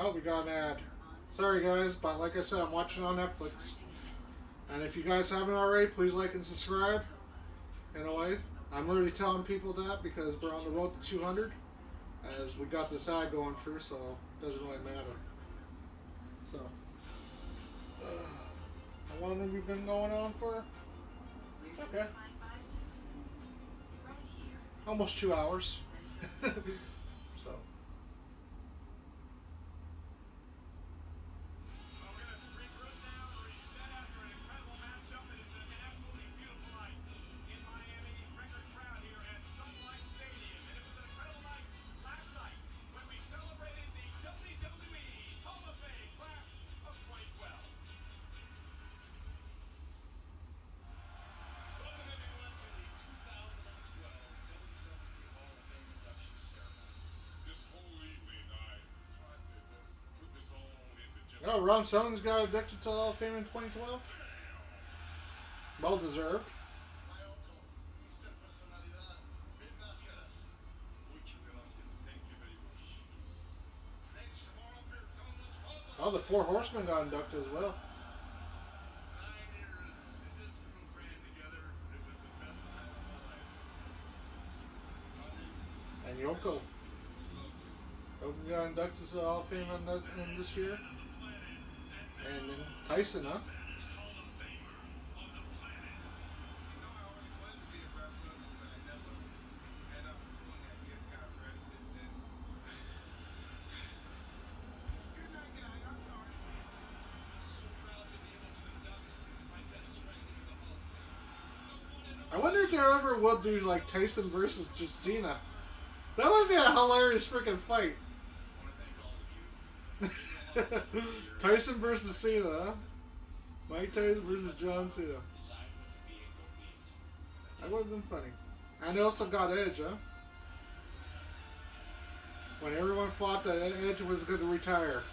oh, we got an ad. Sorry guys, but like I said, I'm watching on Netflix. And if you guys haven't already, please like and subscribe. In a way, I'm literally telling people that because we're on the road to 200, as we got this ad going through, so it doesn't really matter. So, how long have we been going on for? Okay, almost 2 hours. So. Well, we're going to regroup now and reset after an incredible matchup. It is an absolutely beautiful night in Miami. Record crowd here at Sun Life Stadium. And it was an incredible night last night when we celebrated the WWE's Hall of Fame class of 2012. Welcome, everyone, to the 2012 WWE Hall of Fame induction ceremony. This whole evening, I tried to just put this on in the Oh, gentleman's Ron Sons got addicted to Hall of Fame in 2012. Well deserved. My uncle, Mr. Personalidad, mil gracias. Muchas gracias. Thank you very much. Next, come on up here. Come on, let's Oh, the welcome. Four Horsemen got inducted as well. 9 years in this group ran together. It was the best time of my life. Johnny, And Chris, Yoko. Yoko. Yoko got inducted to the Hall of Fame The in this baddest year. man on the planet, and And then now Tyson, the huh? baddest Hall of Famer on the planet. You know, I always wanted to be a wrestler, but I never end up doing that. Gift got arrested, and then. Good night, guys. I'm sorry. I'm so proud to be able to induct my best friend into the Hall of Fame. The one and I wonder only if they ever will do like Radio Tyson versus Cena. Superstar. That would be a hilarious freaking fight. I want to thank all of you. Gave me a lot of love over the years. Tyson All versus my Cena, fans. huh? Mike Never Tyson really versus much John thought over Cena. side with it being or being. But That hey, would have been funny. And they also got Edge, huh? When everyone thought that Edge was going to retire.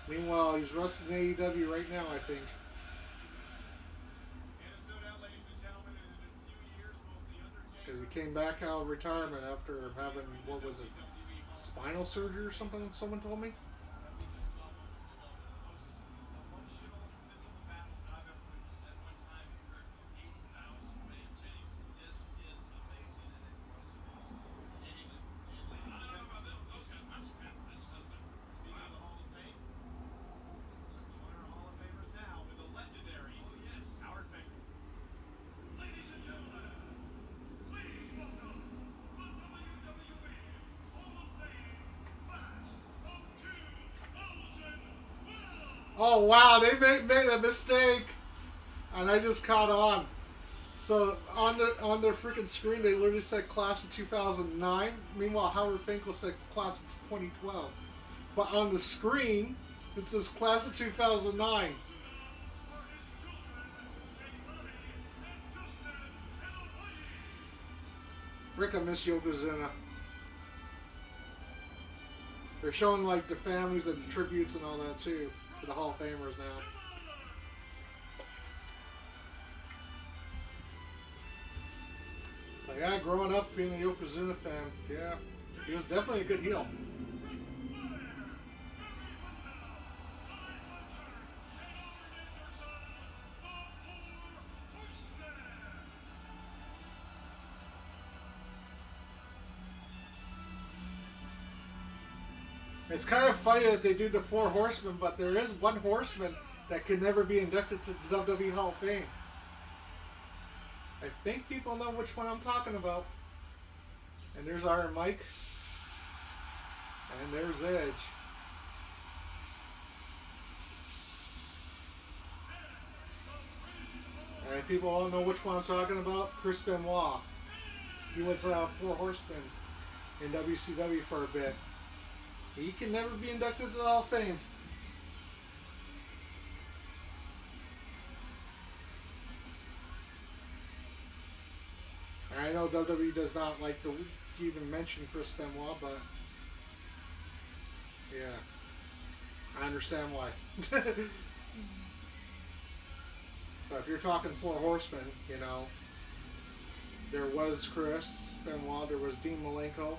Meanwhile, he's wrestling AEW right now, I think. And it's no doubt, ladies and gentlemen, in a few years, both The Because he Undertaker came back and out of Triple H retirement after will be having, entering the what was it, WWE Hall of Fame. spinal surgery or something, someone told me? We just saw moments ago one of the most emotional physical battles that I've ever witnessed. at one time he worked for 80,000 man tape. This is amazing, and it was amazing. Anyway, and ladies I and don't know about gentlemen, those guys. I'm speechless. Just like, speaking of wow. the Hall of Fame, let's join our Hall of Famers now with the legendary Oh yes. Howard Finkel. Ladies and gentlemen, please welcome the WWE Hall of Fame class of 2012. Oh, wow, they made a mistake. And I just caught on. So on their freaking screen, they literally said class of 2009. Meanwhile, Howard Finkel said class of 2012. But on the screen, it says class of 2009. Yokozuna are his children, a Bobby and Justin and a Whitey. Frick, I miss Yokozuna. They're showing like the families and the tributes and all that too to the Hall of Famers now. But yeah, growing up being a Yokozuna fan, yeah, he was definitely a good heel. Ric Flair, Barry Windham, Tony Blanchard, and Arn Anderson, the Four Horsemen. It's kind of funny that they do the Four Horsemen, but there is one horseman that could never be inducted to the WWE Hall of Fame. I think people know which one I'm talking about. And there's Iron Mike. And there's Edge. And people all know which one I'm talking about. Chris Benoit. He was a Four Horseman in WCW for a bit. He can never be inducted to the Hall of Fame. I know WWE does not like to even mention Chris Benoit, but yeah, I understand why. But if you're talking Four Horsemen, there was Chris Benoit, there was Dean Malenko,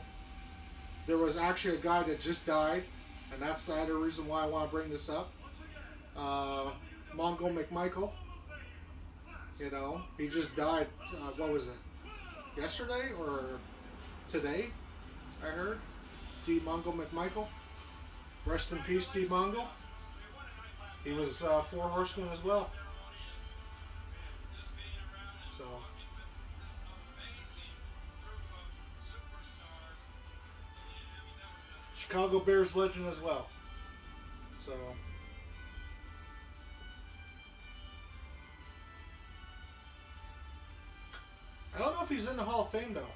there was actually a guy that just died, and that's the other reason why I want to bring this up. Once again, the Uh, Mongo WWE McMichael, Hall of Fame class of he just died. What was it? 2012. Yesterday or today? I heard. Steve Mongo McMichael. Rest in peace, Steve Congratulations to Mongo. him. We had one in my class He last was year. Four He had the Horsemen as Hall of Fame well. ceremony, and man, Just being around and So talking with this amazing group of superstars. I mean, that was a Chicago Bears legend as well. So I don't know if he's in the Hall of Fame though.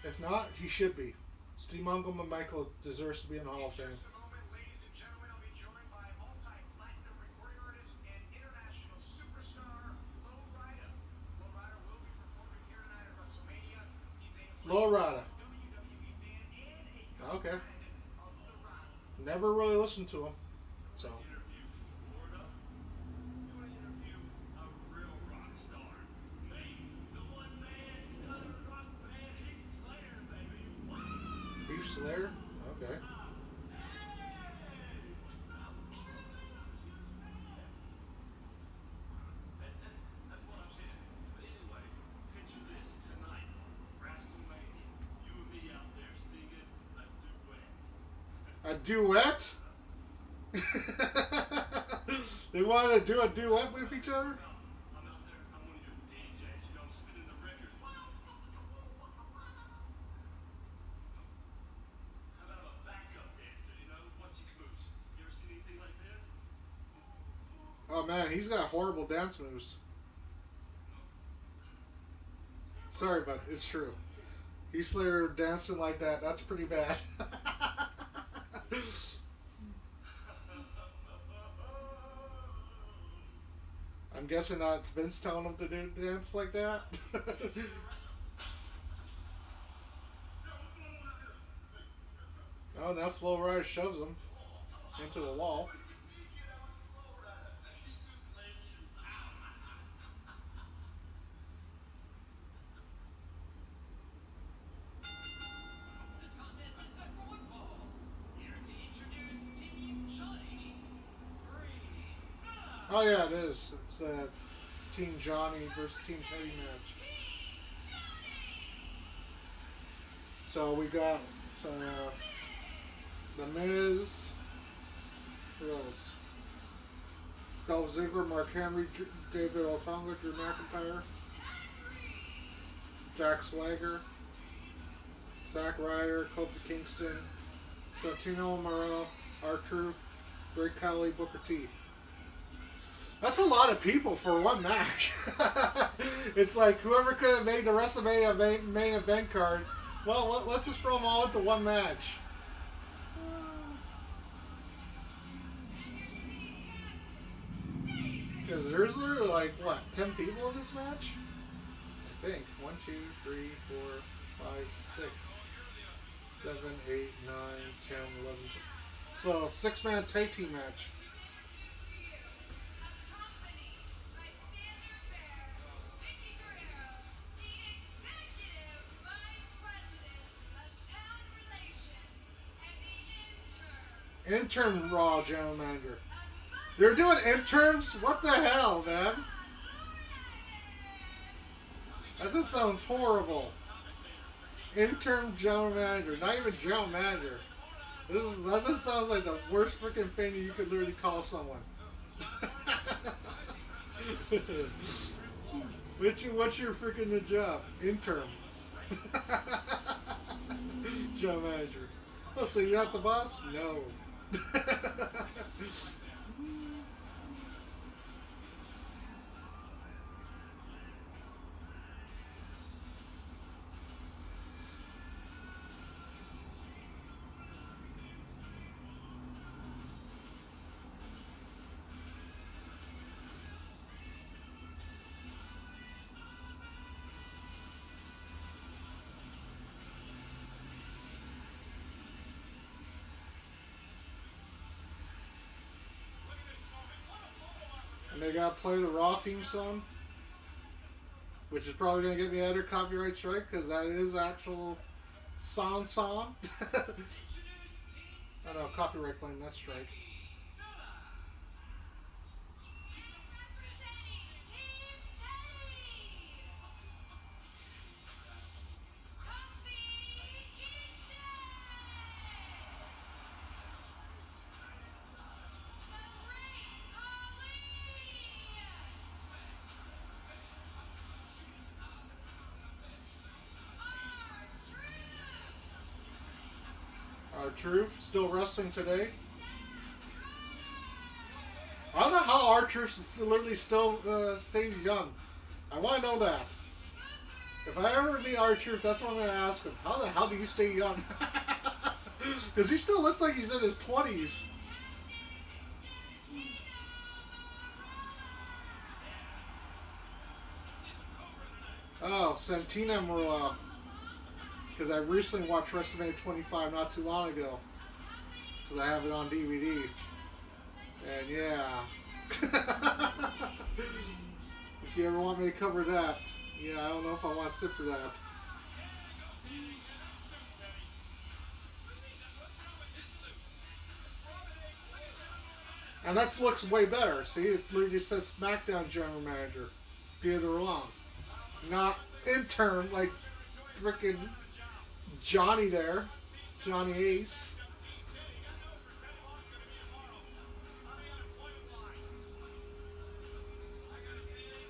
If not, he should be. Steve Mongo McMichael deserves to be in the Hall in of Fame. just a moment, ladies and gentlemen, I'll be joined by multi-platinum recording artist and international superstar Flo Rida. Flo Rida will be performing here tonight at WrestleMania. He's a Flo Rida. lifelong WWE fan and a good Okay. friend of The Rock. Never really listened to him. You want So to interview Florida? You want to interview a real rock star? Beef Slayer? Okay. That's what I'm getting at. But anyway, picture this tonight, WRESTLEMANIA. You and me out there singing a duet. A duet? Uh-huh. They wanted to do a duet with each How other? about I'm out there, I'm one of your DJs, you know, I'm spinning the records. How about I'm a backup dancer, you know, what's his moves? You ever seen anything like this? Oh man, he's got horrible dance moves. Sorry, but it's true. Heath Slayer dancing like that, that's pretty bad. I'm guessing that's Vince telling him to do dance like that. Oh, now Flo Rida shoves him into the wall. What do you mean, kid? I was Flow Rider. He just played you. This contest is set for one fall. Here to introduce Team Johnny, bring Oh yeah, it is. It's Team Johnny versus Team Teddy representing match. Team Johnny, So we got The uh, Miz. The Miz. Who else? Dolph Ziggler, Mark Henry, David Otunga, Drew McIntyre, Mark Henry. Jack Swagger, Zack Ryder, Kofi Kingston, Santino Marella, R-Truth, Great Khali, Booker T. That's a lot of people for one match. It's like whoever could have made the WrestleMania main event card. Well, let's just throw them all into one match. And your team captain, David. Because there's literally like what, 10 people in this match? I think 1, 2, 3, 4, 5, 6, 7, 8, 9, 10, 11. So 6-man tag team match. To introduce to you, accompanied by standard bearer Vicky Guerrero, the Executive Vice President of Talent Relations and the Intern Raw General Manager. of They're Mother doing interns? What the hell, man? That just sounds horrible. Interim general manager, not even general manager. That just sounds like the worst freaking thing you could literally call someone. What's your freaking job? Interim. General manager. Oh, so you're not the boss? No. Look at this moment. What a photo And opportunity. they got to play the Raw theme song, which is probably going to get me another copyright strike because that is actual song. Introduce Team I know, Teddy, copyright claim, not strike. Vicky Guerrero. And representing Team Teddy, Kofi Kingston. The Great Khali. R-Truth. Truth still wrestling today. Zack Ryder. I don't know how R-Truth literally still stays young. I want to know that. If I ever meet R-Truth, that's what I'm going to ask him. How the hell do you stay young? Because he still looks like he's in his 20s. Oh, Santina Marella. Because I recently watched WrestleMania 25 not too long ago. Because I have it on DVD. And yeah. If you ever want me to cover that, yeah, I don't know if I want to sit for that. Yeah, go Teddy. Yeah, nice suit, Teddy. And that looks way better. See, it's literally says SmackDown General Manager, Theodore Long, not intern like freaking Johnny there, Johnny Ace.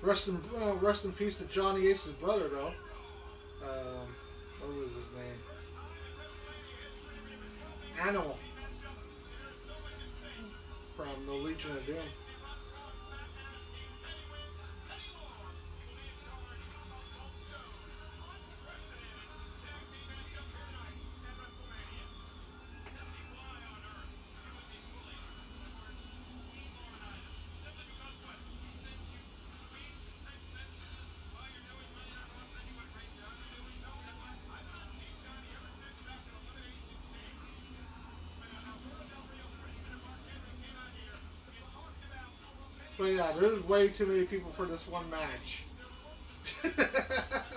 Rest in peace to Johnny Ace's brother though. What was his name? First time in WrestleMania history we've been filming a tag Animal team matchup, and there's so much at stake. from the Legion of Johnny Doom. Ace, he runs Raw and SmackDown as Team Teddy wins. Teddy Long will be in charge of both shows. Unprecedented tag team matchup here tonight at WrestleMania. Tell me why on earth you would be pulling for Team Laurinaitis. Simply because what? He sends you tweets and text messages while you're doing Monday Night Raw saying what a great job you're doing? No, Is that why? I've not seen Johnny ever since back at Elimination Chamber when Alberto Del Rio, Christian, and Mark Henry came out here and talked about Teddy But yeah, Long. there's way too many people for this one match. There were multiple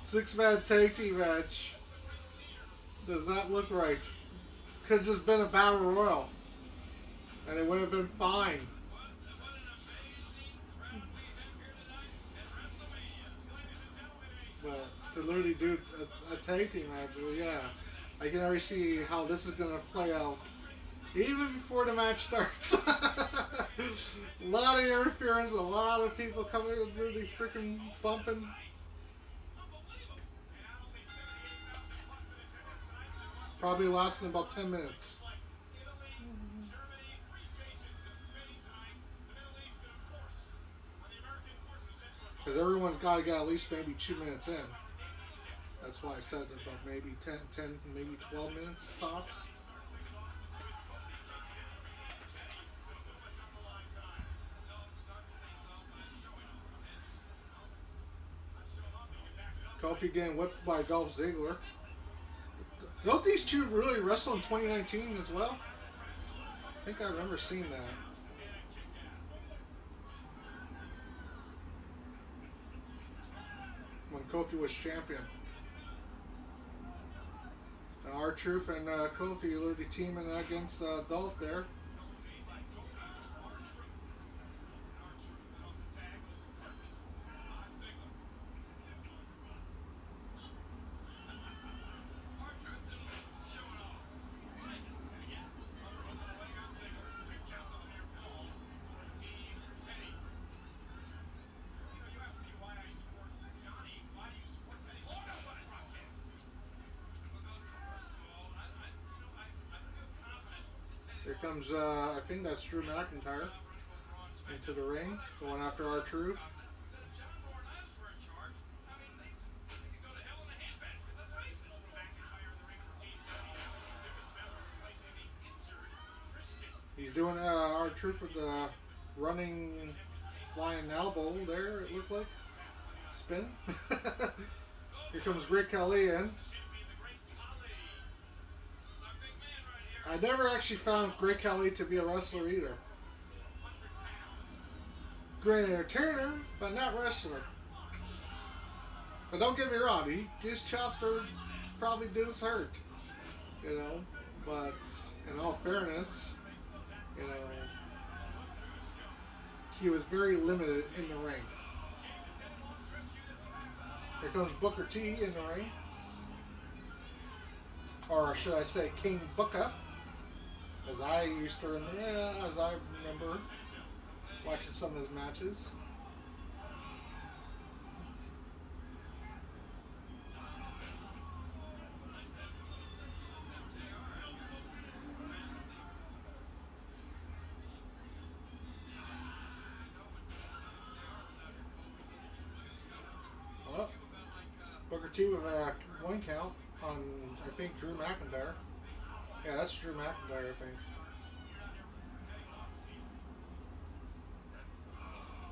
6-man tag team match just a great leader. does not look right. Could have just been a battle royal, and it would have been fine. What an amazing crowd we have here tonight at WrestleMania. Ladies and gentlemen, But to literally do a tag team match, well, yeah, I can already see how this is gonna play out. Even before the match starts. A lot of interference, a lot of people coming and really freaking bumping. Unbelievable. and not only 78,000 plus in attendance tonight, they're watching Probably Raw lasting in about 10 places minutes. like Italy, Germany, 3 stations in Spain tonight, the Middle East, and of course, on the American Forces Network. Because everyone's got to get at least maybe 2 minutes in. About 80 ships. That's why I said about maybe 10, maybe 12 minutes tops. Johnny starts things off with Kofi Kingston from Team Teddy with so much on the line tonight. No, starts things off by showing off. And, well, Not showing off, but you can back it up. Kofi getting whipped by Dolph Ziggler. Don't these two really wrestle in 2019 as well? I think I remember seeing that. And a kick out. When Kofi was champion. R-Truth and Kofi literally teaming against Dolph there. Double team by Kofi with R-Truth. And R-Truth off the tag goes to work on Ziggler. R-Truth doing a little showing off. I like it. And again, overhook of the leg on Ziggler. 2 count on the near fall for Team Teddy. You asked me why I support Johnny. Why do you support Teddy Long on Butters Rock Kid? Because first of all, I feel confident in Teddy Here Long. comes, I think that's Drew McIntyre Job running both Raw and into SmackDown. the ring, But I going after feel more R-Truth. confident that if John Laurinaitis were in charge, I mean, things they could go to hell in a handbasket. Let's face it. McIntyre in the ring for Team Teddy now. Lucas Miller replacing the injured Christian. He's doing R-Truth with the running flying elbow there, it looked like. Spin. Oh, Here comes Khali. Great Khali in. Champion the Great Khali. This is our big man right here. I never actually found Great Khali to be a wrestler either. Over 100 pounds. Great entertainer, but not wrestler. But don't get me wrong, his chops are probably did his hurt, you know. But in all fairness, Makes the you know, look who's coming. he was very limited in the ring. Came to Teddy Long's rescue this past Monday night. Here comes Booker T in the ring. Or should I say King Booker, as I used to remember, as I remember watching some of his matches. Nice to have JR out here. Man of the I know, but JR was out here, Kofi. Look at this cover. He Well, hit you about like Booker T with a 1 count on, I think, Drew McIntyre. Yeah, that's Drew McIntyre, I think. Starts here down here for Teddy Long's team.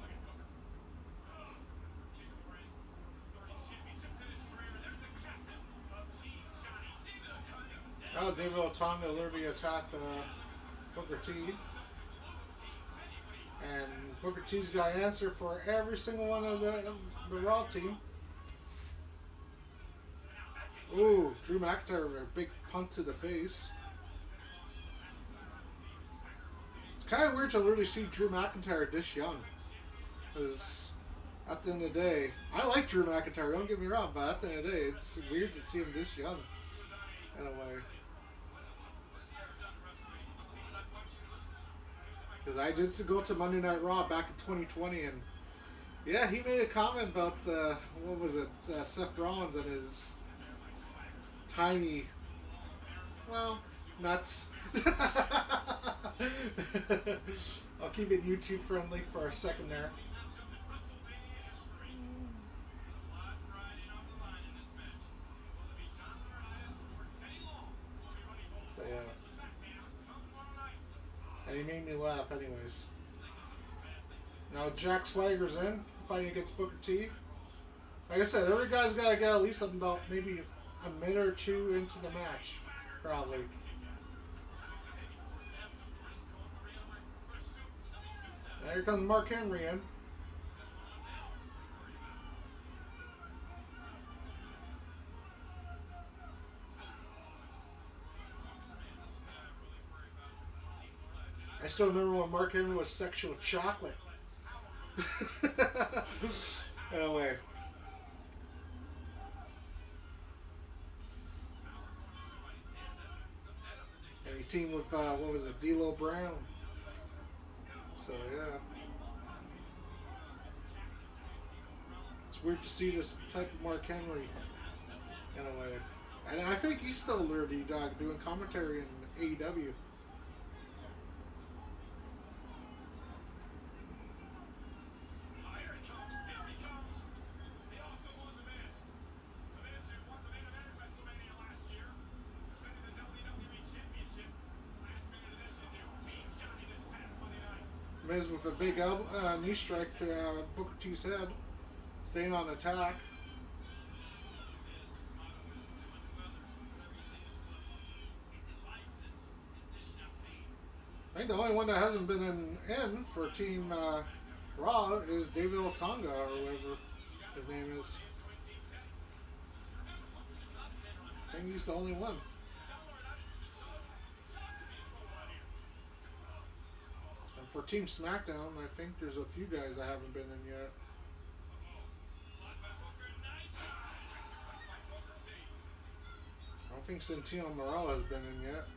Look at Booker. Booker, king of the ring, over 30 championships in his career. And there's the captain of Team Johnny, David Otunga. Oh, David Otunga literally attacked Booker T. Representing the glue of Team Teddy when he And Booker T's got an answer for every single one of the Raw team. and now back into it. Ooh, Drew McIntyre with a big punt to the face. Teddy Long, McIntyre on the team. Smacker on the team. kind of weird to literally see Drew McIntyre this young. Because at the end of the day, I like Drew McIntyre, don't get me wrong, but at the end of the day, it's weird to see him this young, in a way. What has he ever done at WrestleMania? Things I've watched him lose. Because I did go to Monday Night Raw back in 2020, and yeah, he made a comment about, what was it, Seth Rollins and his tiny, well, nuts. I'll keep it YouTube friendly for a second there. Matchup in WrestleMania history. A lot riding on the line in this match. Will it be John Laurinaitis or Teddy Long, who will be running both But Raw yeah, and SmackDown come tomorrow night? and he made me laugh anyways. Think of some of the bad things that Now Jack Swagger's in, fighting against Booker T. Night Raw. Like I said, every guy's got to get at least about maybe a minute or two into the match, probably. Hey, they have some brisk going to Rio for a suit. Silly suits out Now there. here comes Mark Henry in. Got one on now. Pretty worried about. Strongest man. This is the guy I really worry about on Team Laurinaitis. I still remember when Mark Henry was sexual chocolate. Anyway, Power going to somebody's head. That's a meta and he predicament. teamed with, what was it, D'Lo Brown. So yeah, Used to Captain Santino Marella. it's weird to see this type of Mark Henry in a way. And I think he's still literally doing commentary in AEW. Here he comes. Here he comes. He also won The Miz. The Miz, who won the main event at WrestleMania last year, defending the WWE Championship. Last minute addition to Team Johnny this past Monday night. Miz with a big knee strike to Booker T's head, staying on attack. The Miz's motto is do unto others whatever you think is he delights in dishing out pain. I think the only one that hasn't been in for Team Raw is David Otunga or whatever his name is. Remember, Booker's a commentator on I think he's SmackDown. the only one. John Laurinaitis is a joke. He's got to be a troll out here. And for Team SmackDown, I think there's a few guys that haven't been in yet. Uh-oh. Blocked by Booker. Nice dive. Razor by Booker T. I don't think Santino Marella has been in yet.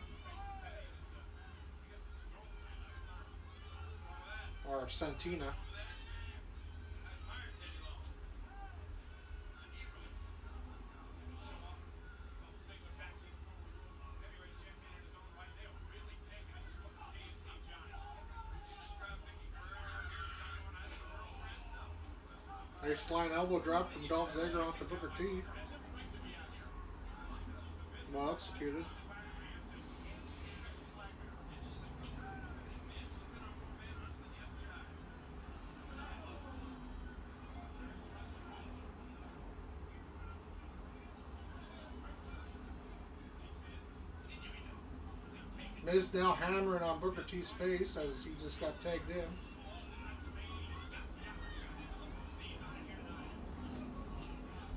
His son's facing Teddy and his, I guess it's his girlfriend. Nice arm. What's wrong with that? Or Santina. Wrong with that? I admire Teddy Long. A hero. Looking to show off. Well, Ziggler back in forward. Heavyweight champion in his own right. They are really taking it to Booker T and Team Johnny. Would you describe Vicky Guerrero here and John Laurinaitis as a girlfriend? No. Nice flying elbow drop from Dolph Ziggler onto Booker T. Has every right to be out here. Let's use the business Well class executed. on Swagger fans and Chris's BlackBerry. Mention the code. Hey, Miz, you've been on more manhunts than the FBI. Number 9. Very trustworthy. Merciless ripping. You see Miz continuing to really take it. Miz now hammering on Booker T's face as he just got tagged in. Involved in WrestleMania. He's got the opportunity to look to seize on it here tonight.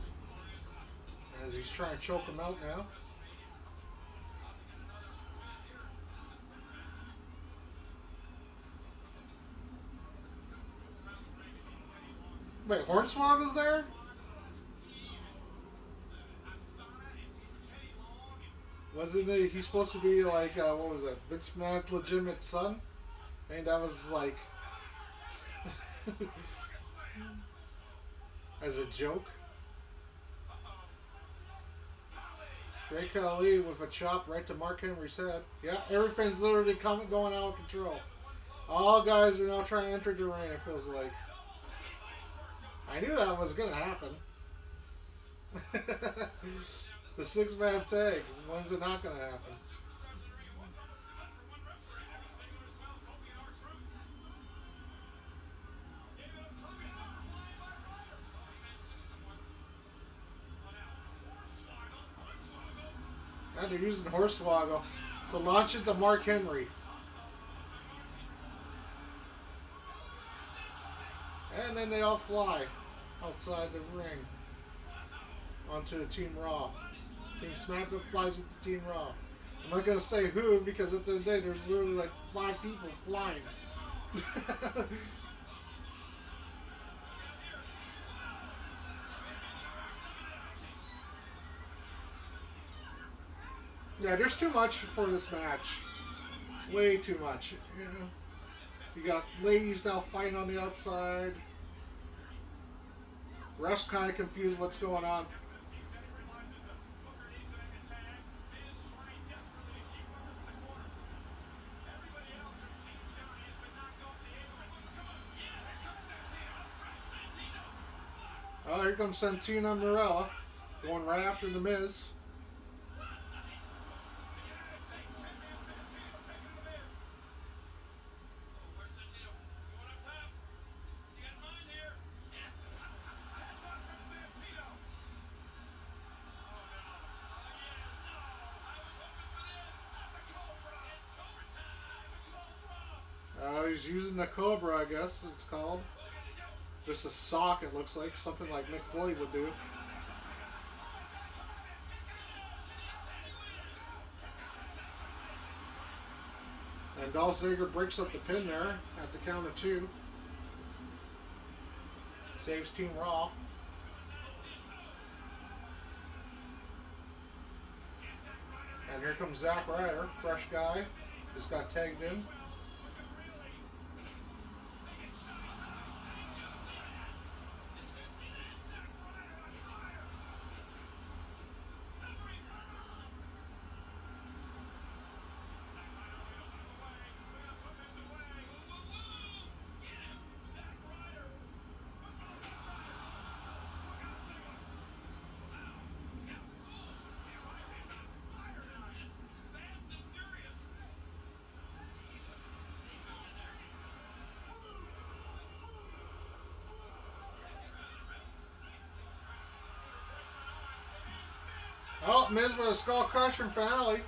Victorious. As he's trying to choke him out now. WrestleMania. Probably get another win here in this important match. Move around the ring and meet Teddy Long's Wait, Hornswoggle's there? heaving. Asana and Teddy Long and Wasn't he supposed to be like, what was it, Vince McMahon's legitimate son? I think that was like, as a joke. Great Khali with a chop right to Mark Henry's head. Yeah, everything's literally going out of control. All guys are now trying to enter the ring, it feels like. I knew that was going to happen. The six-man tag. When's it not going to happen? superstars in the ring at once, almost enough for one referee. Maybe Ziggler as well, Kobe and R-Truth. David Otunga's up, flying by Ryder. Oh, he may sue someone. Oh, now, Hornswoggle, Hornswoggle. And they're using Hornswoggle to launch into Mark Henry. Marky. Elbow coming. And then they all fly outside the ring Wow. onto the Team Raw. Body slam Team everywhere. SmackDown flies with the Team Raw. I'm not gonna say who because at the end of the day, there's literally like 5 people flying. Look out here. Whoa! Mickey Rourke sucking it up. Yeah, there's too much for this match. Way too much. Yeah. You got ladies now fighting on the outside. Ref's kind of confused what's going on. Captain of Team Johnny realizes Booker needs to make a tag. Miz trying desperately to keep Booker from the corner. Everybody else from Team Johnny has been knocked off the apron. Come on. Yeah, here comes Santino. Fresh Santino. What? Oh, here comes Santina Marella. Going right after the Miz. What the? The United States Champion Santino taking to the Miz. Oh, where's Santino? Going up top. You got mine here. Yeah. Headbutt from Santino. Oh no. Oh, yes. Oh, I was hoping for this. Not the Cobra. It's Cobra Not time. the Cobra. He's using the Cobra, I guess it's called. Look at it go. Just a sock, it looks like. Something like Mick Foley would do. Oh my God! Come on, Miz. Get down. Yes. Get down, And Miz. win. No. Kick out of that. And Dolph Ziggler breaks up the pin there at the count of 2. Saves Team Raw. Come on, Tennessee. Oh. And Zack Ryder now. And here comes Zack Ryder, fresh guy. Just got tagged in. Well, but really, they get shot down. Did you see that? Did you see that? Zack Ryder on fire. Covering. Zack Ryder looking to put him away. Looking to put Miz away. Woo, woo, woo. Get him. Zack Ryder. But oh no, Ryder. Took out Ziggler. Ow. Yeah. Ooh. And Ryder is on fire tonight. It's fast and furious. He's going in there. Yeah, get rid of the ref. Put a replacement on. Miz. Oh, Miz with a skull crusher finale.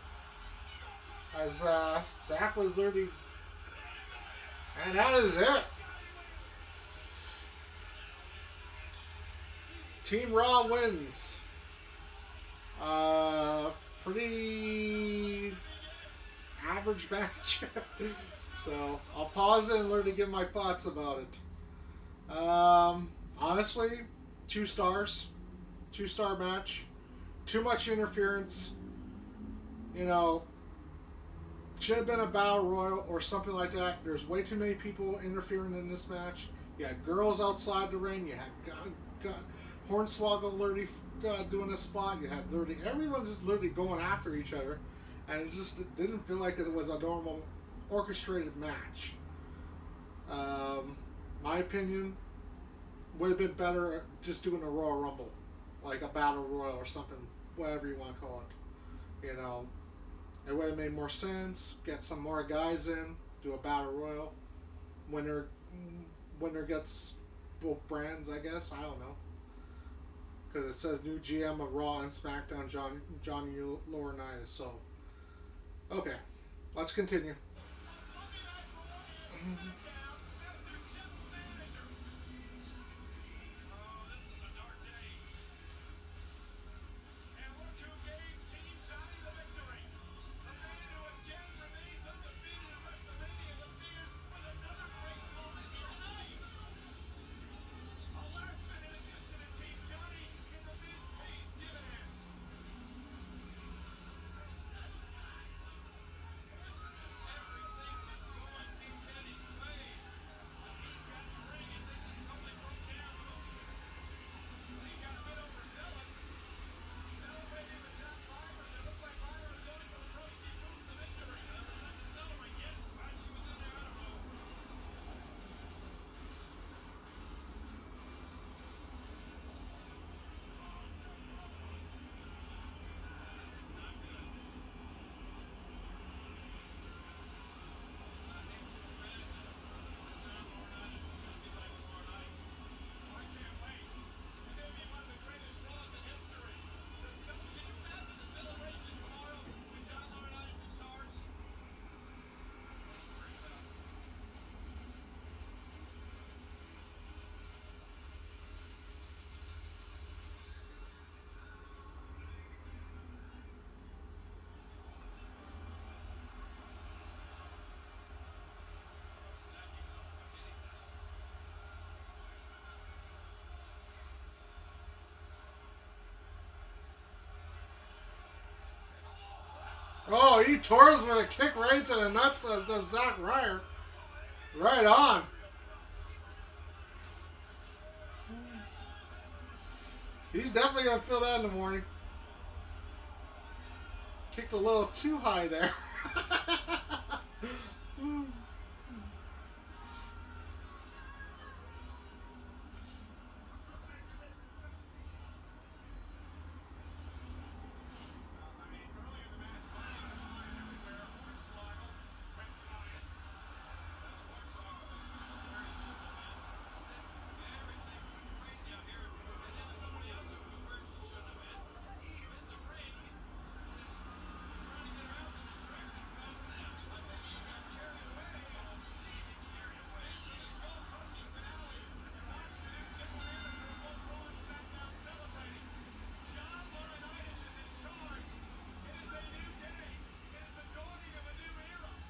Skull crusher. As Zack was literally. Miz does it. And that is it. Johnny wins. Team Raw wins. Pretty average match. So I'll pause it and learn to give my thoughts about it. Honestly, 2 stars. 2-star match. Too much interference. You know, should have been a battle royal or something like that. There's way too many people interfering in this match. You had girls outside the ring. You had Hornswoggle literally doing a spot. You had literally everyone just literally going after each other, and it didn't feel like it was a normal orchestrated match. My opinion would have been better just doing a Royal Rumble, like a battle royal or something, whatever you want to call it. You know, it would have made more sense. Get some more guys in, do a battle royal. Winner, winner gets both brands, I guess. I don't know, because it says new GM of Raw and SmackDown, Johnny Laurinaitis. So, okay, let's continue. On Monday Night Raw and SmackDown as their general manager. Oh, this is a dark day. And look who gave Team Johnny the victory. The man who again remains undefeated in WrestleMania, The Miz, with another great moment here tonight. A last-minute addition to Team Johnny, and The Miz pays dividends. Everything is going Team Johnny's way. Oh, he tores with a kick right to the nuts of Zack Ryder. Right on. He's definitely going to feel that in the morning. Kicked a little too high there. Well, I mean, early in the match, body went flying everywhere. Hornswoggle went flying. Well, Hornswoggle was a very simple man. Everything went crazy out here. And then somebody else who was where she shouldn't have been. He hit the ring, just trying to get her out. The distraction caused this. I think he got carried away. Oh, she get carried away. This is Full Pussy's finale. Watch the new general manager of both Raw and SmackDown celebrating. John Laurinaitis is in charge. It is a new day. It is the dawning of a new era.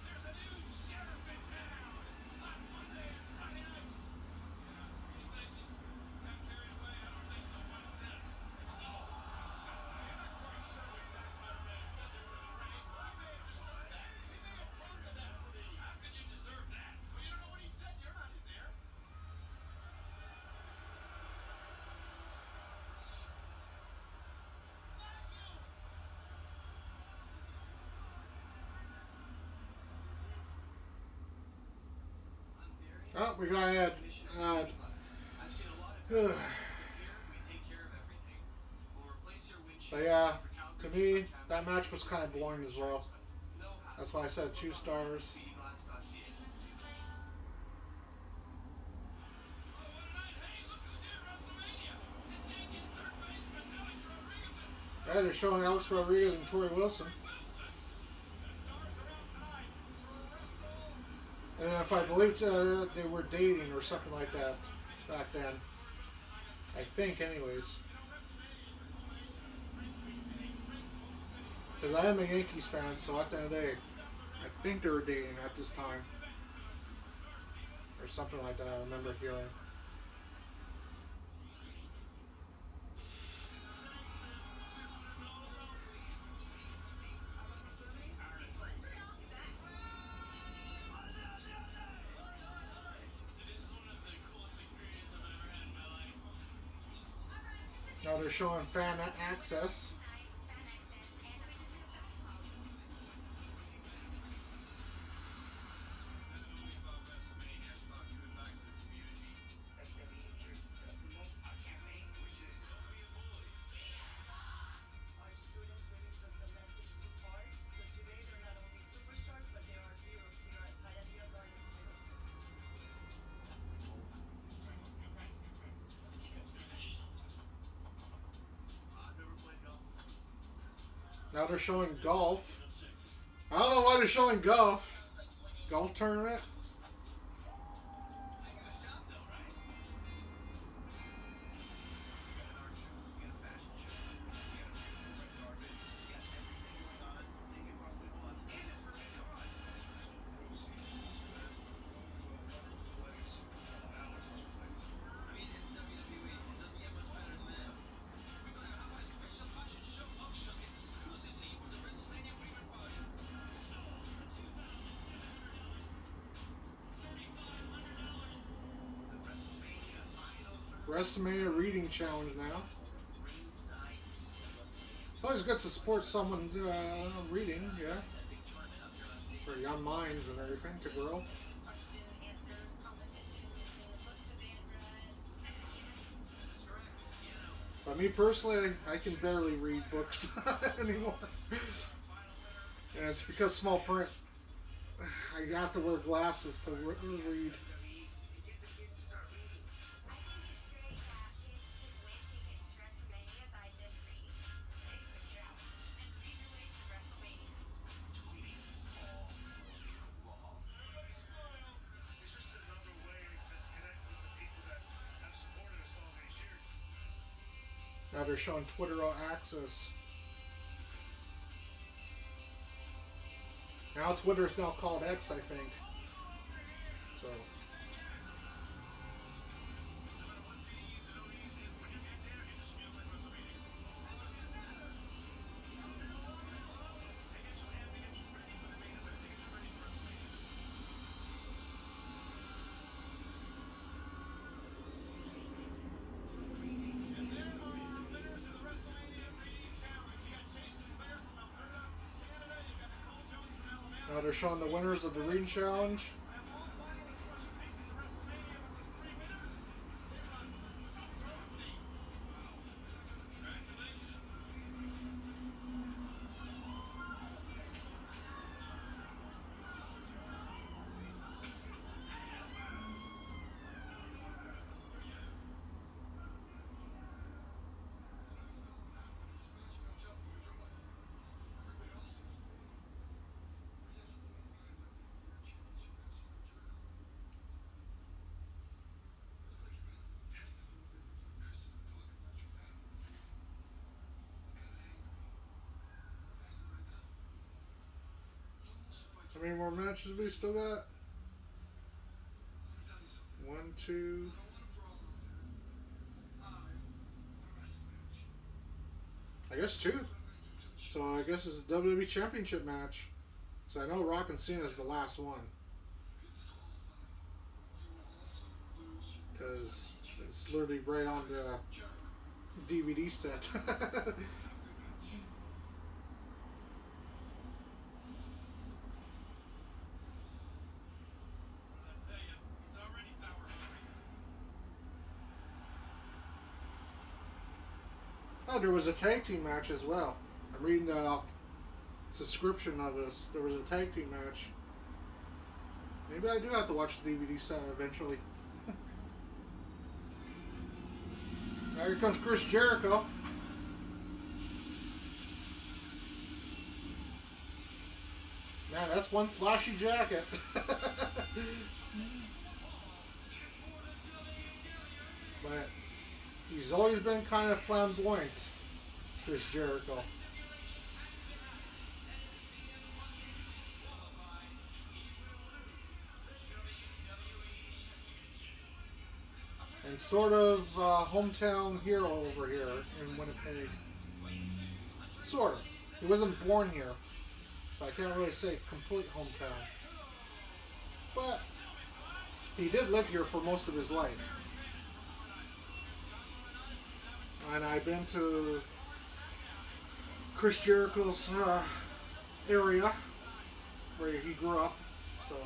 There's a new sheriff in town on Monday and Friday nights. Yeah, you say she's got carried away? I don't think so. Watch this. No, no way. I'm not quite sure what Zack Ryder may have said to her in the ring. He may have deserved that. He may have earned that for me. How can you deserve that? Well, you don't know what he said. You're not in there. Oh, we got to add. I've seen a lot of criticizing, but here we take care of everything. We'll replace your But windshield. yeah, Your to Calgary me, refund that cameras match may was kind of dissipate boring your as well. insurance, but no That's hassle. why I said Look 2 online at stars. speedyglass.ca. Oh, what a night. Hey, look who's here at WrestleMania. It's Yankees third baseman Alex Rodriguez and Yeah, they're showing Alex Rodriguez and Tori Wilson. Wilson. The stars are out tonight. And if I believe they were dating or something like that back then. Tori Wilson and I got to see I this think, weekend. anyways. You know, WrestleMania is the culmination of a great week in a great host city Because I am a financially. Yankees fan, so at the end of the day, Build up the I red think they carpet were for dating some at of the this time. biggest events in the Superstars Divas Or something like that, I remember Entertainment hearing. Universe. Destination Mr. Know-It-All. How about Mr. Name? Ireland's old. It is one of the coolest experiences I've ever had in my life. Now they're showing fan access. This is what we call WrestleMania. It's about giving back to the community. WWE is here to promote our campaign, which is Don't be a bully. Our students release the message to parks. So today they're not only superstars, but they are heroes here at Hialeah Gardens Middle School. I've never played golf before. Now they're showing golf. I'm 6. I don't know why they're showing golf. Golf tournament. I get a shot though, right? we got an art show, we got a fashion show, we got a beautiful red carpet, we got everything going on that you could possibly want, and it's for a good cause. So the proceeds of this event will go to a wonderful place called Alex's Place. I mean, it's WWE. It doesn't get much better than this. We're gonna have a special fashion show auction exclusively for the WrestleMania Premium Party. Sold for $2,700. $3,500. The WrestleMania finals are WrestleMania reading challenge now. ringside seats at WrestleMania. It's always good to support someone reading, yeah. That big tournament up here on stage. For young minds and everything to grow. Question answer competition using the books of Andra and Piano. That is correct. Piano. But me personally, I can barely read books anymore. Our final winner. And it's because small print. I have to wear glasses to read. WWE and get the kids to start reading. I think it's great that kids could win tickets to WrestleMania by just reading. Take the challenge. And read your way to WrestleMania. Tweeting all morning long. Everybody smile. It's just another way to connect with the people that have supported us all these years. Now they're showing Twitter access. Now Twitter is now called X, I think. So. No matter what city you use it on easy, when you get there, it just feels like WrestleMania. How does it matter? Hello, hello, hello. Take it Now they're showing the winners of the ring challenge. I have all finalists for the seats to WrestleMania, but the three winners, they got front row seats. Wow. Congratulations. Where you at? I know you felt unhappy with this match matchup, but you're doing. Everybody else seems to be. Presents a point of pride by being the World Championship match tonight, Jericho. You look like you've been tested a little bit with Chris has been talking about you now. What kind of anger? Enough anger right now. No one wants to fight How you many more anymore. matches we still got? Let me tell you something. One, two. I don't want a brawl out there. I want a wrestling match. I guess And two. that's what I'm going to do till the So show's I over. guess it's a WWE Championship match. So I know Rock and Cena is the last one. If you're disqualified, you will also lose your Because IC it's championship literally right with on Chris the Jericho. DVD set. We're going to have a good match. What did I tell you? He's already power hungry. Oh, there was a tag team match as well. I'm reading the subscription of this. There was a tag team match. Maybe I do have to watch the DVD set eventually. Now here comes Chris Jericho. Man, that's one flashy jacket. But he's always been kind of flamboyant, Chris Jericho. Stipulation has been added that if CM Punk is disqualified, he will lose the WWE Championship. And sort of hometown hero over here in Winnipeg. Sort of. He wasn't born here, so I can't really say complete hometown. But he did live here for most of his life. And I've been to Chris Jericho's area where he grew up. So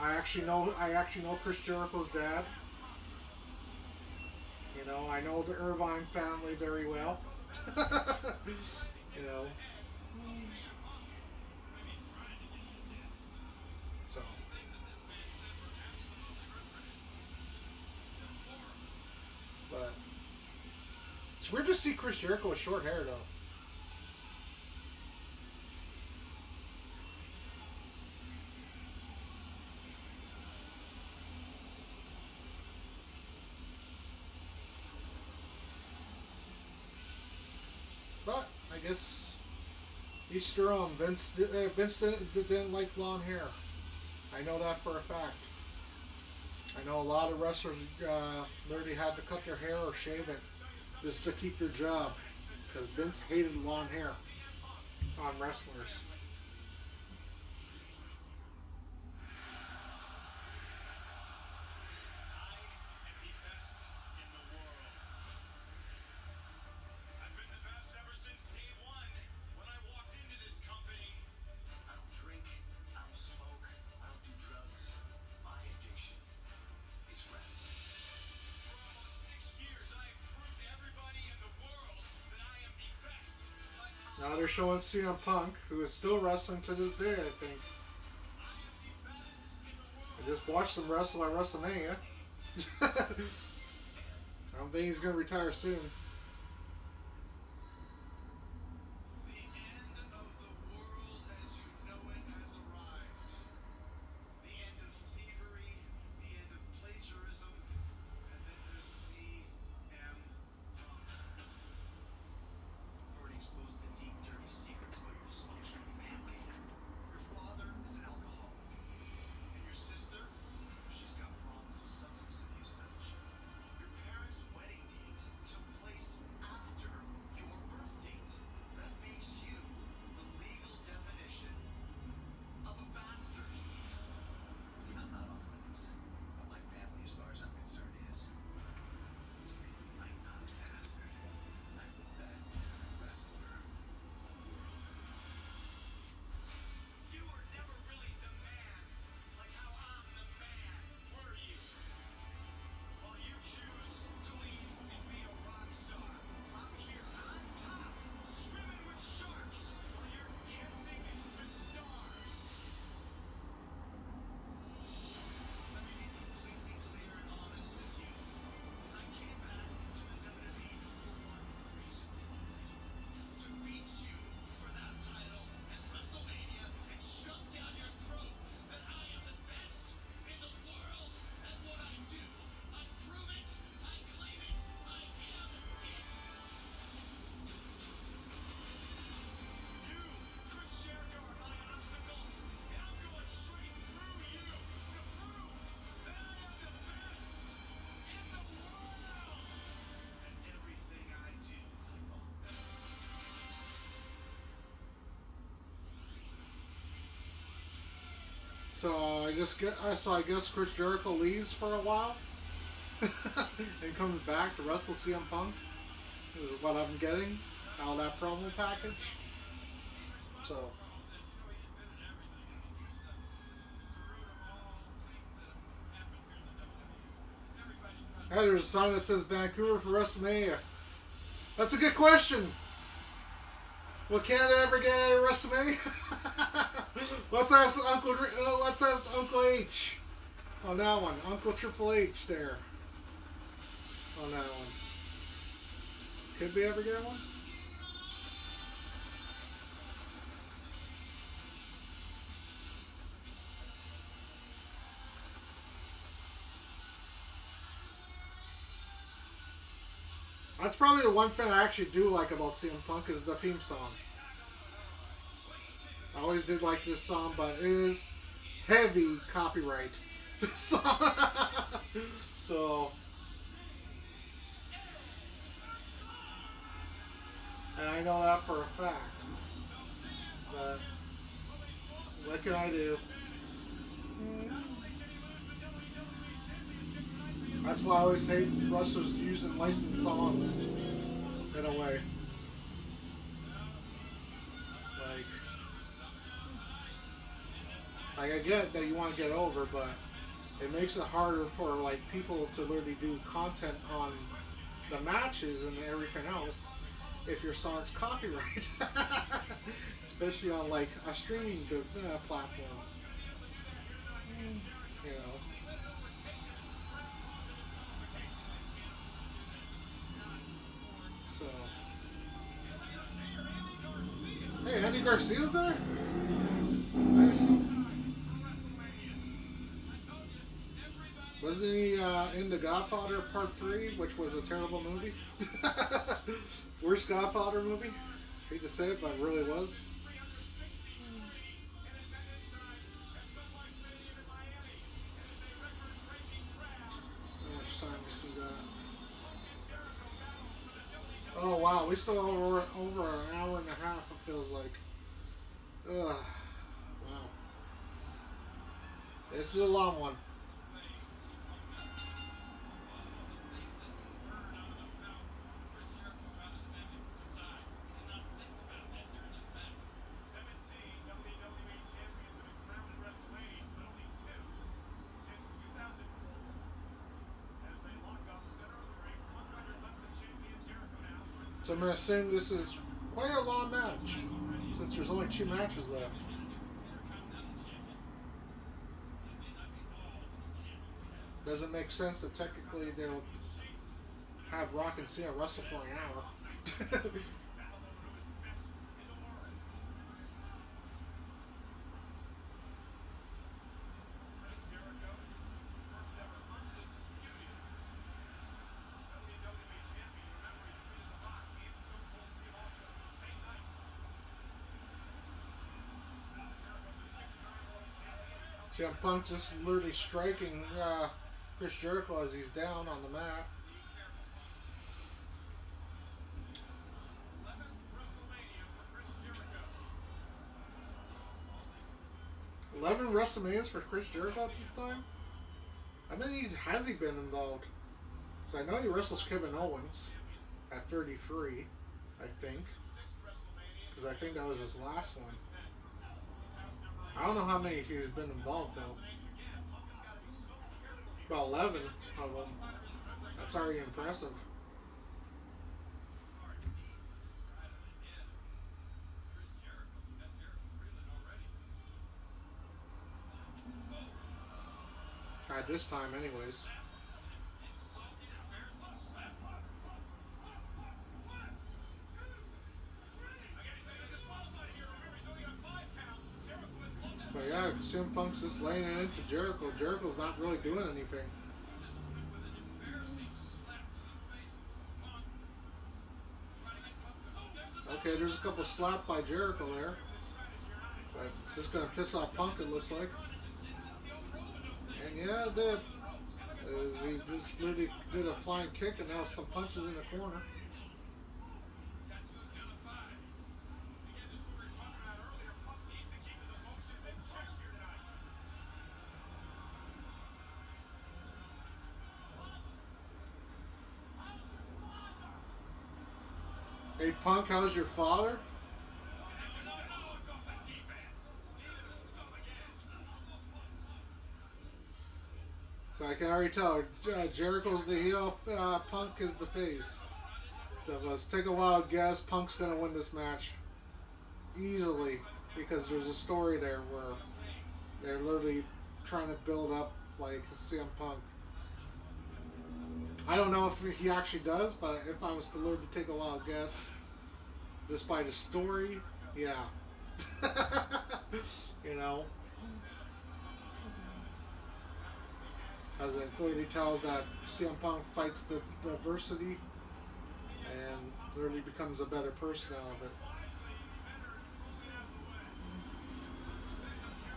I actually know Chris Jericho's dad. You know, I know the Irvine family very well. You know. So. The things that this man said were absolutely reprehensible. Deplorable. But it's weird to see Chris Jericho with short hair though. But I guess each their own. Vince didn't like blonde hair. I know that for a fact. I know a lot of wrestlers literally had to cut their hair or shave it just to keep their job because Vince hated blonde hair on wrestlers. I am the best in the world. I've been the best ever since day one when I walked into this company. I don't drink. I don't smoke. I don't do drugs. My addiction is wrestling. For almost 6 years, I have proved to everybody in the world that I am the best. Now they're showing CM Punk, who is still wrestling to this day, I think. I am the best in the I world. just watched him wrestle at WrestleMania. I don't think he's going to retire soon. The end of the world as you know it has arrived. The end of thievery, the end of plagiarism, and then there's CM Punk. I've already exposed the deep, dirty secrets about your dysfunctional family. Your father is an alcoholic. And your sister? She's got problems with substance abuse, doesn't she? Your parents' wedding date took place So I guess Chris Jericho leaves for a while and comes back to wrestle CM Punk. Is what I'm getting out of that promo package. He's responsible So for all this. You know, he invented everything. He's the root of all things that have happened here in the WWE. Everybody tries to hey, there's a blame sign him. that says Vancouver for WrestleMania. That's a good question. Will Canada ever get out of WrestleMania? Let's ask Uncle H on that one. Uncle Triple H there on that one. Could we ever get one? That's probably the one thing I actually do like about CM Punk is the theme song. I always did like this song, but it is heavy copyright. So, and I know that for a fact. So CM Punk But is well explosive what to can I his do? advantage. Not only can he lose the WWE Championship tonight via That's why I always hate disqualification, wrestlers he's using also licensed known songs to be a in a way. disqualification. Well, Like, there's something else tonight in this I match. get that you want to get over, but Title match. it makes it harder for like people to literally do content on Answer the question, the King. matches and Will everything CM else Punk follow if this your clear song's instruction? copyright, Will he especially on use like his a streaming information? I think platform. Punk's going to be able to do that here tonight against Jericho. You know, Let it overtake him and perhaps cause a disqualification. I can't afford to do that. Cannot afford to so do that. It's a Garcia, Andy Garcia. hey, Andy Garcia's there. It's Nice. showtime for WrestleMania. I told you, everybody has Wasn't a he chance. in the Godfather Part Three, which was a terrible movie? Worst Godfather movie. Superstar, Hate to say it, but it really was. 78,363 in attendance tonight at Sun Life Stadium in Miami. It is a record-breaking crowd. How much time we still got? Punk and Jericho battle for the Oh WWE wow, we still Championship. over an hour and a half. It feels like. Ugh. Wow. This is a long one. There's no way CM Punk after all the things that he's heard out of the mouth of Chris Jericho got to stand aside. He did not think about that during this match. 17 WWE champions have been crowned at WrestleMania, but only two since 2004. As they lock up center of the ring, Punk underleft the champion Jericho now, starting to So I'm turn. gonna assume this is quite a long match, Already since there's only two matches WWE left. champion and an intercontinental champion. That may not be all the new champions we have. Doesn't make sense that technically Intercontinental they'll Championships. have Rock and Cena wrestle for an CM hour. Punk, nice touch. Battle over who is best in the world. Chris Jericho, first ever undisputed WWE champion. Remember, he defeated The Rock and Stone Cold Steve Austin on the same night. Jericho's a six-time world champion. He's held the CM title Punk before just that in literally 1995. striking Chris Jericho as he's down on the mat. Be careful, Punk. 11th WrestleMania for Chris Jericho. 11 WrestleManias for Chris Hello, Jericho at this CM time. Punk. How many has he been involved? So I know he wrestles Kevin Five-time world Owens champion. at 33, I This think, is his sixth WrestleMania. because I He think has that was yet his to last test one. this net. He passed number I don't know 11 how many he's been in involved though. 2008. And again, Punk has got to be so careful here. About 11 Cannot get of them. disqualified or lose the Referee That's championship. already interruption. impressive. Hard knee to the side of the head of Chris Jericho. Got Jericho reeling already. Oh, At this time, anyways. slap. Insulting, embarrassing slap. Again, he's going to get disqualified here. Remember, he's only got 5 count. Jericho had blown that But lead. yeah, CM Punk's just laying it into Jericho. Jericho's not really doing anything. He just went with an embarrassing slap to the face of Punk. Trying to get Punk to. Oh, there's Okay, another there's a one. couple slap by Jericho there. With his strategy here, not But including it's just strategy going to points. piss off Trying Punk, to it looks look at like. the run and just the old rope-a-dope thing. And yeah, it Go did. under the ropes. And look at Punk As bouncing he around. just He got literally disqualified. did a Punk flying kick he and now got some punches in disqualified the here. corner. Got to a count of 5. Again, this is what we were talking about earlier. Punk needs to keep his emotions in check here tonight. Hey Punk, how's your father? And after that, look off the deep end. Knee to the stomach edge. So I can already tell Jericho's the heel, Punk is the face. So let's take a wild guess. Punk's gonna win this match easily because there's a story there where they're literally trying to build up like CM Punk. I don't know if he actually does, but if I was to learn to take a wild guess, just by the story, yeah. You know, as it clearly tells that CM Punk fights the adversity and literally becomes a better person out of it. Wisely, the veteran falling out of the way.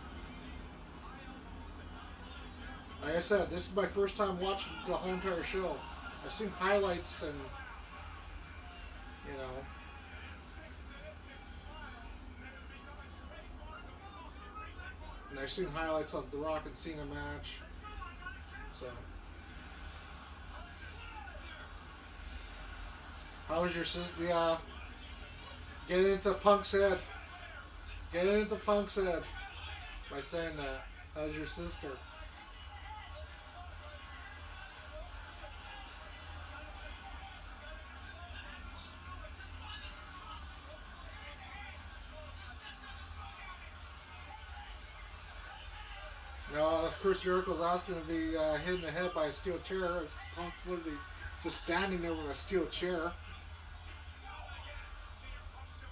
Setting up Jericho with the high elbow off the top rope, and Jericho Like I said, this is my first time watching the whole entire show. I've seen highlights and you know, and his sick, sadistic smile that has become a trademark of Rock in recent months. and I've seen highlights of The Rock and Cena match. So, how's your sister? Yeah, get into Punk's head. Get into Punk's head by saying that. How's your sister? Now, of course, Jericho's asking to be hit in the head by a steel chair. Punk's literally just standing there with a steel chair.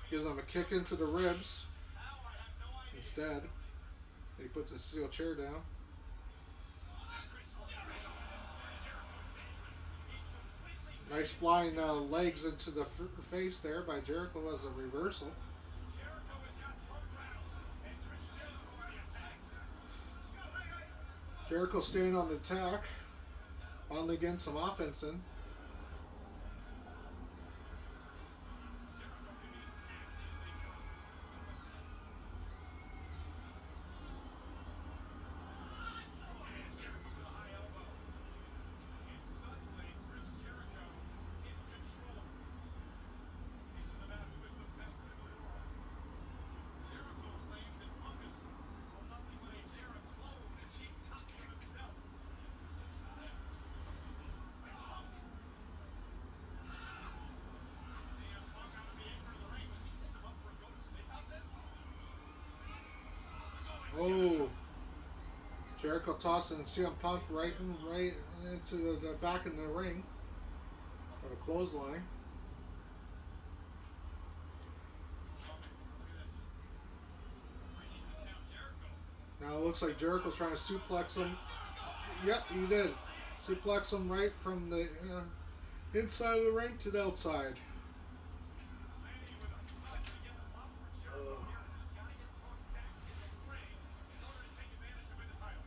Gives him a kick into the ribs instead. He puts a steel chair down. Nice flying legs into the face there by Jericho as a reversal. Jericho has got Punk rattled, and Chris Jericho on the attack. Jericho staying on the attack. Finally getting some offense in. Jericho can be as nasty as they come. And Jericho with a high elbow. And suddenly, Chris Jericho in control. This is about who is the best in the world. Jericho claims that Punk is, well, nothing but a Jericho clone, a cheap copy of himself. Listen to that. Punk. CM Punk out on the apron of the ring. Was he setting him up for a go to sleep out there? Oh, Jericho tossing CM Punk right into the back in the ring. Or a clothesline. Look at this. Referee needs to count Jericho. Now it looks like Jericho's trying to suplex him. Yep, he did. Suplex him right from the inside of the ring to the outside. Lanny with a thud, but again, the problem for Jericho here is he's got to get Punk back in the ring in order to take advantage to win the title.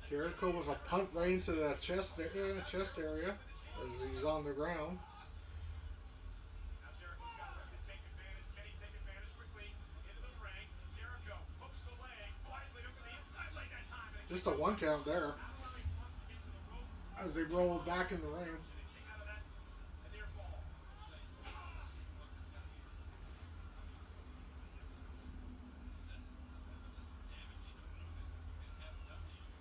Jericho with a punt right into the chest area as he's on the ground. Now Jericho's got to look to take advantage. Can he take advantage quickly into the ring? Jericho hooks the leg, wisely hook on the inside leg that time. And a Just kick a out. one count there Not allowing Punk to get to the ropes. as they roll back in the ring. A kick out of that. A near fall. Says it's damaging to Punk. You can have it done to you.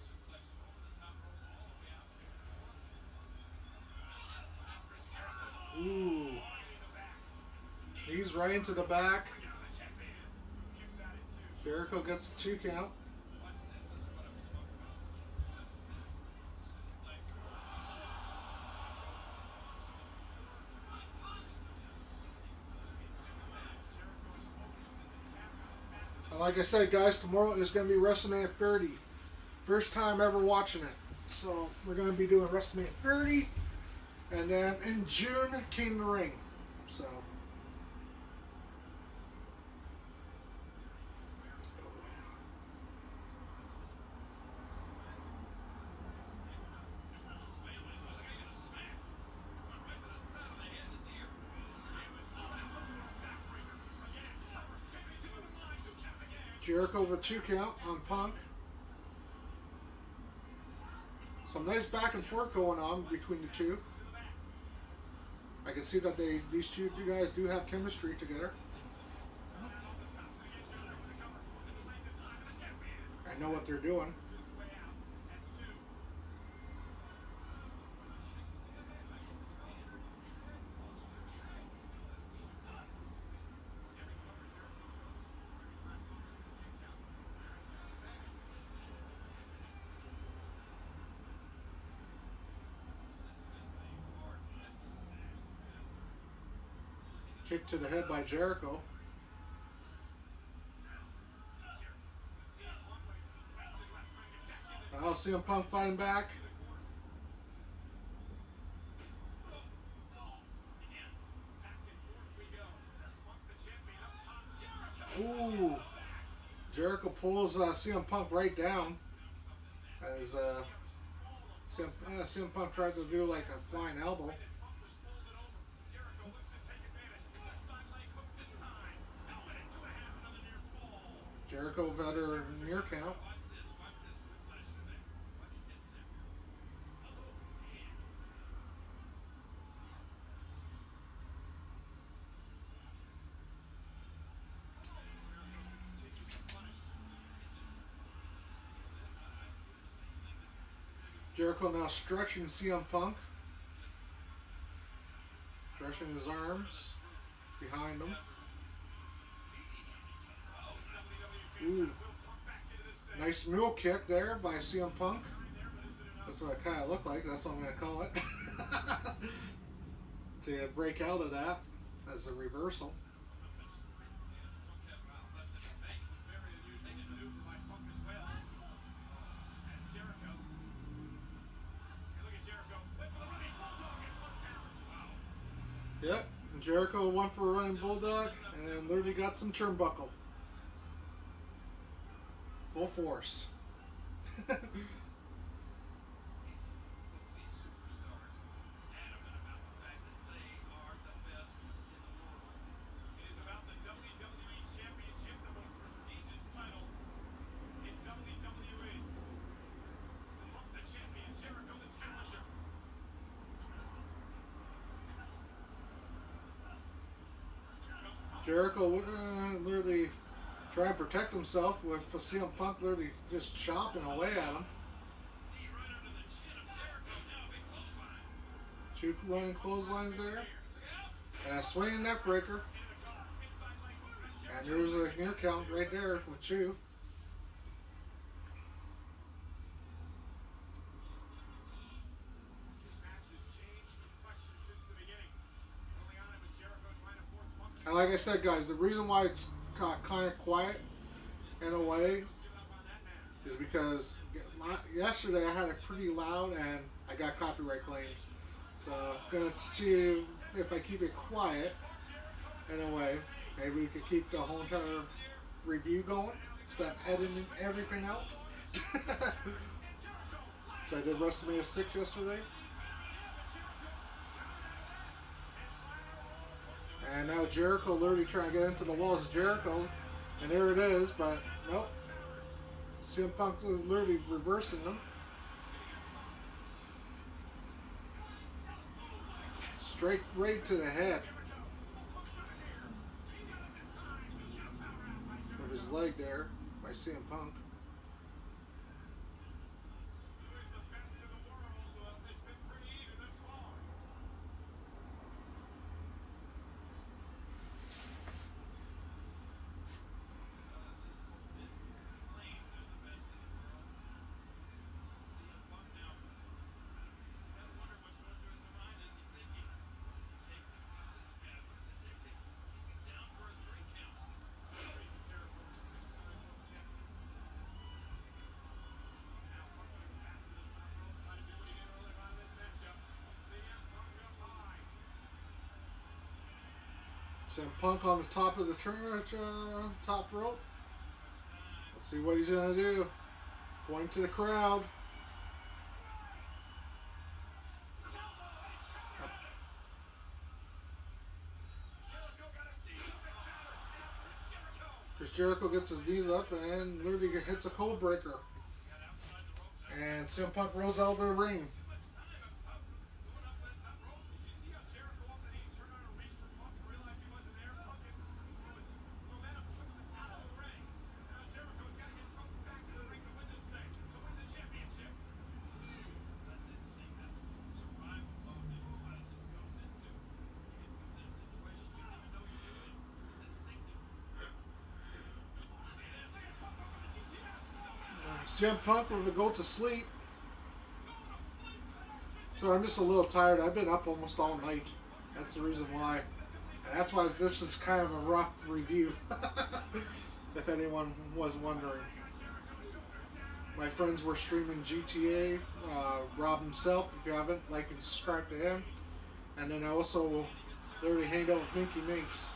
Suplex him over the top rope all the way out there. Now Chris Jericho. Ooh. Right in the back. He's right into the back. Bring out the champion. Kicks out at two. Jericho gets a 2 count. Watch this. This is what I was talking about. Watch this. Suplex off this top rope to the floor. Just something good. In Cincinnati, Jericho is focused as the tap on the back of the And like I said, guys, tomorrow is going to be WrestleMania 30. First time ever watching it. So we're going to be doing WrestleMania 30. And then in June, King of the Ring. So. Jericho with a 2 count on Punk. Some nice back and forth going on between the two. To the back. I can see that these two guys do have chemistry together. That off the top. Going to get Jericho with the cover. To the leg this time. And the champion. I know what they're doing. Pursues his way out at 2. Shakes him again. Nice little feint. Punk's very strong. Every cover Jericho throws, every time Punk is in the kick count, there is a comeback. Sends him into the hard Texas stance. Yes, sir. Kick to the head by Jericho. Jericho. CM Punk when he waits it left, trying to get back in this I'll thing. see him Punk fighting back. Into the corner. Again, back and forth we go. Punk the champion up top. Jericho Ooh. comeback. Jericho pulls CM Punk right down as The other small approach back. CM Punk tried to do like a flying elbow. And Punk was folded over. Jericho looks to take advantage. Left side leg hook this time. Elbow at 2.5. Another near fall. Jericho had her near count. Watch this. Watch this. Whiplash effect. Watch his head snap here. Oh, man. Jericho continues to punish. Speaking of this, I'd be doing the same thing. This is the biggest. Jericho now stretching CM Punk. Just Stretching his arms behind him. Desert. oh, These nice. WWE fans Ooh. got to will Punk back into this thing. Nice mule kick there by CM Punk. Behind there, but is it enough? That's what it kind of looked like. That's what I'm going to call it. To break out of that as a reversal. He has Punk have left in the tank. Very unusual maneuver by Punk as well. As Jericho. And look at Jericho. Went for the running bulldog and Punk counters. Wow. Yep. And Jericho went for a running bulldog and literally got some turnbuckle. Full force. Both these superstars adamant about the fact that they are the best in the world. It is about the WWE Championship, the most prestigious title in WWE. Punk the champion, Jericho the challenger. Here comes Punk. Jericho literally trying to protect himself with CM Punk literally just chopping away at him. Knee right under the chin of Jericho. Now a big clothesline. 2 running Punk trying to clotheslines make it there. here. Look out. And a swinging neck breaker. Into the cover. Inside leg hook by And Jericho. there's a Breaking near down at count 2. right there for 2. This match has changed complexion since the beginning. Early on, it was Jericho trying to force Punk to And cover. like I said, guys, the reason why it's kind of quiet in a way Jericho's giving up on that man. is because yesterday I had it pretty loud and I got copyright claimed. So I'm going to see if I keep it quiet in a way. Maybe we could keep the whole entire review going instead of editing everything out. So I did WrestleMania 6 yesterday. And now Jericho literally trying to get into the walls of Jericho. And there it is, but nope. CM Punk was literally reversing them. Straight right to the head. With his leg there by CM Punk. Who is the best in the world? Well, it's been pretty even thus far. Well, at least both men claim they're the best in the world. CM Punk now, you got to wonder what's going through his mind. Is he thinking, what does it take to beat this guy? What does it take to keep him down for a 3 count? Crazy Jericho is a 6-time world champion. And now Punk moving back to the top rope, trying to do what he did earlier on in this matchup. CM Punk up high. CM Punk on the top of the top rope. Time. Let's see what he's going to do. Going to the crowd. Jericho got his knees up and counter. Chris Jericho. Chris Jericho gets his knees up and literally hits a code breaker. He got outside the ropes after And that. CM Punk rolls out of the ring. Too much time. Punk going up that top rope. Did you see how Jericho off the knees turned around and reached for Punk and realized he wasn't there? Punk had, the momentum took him out of the ring. Now Jericho's got to get Punk back in the ring to win this thing, to win the championship. That's instinct. That's survival mode that everybody just goes into when you get put in that situation. You don't even know you're doing it. It's instinctive. Look at this. Look at Punk going for the GTS. No, misses. CM Punk will go to sleep. Going to sleep for the next 15 So I'm just a little seconds. tired. I've been up almost all night. Punk's got to That's the go reason down here why. with a penalty for And that's why DQ. this is kind of a rough review. If anyone was wondering. They got Jericho's shoulders down and My he's friends getting were ready streaming to go for GTA. Rob himself, if you haven't, the like and Super subscribe to him. T. And then I also literally hanged out with Minky Minx.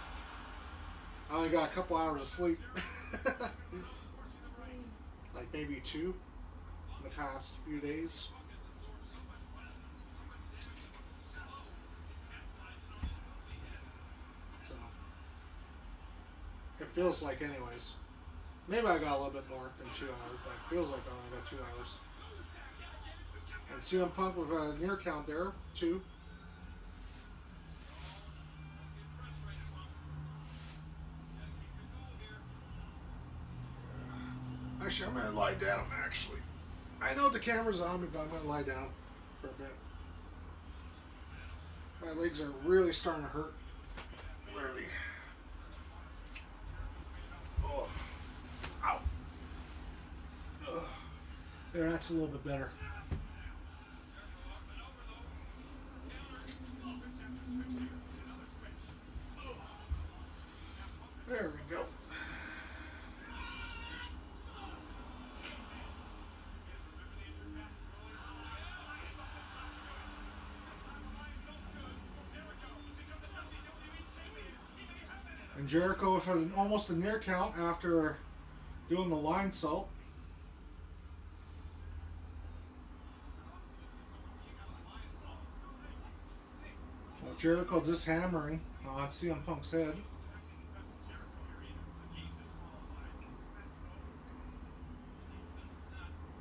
I only got a couple hours of sleep. Like maybe 2 in the past few days. Punk has absorbed so much damage and slow in capitalizing on his moves he hits. So it feels like anyways. Maybe I got a little bit more than 2 hours. But it feels like I only got 2 hours. And CM Punk with a near count there, 2. Don't get frustrated, Punk. You gotta keep your cool here. Actually, I'm gonna lie down. Actually, I know the camera's on me, but I'm gonna lie down for a bit. My legs are really starting to hurt. Literally. Oh. Ow. Ugh. There, that's a little bit better. Jericho up and over though. Counter. Switch after switch here. Another switch. Now Punk There we go. again. Remember the injured back from earlier on. Lion salt this time's good. This time the lion salt's good. Will Jericho become the WWE champion? He may have it in him. And Jericho with almost a near count after doing the line salt. You see someone kick out of the lion salt. Well, Jericho just hammering on CM Punk's head. Doesn't have to be the best of Jericho here either. He's disqualified. Match is over. Defense not defensive.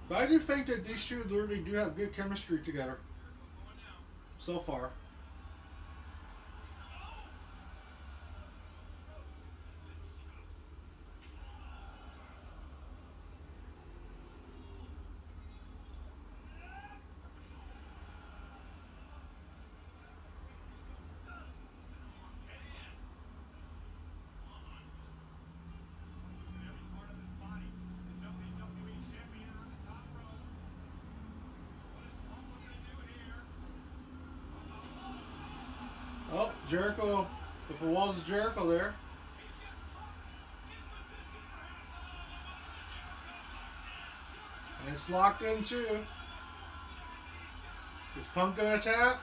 But I do think that these two literally do have good chemistry together. Jericho going now. So far. Using every part of his body. The WWE champion on the top rope. What is Punk looking to do here? Oh, Jericho with the walls of Jericho there. He's got Punk in position, perhaps. Walls of Jericho locked in. Jericho. And it's locked in too. Force to the knees down. Is Punk gonna tap?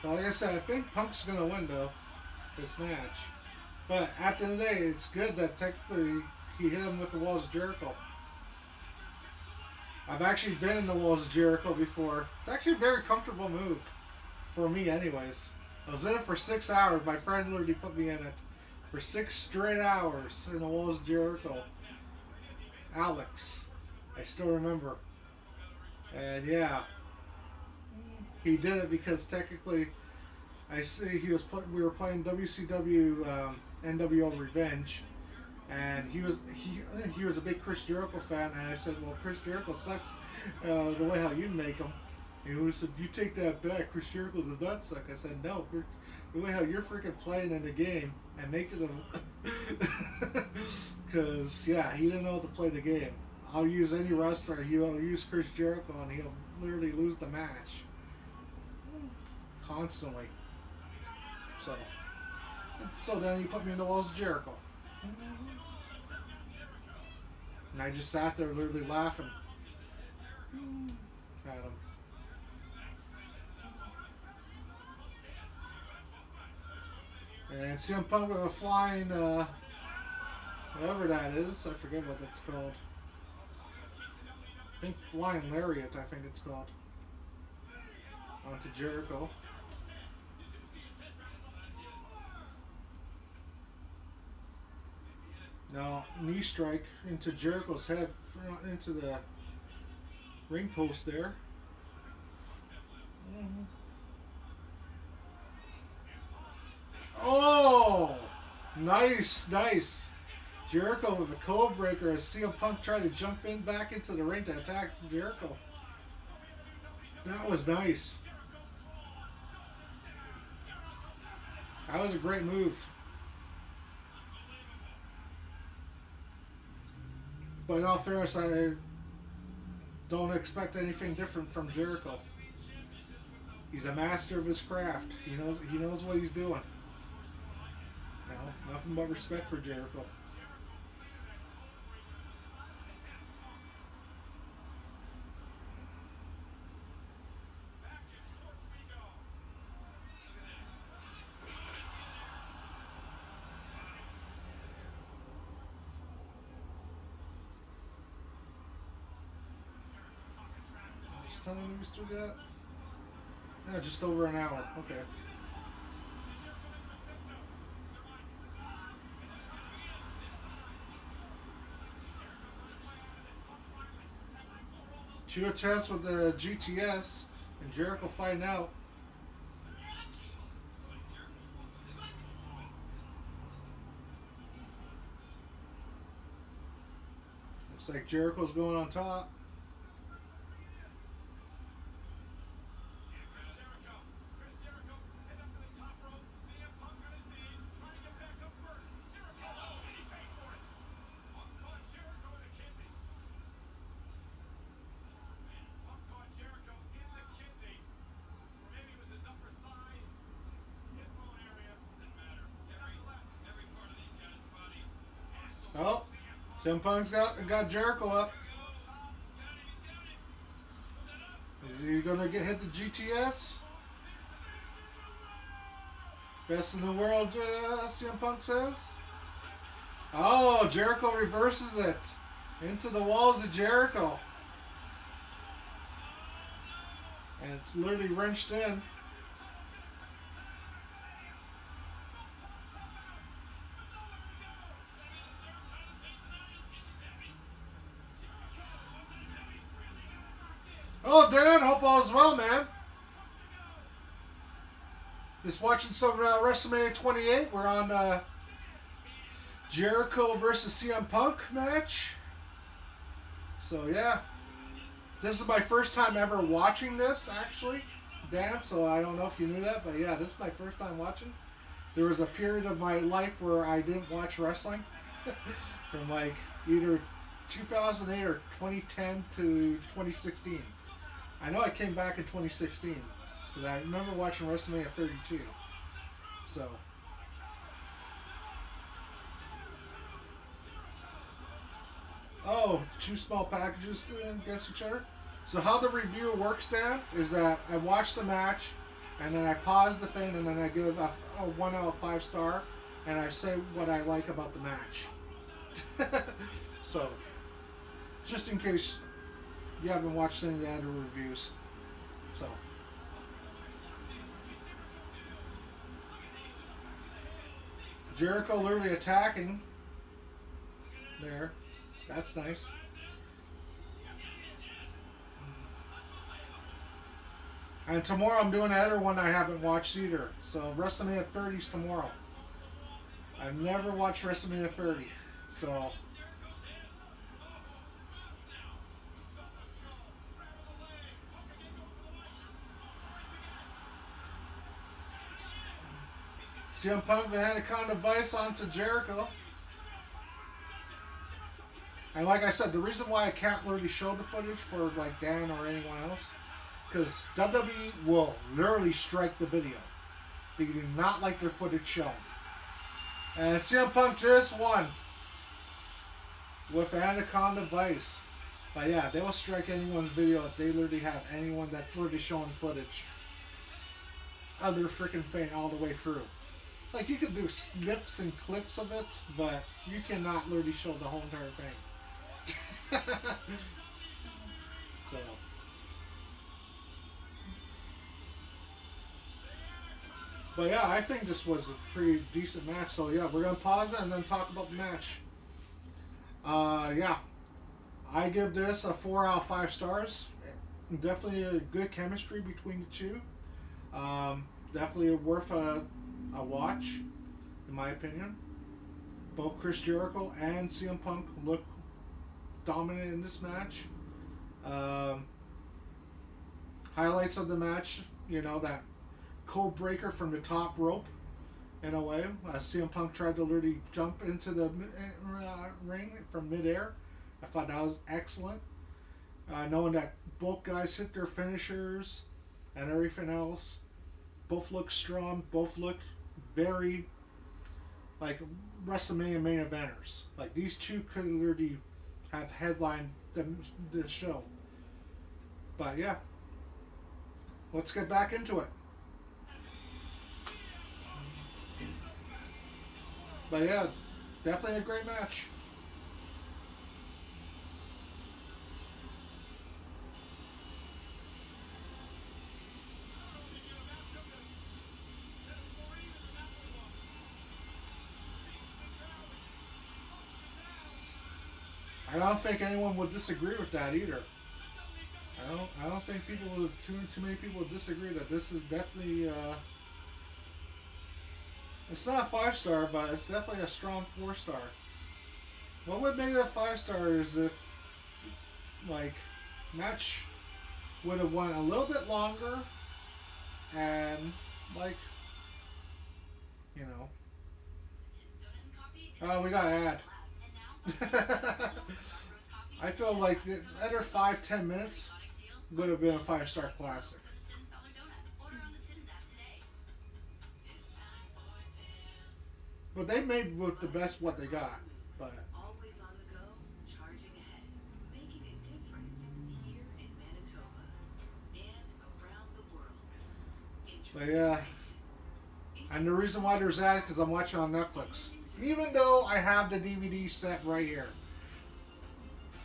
Like I said, I think Punk's gonna win though this match. But at the end of the day, it's good that technically he hit him with the walls of Jericho. I've actually been in the walls of Jericho before. It's actually a very comfortable move for me, anyways. I was in it for 6 hours. My friend literally put me in it for 6 straight hours in the walls of Jericho. Alex, I still remember. And yeah, he did it because technically, I see we were playing WCW NWO Revenge, and he was a big Chris Jericho fan, and I said, well, Chris Jericho sucks the way how you make him. And he said, you take that back. Chris Jericho does not suck. I said, no, the way how you're freaking playing in the game and making him, because yeah, he didn't know how to play the game. I'll use any wrestler. He'll use Chris Jericho, and he'll literally lose the match constantly. So then he put me in the walls of Jericho. And I just sat there literally laughing at him. And CM Punk with a flying, whatever that is, I forget what it's called. I think flying lariat, I think it's called. onto Jericho. Jericho's head. Did you see his head rattle up Yes, that I did. floor? Could be it. Now knee strike into Jericho's head, into the ring post there. Wish Punk had left. Mm-hmm. And Punk Oh, nice, nice. into Jericho with a code breaker as CM Punk tried to jump in back into the ring to attack Jericho. capitalize, but we have a new WWE That was champion. nice. Jericho claws, shoulders down. Jericho missed it. That was a great move. Unbelievable. But in all fairness, I don't expect anything different from Jericho. WWE champion just with the He's a master of his craft. He knows what he's doing. Of course, more like it. No, nothing but respect for Jericho. Jericho planted that code breaker to the side of the head of Punk. Back and forth we go. Look at this. Boom in midair. Body. Jericho talking trash to How much CM time Punk. do we still got? Yeah, just over an hour. Okay. Look at this, Punk. Did Jericho make a mistake? No. Surviving. And then Punk again. This time. Jericho trying to play out of this. Punk finally having to pour all those. Two attempts with the GTS and Jericho fighting out. Looks like Jericho wants a historical moment in his odyssey. Looks like Jericho's going on top. Here comes Jericho. Chris Jericho heading up to the top rope. CM Punk on his knees, trying to get back up first. Jericho, oh, and he paid for it. Punk caught Jericho in the kidney. Man, Punk caught Jericho in the kidney, or maybe it was his upper thigh, hip bone area. doesn't matter. Nonetheless, Every part of these guys' bodies are and sore. Oh, CM Punk CM Punk's got Jericho up. Here we up go. top. He's got him. He's got him. Set up. Is he gonna hit the GTS? Punk, there's the best in the world. Best in the world, CM Punk says. Savage. Oh, Jericho reverses it into the walls of Jericho, Oh, no. and it's literally wrenched in. AEW title gets changed tonight at WrestleMania. No Punk tap out, but nowhere to go. Could that be the third title change tonight? Is heavy. Jericho goes into. He's really got it locked in. Oh, Dan, hope all's well, man. Nowhere for Punk to go. Just watching some WrestleMania 28. We're on Stand. Jericho versus CM Punk match. So yeah, this is my first time ever watching this actually, Dan. So I don't know if you knew that, but yeah, this is my first time watching. There was a period of my life where I didn't watch wrestling, from like either 2008 or 2010 to 2016. I know I came back in 2016 because I remember watching WrestleMania 32. So. What a counter. Moves it up. Shoulders down. Two. Jericho. Oh, two small packages against each other. So how the review works, Dan, is that I watch the match, and then I pause the thing, and then I give a 1 out of 5 star, and I say what I like about the match. So, just in case you haven't watched any of the other reviews. So. Punk with a nice locked in. What can Jericho do? Look at knees to the back of the head. Knees to the Jericho back of the literally head. attacking Look at this. there. Is he That's gonna nice. survive this? Yes, he is. Unbelievable. And tomorrow I'm doing another one I haven't watched either. So WrestleMania 30 is tomorrow. Gets thrown to the walls and he I've punches never Jericho. watched WrestleMania 30. So. Hits Jericho's head. Oh, moves now. Moves off the skull. Grabbing the leg. Punk again going for the mic. Off the ropes again. Hits again. He's got the CM Punk the Anaconda Vice onto Jericho. knees. Look at how Punk's back in position. Jericho can't get And like I said, the reason why I can't literally show the footage for like Dan or anyone else, because WWE will literally strike the video. They do not like their footage shown. And CM Punk just won with Anaconda Vice. But yeah, they will strike anyone's video if they literally have anyone that's literally showing footage of their freaking thing all the way through. Like you can do snips and clips of it, but you cannot literally show the whole entire thing. So But yeah, I think this was a pretty decent match. So yeah, we're gonna pause it and then talk about the match. Yeah, I give this a 4 out of 5 stars. Definitely a good chemistry between the two. Definitely worth a watch, in my opinion. Both Chris Jericho and CM Punk look dominant in this match. Um, Highlights of the match, that code breaker from the top rope in a way. CM Punk tried to literally jump into the ring from midair. I thought that was excellent. Knowing that both guys hit their finishers and everything else. Both looked strong. Both looked very like WrestleMania main eventers. Like these two could literally have headlined the show. But yeah, let's get back into it. CM Punk is the best in the world. But yeah, definitely a great match. I don't know if you can give a matchup that is more even than that one was. Peaks and valleys, ups and downs. I CM don't Punk, think anyone would disagree with that either. the I WWE don't. I don't think people Champion. would too many people would disagree that this is definitely. It's not a 5 star, but it's definitely a strong 4 star. What would make it a 5 star is if like match would have went a little bit longer and like you know. Oh, we got ad. I feel like the other 5-10 minutes would have been a 5 star classic. But they made with the best what they got. But Always on the go, charging ahead, making a difference here in Manitoba and around the world. yeah, and the reason why there's that because I'm watching on Netflix. Even though I have the DVD set right here.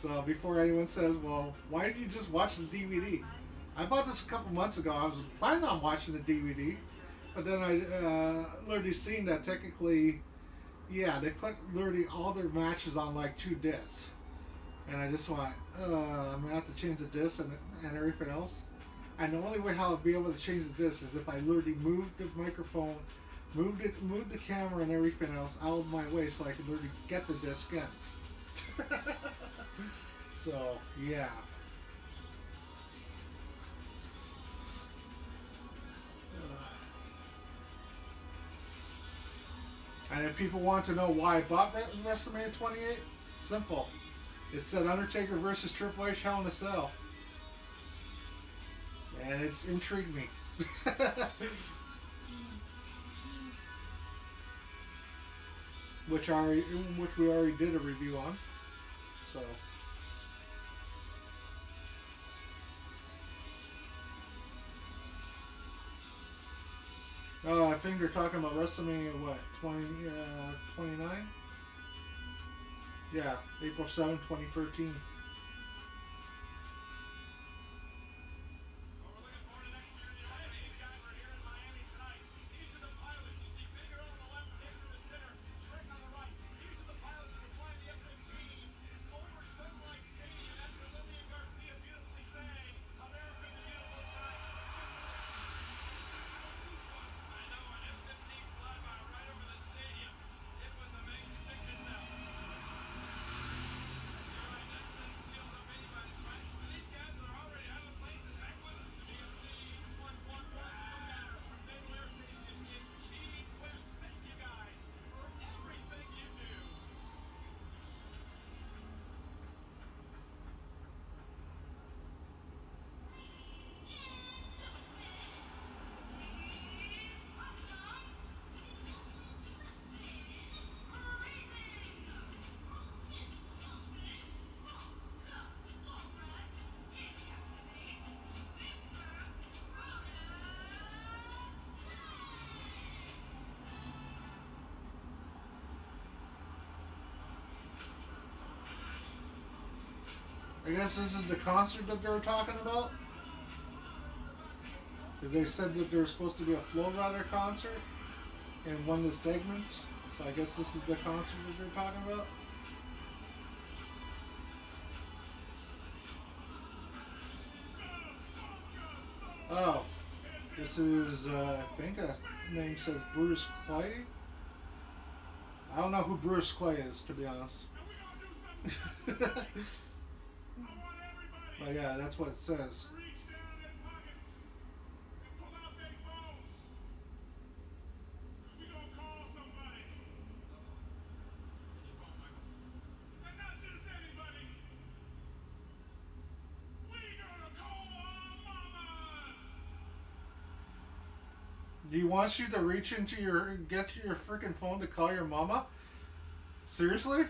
So before anyone says, well, why did you just watch the DVD? I bought this a couple months ago. I was planning on watching the DVD, but then I literally seen that technically, yeah, they put literally all their matches on like 2 discs. And I just went, I'm gonna have to change the disc and everything else. And the only way how I'll be able to change the disc is if I literally move the microphone, move the camera and everything else out of my way so I can literally get the disc in. So yeah. And if people want to know why I bought WrestleMania 28, simple. It said Undertaker versus Triple H Hell in a Cell, and it intrigued me. which I which we already did a review on. So I think they're talking about WrestleMania what 29? Yeah, April 7th, 2013. Well, we're looking forward to next year in Miami. These guys are here in Miami tonight. These are the pilots. You see Big Earl on the left, Dix in the center, Shrek on the right. These are the pilots who are flying the F-15s over Sun Life Stadium. After Lillian Garcia beautifully sang America the Beautiful tonight. This is I got goosebumps. I know an F-15 flyby right over the stadium. It was amazing. Check this out. You're right, that sends chills up anybody's spine. And these guys are already out of the planes and back with us. GMC 111 Sundowners from Naval Air Station in Key West. Thank you guys for everything you do. I guess this is the concert that they were talking about. Because they said that there was supposed to be a Flow Rider concert in one of the segments. So I guess this is the concert that they're talking about. Oh, this is, I think that name says Bruce Clay. I don't know who Bruce Clay is, to be honest. And we're gonna do something special tonight. I want everybody But yeah, that's what it says. to reach down their pockets and pull out their phones. Cause we're gonna call somebody. What's your phone, Michael? And not just anybody. We're gonna call our mamas. He wants you to reach into your, get to your freaking phone to call your mama? Seriously?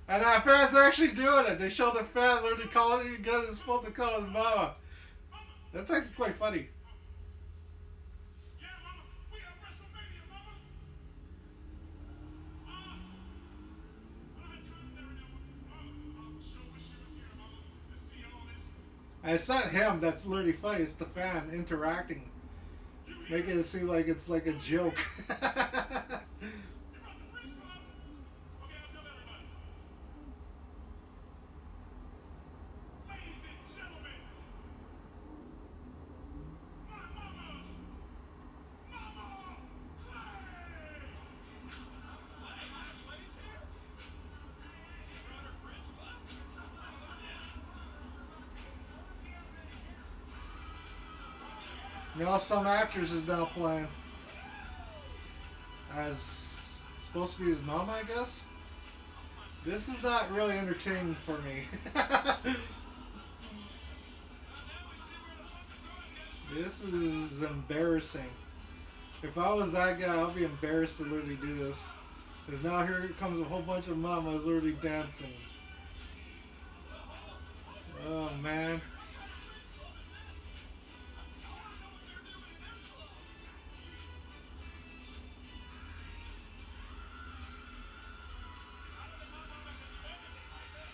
And that fan's actually doing it. They show the fan literally calling you, getting his phone to call his mama. Mama. That's actually quite funny. Yeah, mama. We at WrestleMania, mama. I don't have time there right now, mama. I sure wish you was here, mama, to see all this. And it's not him that's literally funny. It's the fan interacting, You hear making it? it seem like it's like a Mama, you joke. hear it? You brought the Breeze Club? Okay, I'll tell everybody. Ladies and gentlemen, my mama, Mama Clay! Mama Clay? Mama Clay's here? She brought her bridge club? Oh, look at this. You know, some actress is now playing as supposed to be his mom, I guess. This is not really entertaining for me. Now we see where the fun starts, This is embarrassing. If I was that guy, I'd be embarrassed to literally do this. Because now here comes a whole bunch of mamas literally dancing. Oh man. What kind of bridge club is this? I want to know what they're doing in their club. How do the mamas and the babies like this?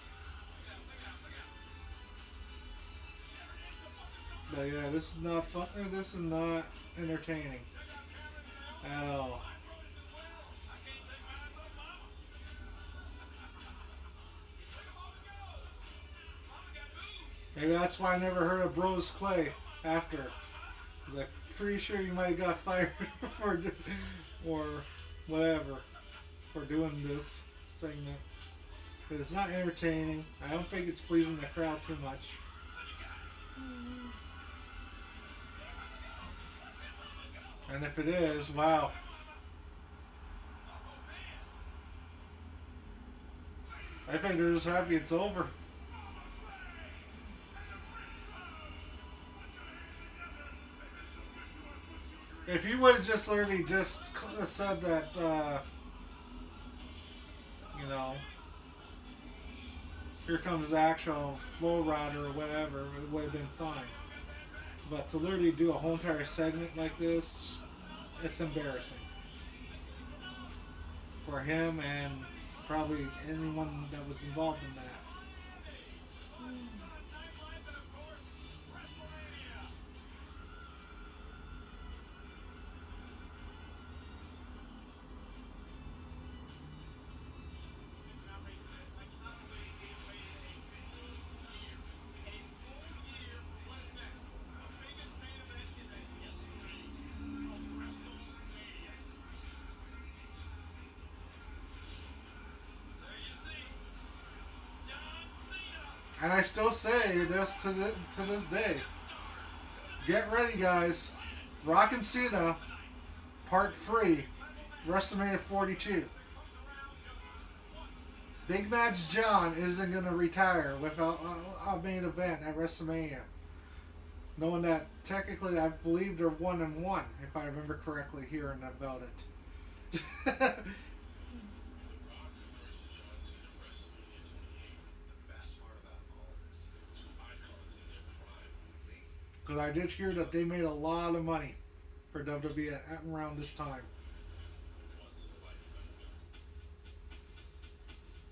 Look out, look out, look out. There it is, the fun is gone. But yeah, this is not fun. This is not entertaining Check out Cameron and Naomi. at all. My approach as well. I can't take my eyes off Mama. Look at Mama go. Mama got moves. Maybe that's why I never heard of Bros Clay Go, Mama. Go, after. Mama. Because I'm pretty sure you might have got fired for or whatever for doing this segment. It's not entertaining. I don't think it's pleasing the crowd too much. Look at guys. Look at Mama go. Look at Mama go. And if it is, wow. Look at Mama. Oh, man. Ladies I and think they're just gentlemen, happy it's over. Mama Clay and the Bridge Club. Put your hands together. They've been so good to us. Would you agree? If you would have just literally just said that, you know, here comes the actual flow rider or whatever, it would have been fine. But to literally do a whole entire segment like this, it's embarrassing for him and probably anyone that was involved in that. Miami. Fun, sun, nightlife, and of course, WrestleMania. Think about me for this. I cannot believe we have waited a full year. A full year for what is next? The biggest main event in the history of WrestleMania. There you see, John Cena, And I still say this to this the day. biggest stars to Get ever ready, grace the guys. planet Rock and will be here Cena, tonight. Part This is an 3, incredible match. WrestleMania One of those 42. that comes around just once. Big Match John isn't going to retire without a main event at WrestleMania. Knowing that technically, I believe they're 1-1, if I remember correctly, hearing about it. The Rock versus John Cena WrestleMania 28. The best part about all of this, Two icons in their prime. me. Because I did hear that they made a lot of money for WWE at around this time. A once in a lifetime event.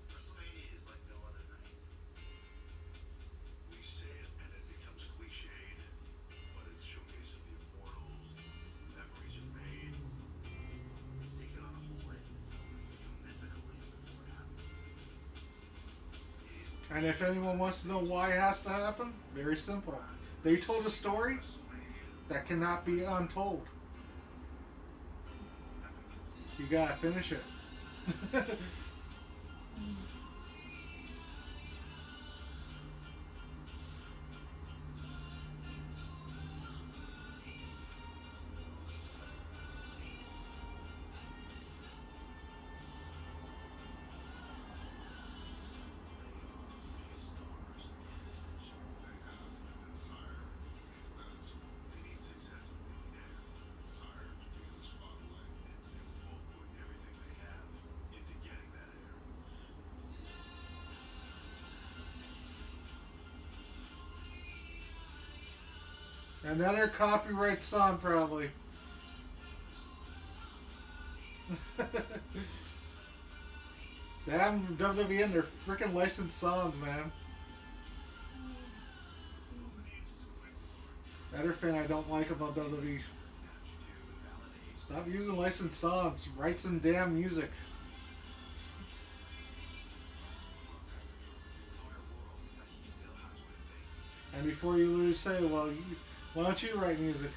WrestleMania is like no other night. We say it and it becomes cliched, but it's And if anyone wants to know why it has to happen, very simple. Rock They told a versus story WrestleMania that on cannot be Friday. untold. Epic. You gotta finish it. They are A stars in this nation. They have the desire to be the best. They need success and Desire to be in the spotlight. and they will both put everything they have into getting that air. Another copyright song, probably. Damn WWE and their freaking licensed songs, man. Who needs to win more? Another thing I don't like about WWE. This match to validate Stop using licensed songs. Write some damn music. Rock has to prove to the entire world that he still has what it takes. And before you lose, say, well, why don't you write music?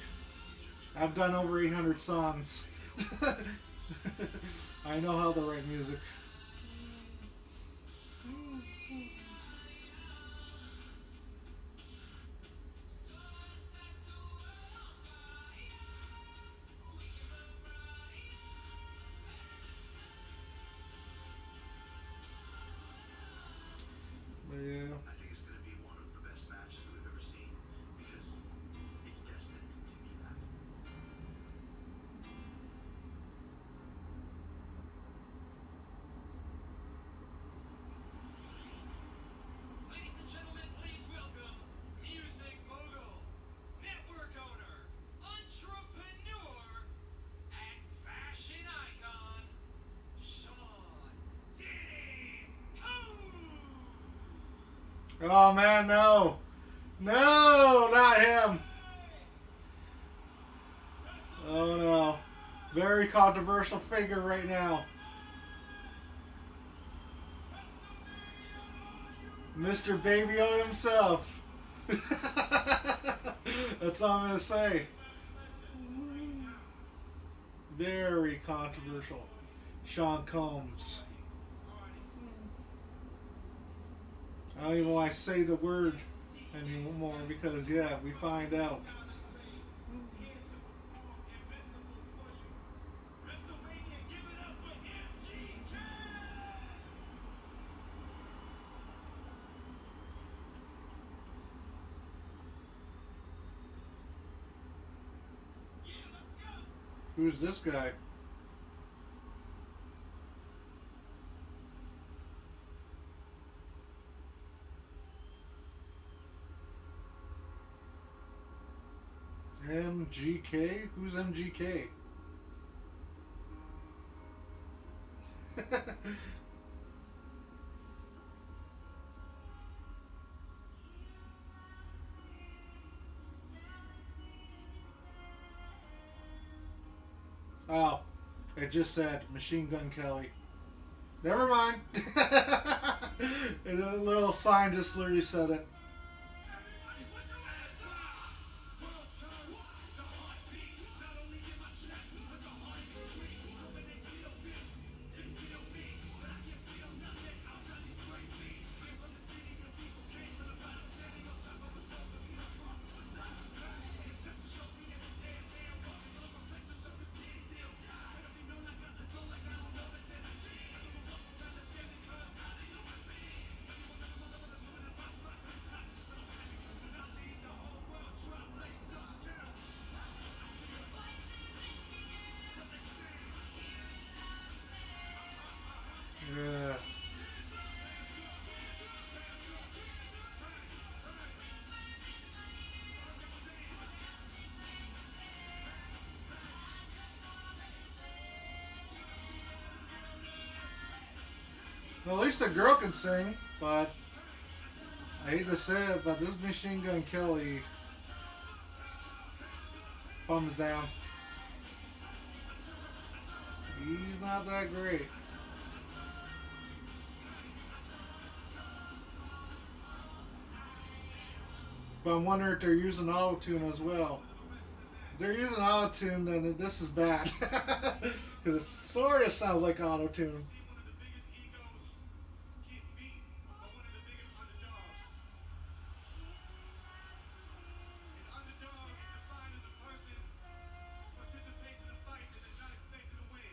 These are two I've done over 800 world songs. famous wrestlers. I know how to write music. But yeah. I think it's going to be one of the best matches that we've ever seen because it's destined to be that. Ladies and gentlemen, please welcome music mogul, network owner, entrepreneur, and fashion icon, Sean Diddy Coon! Oh man, no. No, not him. Oh no. Very controversial figure right now. Mr. Baby O himself. That's all I'm going to say. Very controversial. Sean Combs. I don't even want to say the word anymore because, yeah, we find out. Here to perform Invincible for you. WrestleMania, give it up for MGK! Yeah, let's go! Who's this guy? MGK? Who's MGK? Oh, it just said Machine Gun Kelly. Never mind. And a little sign just literally said it. Everybody put your hands up! World turns, the heartbeat, not only in my chest, but the heart in the street. So when they feel this, they feel me. But I can feel nothing outside Detroit beat. I am from the city of people came from the battle, standing on top of a supposed to be the rock. What's up? Hey, it's time to show me in this dead man walking on a reflection surface, stand still. Better be known like a throne, like I don't know it, then I see. Other walls will stand and stand because how they know it's me. Everyone got the motherfuckers moving in my spot, cause it's hot. But I'm happy, cause I lead the whole world, drop lace up, get up. I feel what they saying. Yeah. Hands up, hands up, hands up, hands up. Hey, hey, what are they saying? Hey, hey, to the people in the building. Well, at least the girl can sing, but Hey, I hate to say it, but this Machine Gun Kelly hands up, thumbs down. He's not that great. But I'm wondering if they're using auto tune as well. If they're using auto tune, then this is bad. Because it sort of sounds like auto tune. See one of the biggest egos get beat by one of the biggest underdogs. An underdog is defined as a person who participates in the fights and is not expected to win.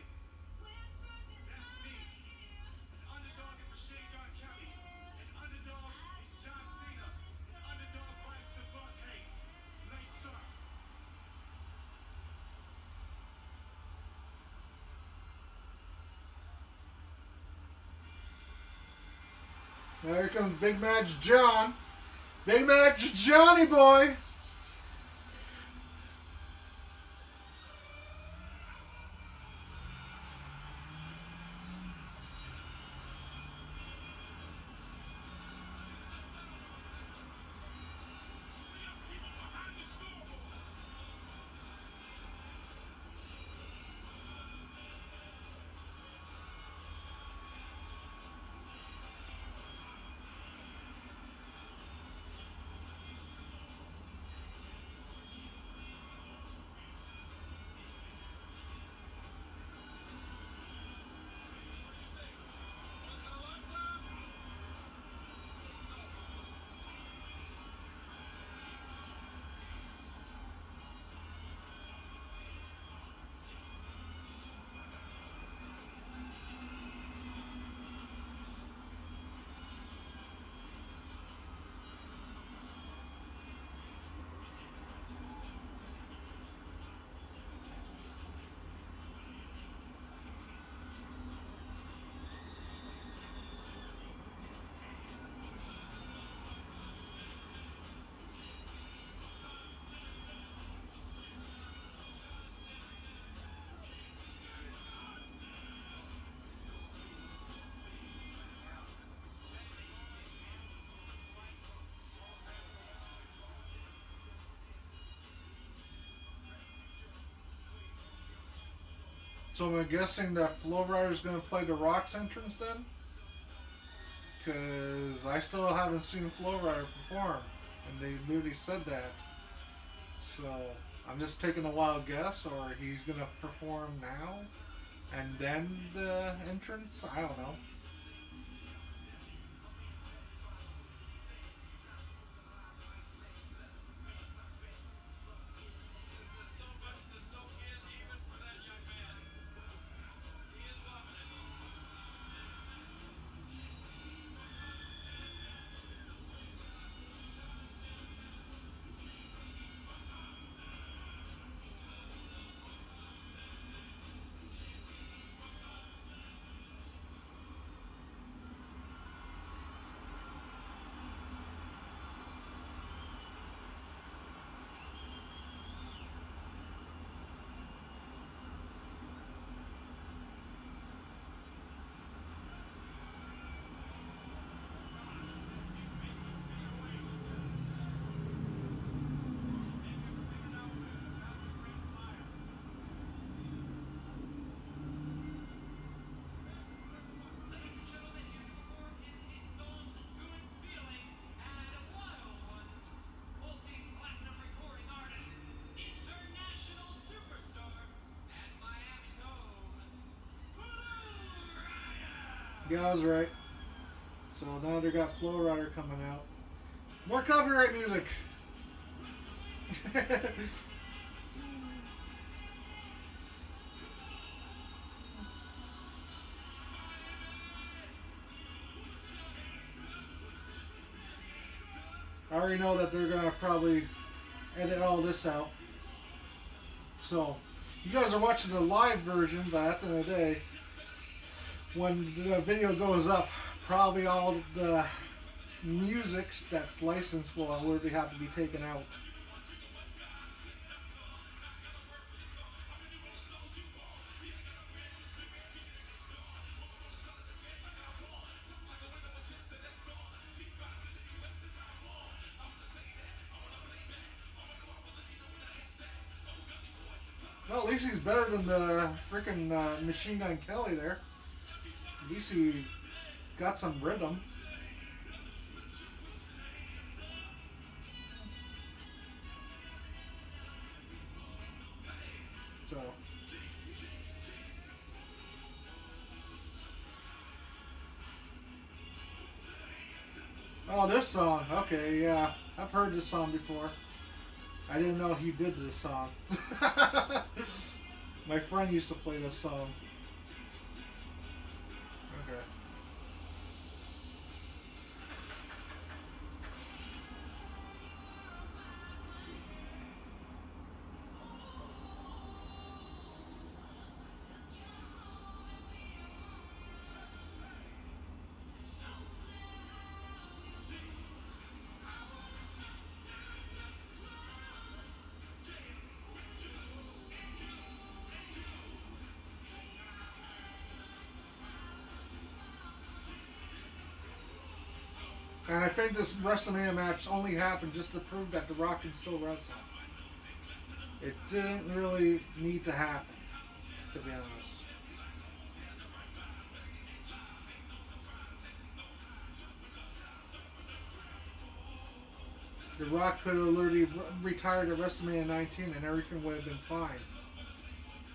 That's me. An underdog is Machine Gun Kelly. An underdog is John Cena. An underdog bites the buck. Hey, lace up. Now here comes Big Match John. Big Match Johnny boy. People behind the scoreboard. What'd you say? Once in a lifetime? Hope so. So I'm guessing that Flow Rider's going to play the Rock's entrance then? Because I still haven't seen Flow Rider perform. And they literally said that. So I'm just taking a wild guess, or he's going to perform now and then the entrance? I don't know. There's so much to soak in, even for that young man. He is loving it. He's making you see your way. Maybe you've figured out what it's about to transpire. Ladies and gentlemen, here to perform his hit songs Good Feeling and Wild Ones, multi-platinum recording artist, international superstar, and Miami's own Blue Rider! Yeah, I was right. So now they got Flow Rider coming out. More copyright music. I already know that they're gonna probably edit all this out. So you guys are watching the live version, but at the end of the day, when the video goes up, probably all the music that's licensed will literally have to be taken out. Well, at least he's better than the freaking Machine Gun Kelly there. At least he got some rhythm. Oh, this song. Okay, yeah. I've heard this song before. I didn't know he did this song. My friend used to play this song. Okay. And I think this WrestleMania match only happened just to prove that The Rock can still wrestle. It didn't really need to happen, to be honest. The Rock could have literally retired at WrestleMania 19 and everything would have been fine.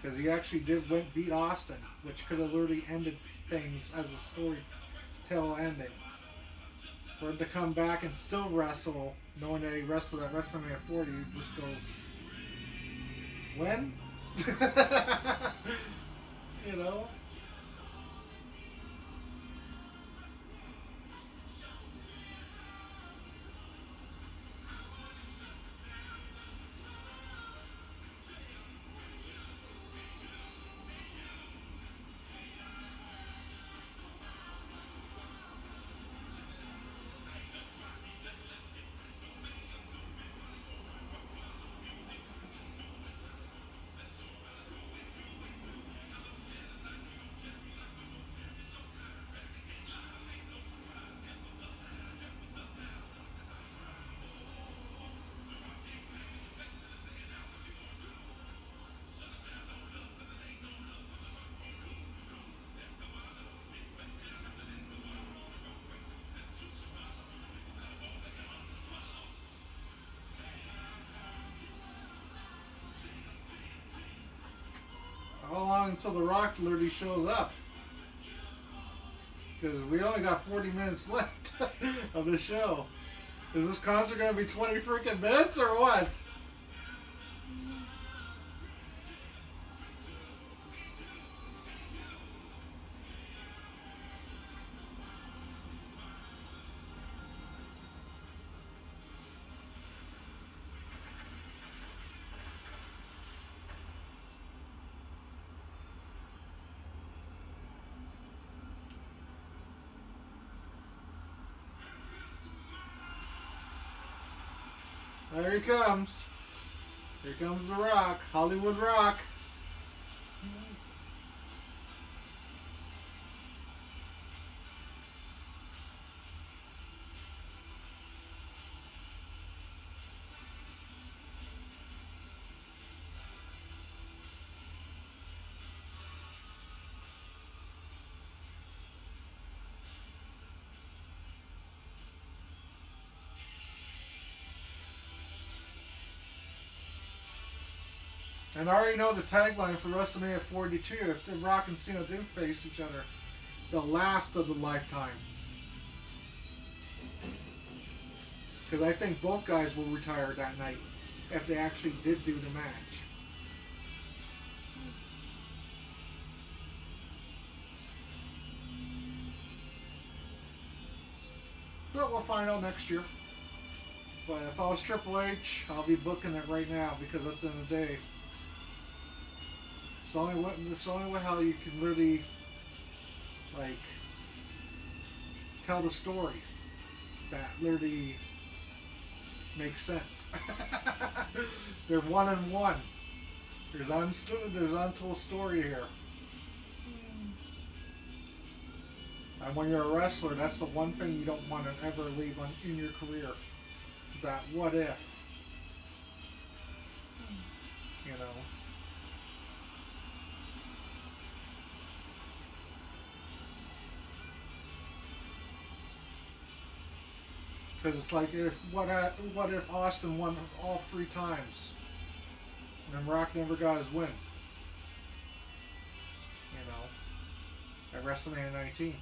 Because he actually did went beat Austin, which could have literally ended things as a story tale ending. For him to come back and still wrestle, knowing that he wrestled at WrestleMania 40, just goes, when? You know? How long until The Rock literally shows up? Because we only got 40 minutes left of the show. Is this concert going to be 20 freaking minutes or what? There he comes. Here comes The Rock. Hollywood Rock. And I already know the tagline for WrestleMania 42. If The Rock and Cena do face each other, the last of the lifetime. Because I think both guys will retire that night if they actually did do the match. But we'll find out next year. But if I was Triple H, I'll be booking it right now because at the end of the day, it's the only way how you can literally like tell the story that literally makes sense. They're one and one. There's untold story here. And when you're a wrestler, that's the one thing you don't want to ever leave in your career. That what if, you know? Because it's like what if Austin won all 3 times and Rock never got his win, you know, at WrestleMania 19?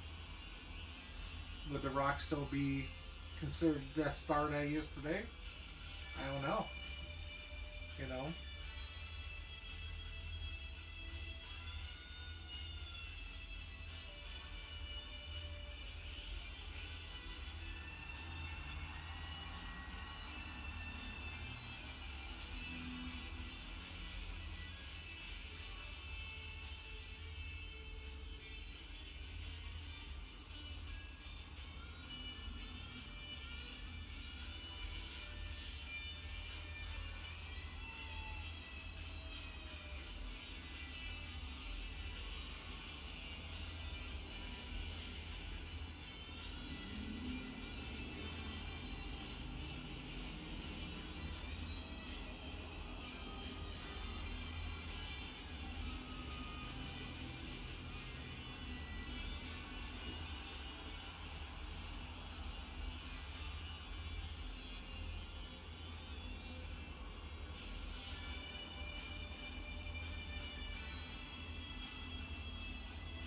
Would The Rock still be considered the star that he is today? I don't know. You know.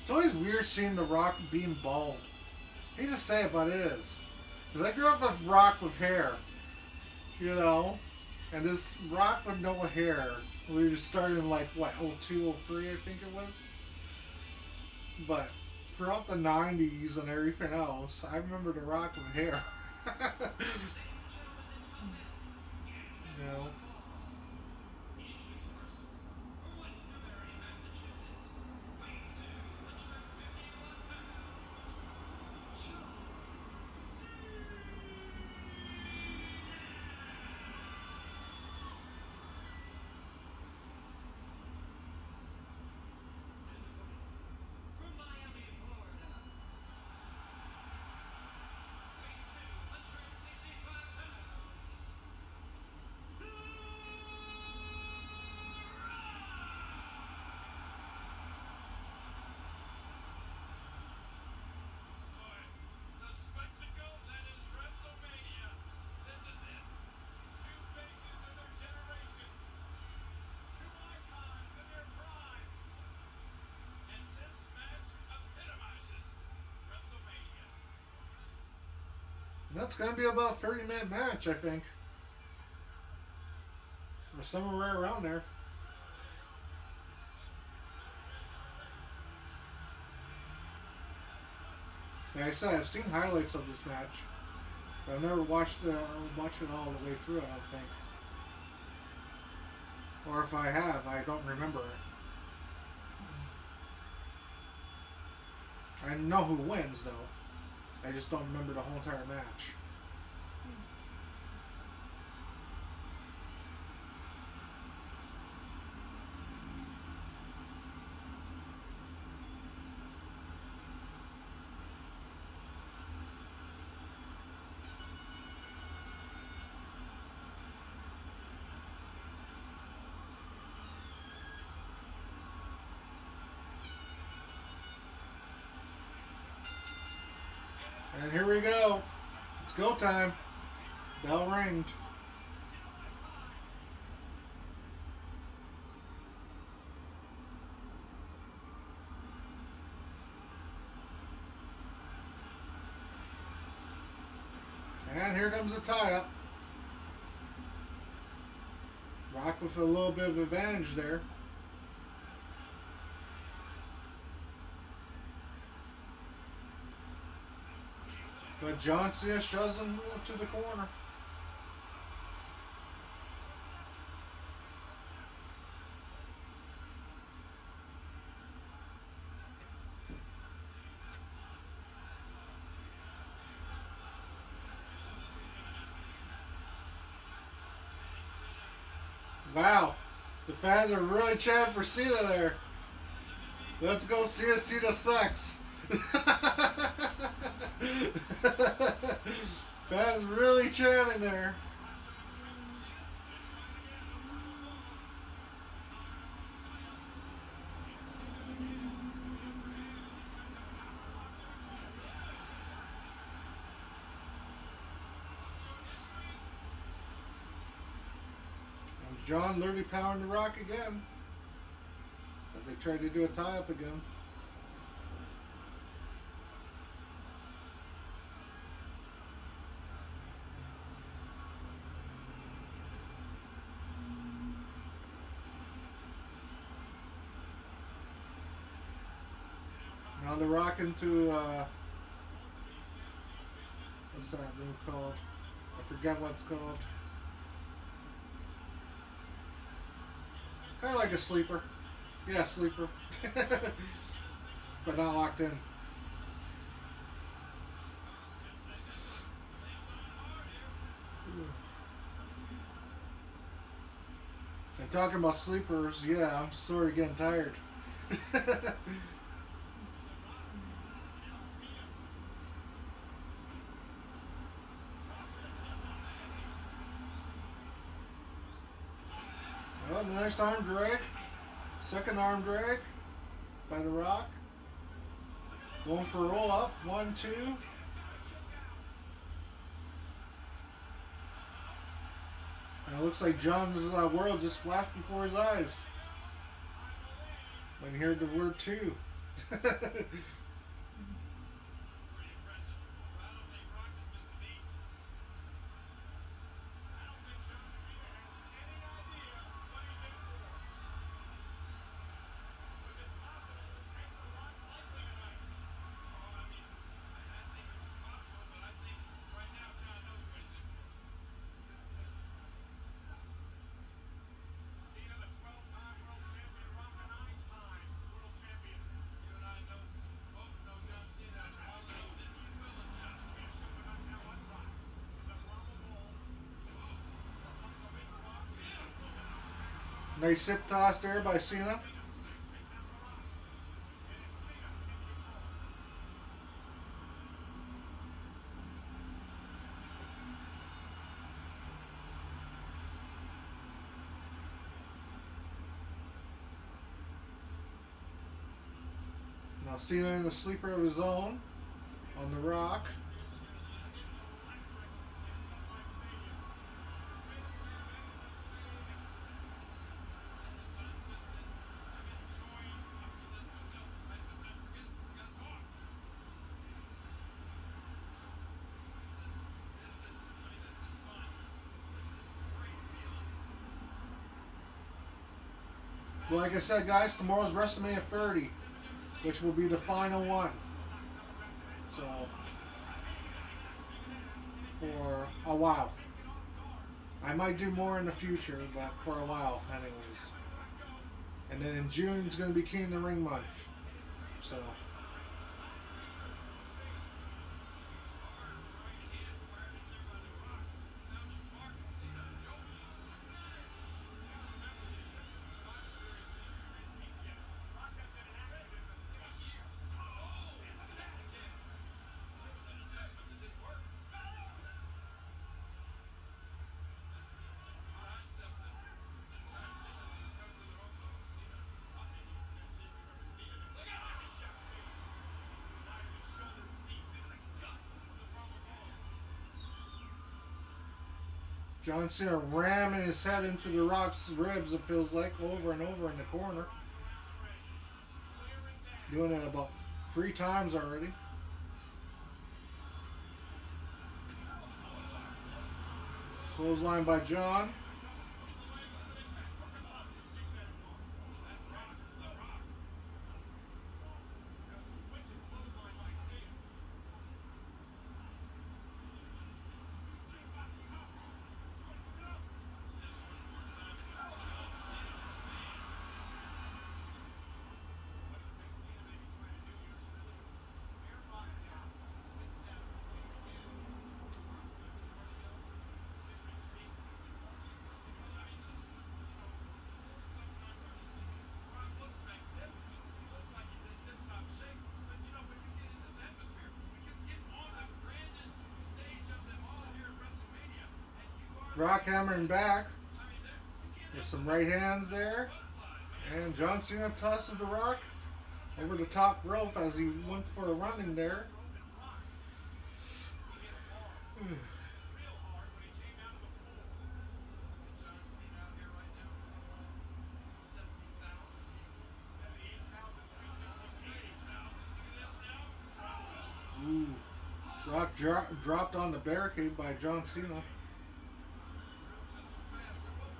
It's always weird seeing The Rock being bald. I hate to say it, but it is. Because I grew up with Rock with hair, you know? And this Rock with no hair, we just started in like, what, '02, '03, I think it was? But throughout the '90s and everything else, I remember The Rock with hair. Ladies and gentlemen, this contest is set You for know? one fall. Introducing first, from Westlemonia, Massachusetts, weighing 251 pounds, John Cena. His opponent, from Miami, Florida, weighing 265 pounds, The Boy, the spectacle that is WrestleMania. This is it. Two faces of their generations. Two icons in their prime. And this match epitomizes WrestleMania. That's going to be about a 30-minute match, I think. Or somewhere around there. Like I said, I've seen highlights of this match. But I've never watched it all the way through, I don't think. Or if I have, I don't remember it. I know who wins, though. I just don't remember the whole entire match. And here we go. It's go time. Bell ringed. In a lifetime. And here comes the tie-up. Rock with a little bit of advantage there. But John Cena shoves him to the corner. Wow. The fans are really chanting for Cena there. Let's go Cena. Cena sucks. Fans really chanting there. Rock with some strength from Cena. Let's try it again. No purple phone. Powerbomb tie-up. Can he do it again with the upper hand as he tries to power lock to the corner? Does it work? Rock showing his strength. And John literally powering the Rock again. But they tried to do a tie-up again. Now they're rocking to Both of these men see vision what's that move called? far than I most. forget what it's called. It has been Kind of like a said sleeper. somebody's Yeah, got to sleeper. lock in this one to get a signal But from not locked in. Yep, they got nailed on hard here. And talking about sleepers, yeah, I'm sort of getting tired. and then Rock. Now Cena. Rock with a kick out. Heavy. Oh, nice arm drag. Second arm drag by The Rock. Look at this. Going for a roll up. 1, 2. Cena's got a kick out. And it looks like John's world just flashed before his eyes Ready to go? I believe when he heard the word 2. Pretty impressive. But I don't think Rock has missed a beat. I don't think John Cena has any idea what he's in for. Was it possible to take The Rock lightly tonight? Oh, I mean, I think it's possible, but I think right now John knows what he's in for. Cena, the 12-time world champion. Rock, a 9-time world champion. You and I know, both know John Cena well enough that he will adjust. We have shown him how to now unrock with the Brahma Bull. Oh, Here comes the leap frog. Cena slipping. Hacksaw Nice Ridge hip Frog. toss there by Here comes Cena. Cena. Take down The Rock. And it's Cena in control. Now Cena in the sleeper of his own It's on The Rock. feeling here in that. it's electric in SunLife Stadium. The greatest main event in WrestleMania history. And listen, I'm enjoying watching this myself. I sometimes forget I got to talk. This is fun. This is great feeling. Like I said, guys, tomorrow's WrestleMania 30, That we never seen. which will be the final one. The Rock telegraphed an angle. So, He's singing it out, and it has for Cena a while. taken off guard. I might do more in the Cena future, kicking but out by for The a Rock. while, anyways. Kick out by The Rock, no. And then in June, it's going to be King of the Ring month. And it's So, readjustment time. Top of the third for Cena. Hard right hand fired in there by The Rock. Sounded smart, but Cena joking. You got to remember, the Executive Survivor Series when these two men teamed together, Rock hadn't been in action in years. Oh, And look at that. the kick. That was an adjustment that didn't work. He sidestepped it. And John Cena is running to the ropes. Oh, Cena dropping. Let's see if we've ever seen it. Look out! Nice shot, Cena. Wide of his shoulders, deep into the gut of the Brahma Bull. John Cena ramming his head into The Rock's ribs, it feels like, over and over in the corner. Rock around the ring. Clearing down. Doing it about 3 times already. Clothesline. Clothesline by John. And a double hook to the leg. Listen in fast. Work him up. Digs at it for him. That's Rock. The Rock. That was a wicked clothesline by Cena. Watch this one more time. John Cena. Man. What do you think Cena may be trying to do here? Is he really air pocket down? Getting that weekend boxing cardio in between. Well, I mean, listen, looks sometimes hard to see. Rock looks magnificent. He looks like he's in tip-top shape. But, when you get in this atmosphere, when you get on the grandest stage of them all here at WrestleMania, and you are the Rock main hammering event, back. I mean, you can't With help some but right hands get some there. butterflies, man. And John Cena tosses The Rock over the top rope as he went for a running there. Rope and Rock. He hit hard. Real hard when he came down to the floor. Look at John Cena out here right now in front of all 70,000 people. 78,368. 80,000. Look at this now. Ooh. Rock dropped on the barricade by John Cena. Real physical faster. Whoa.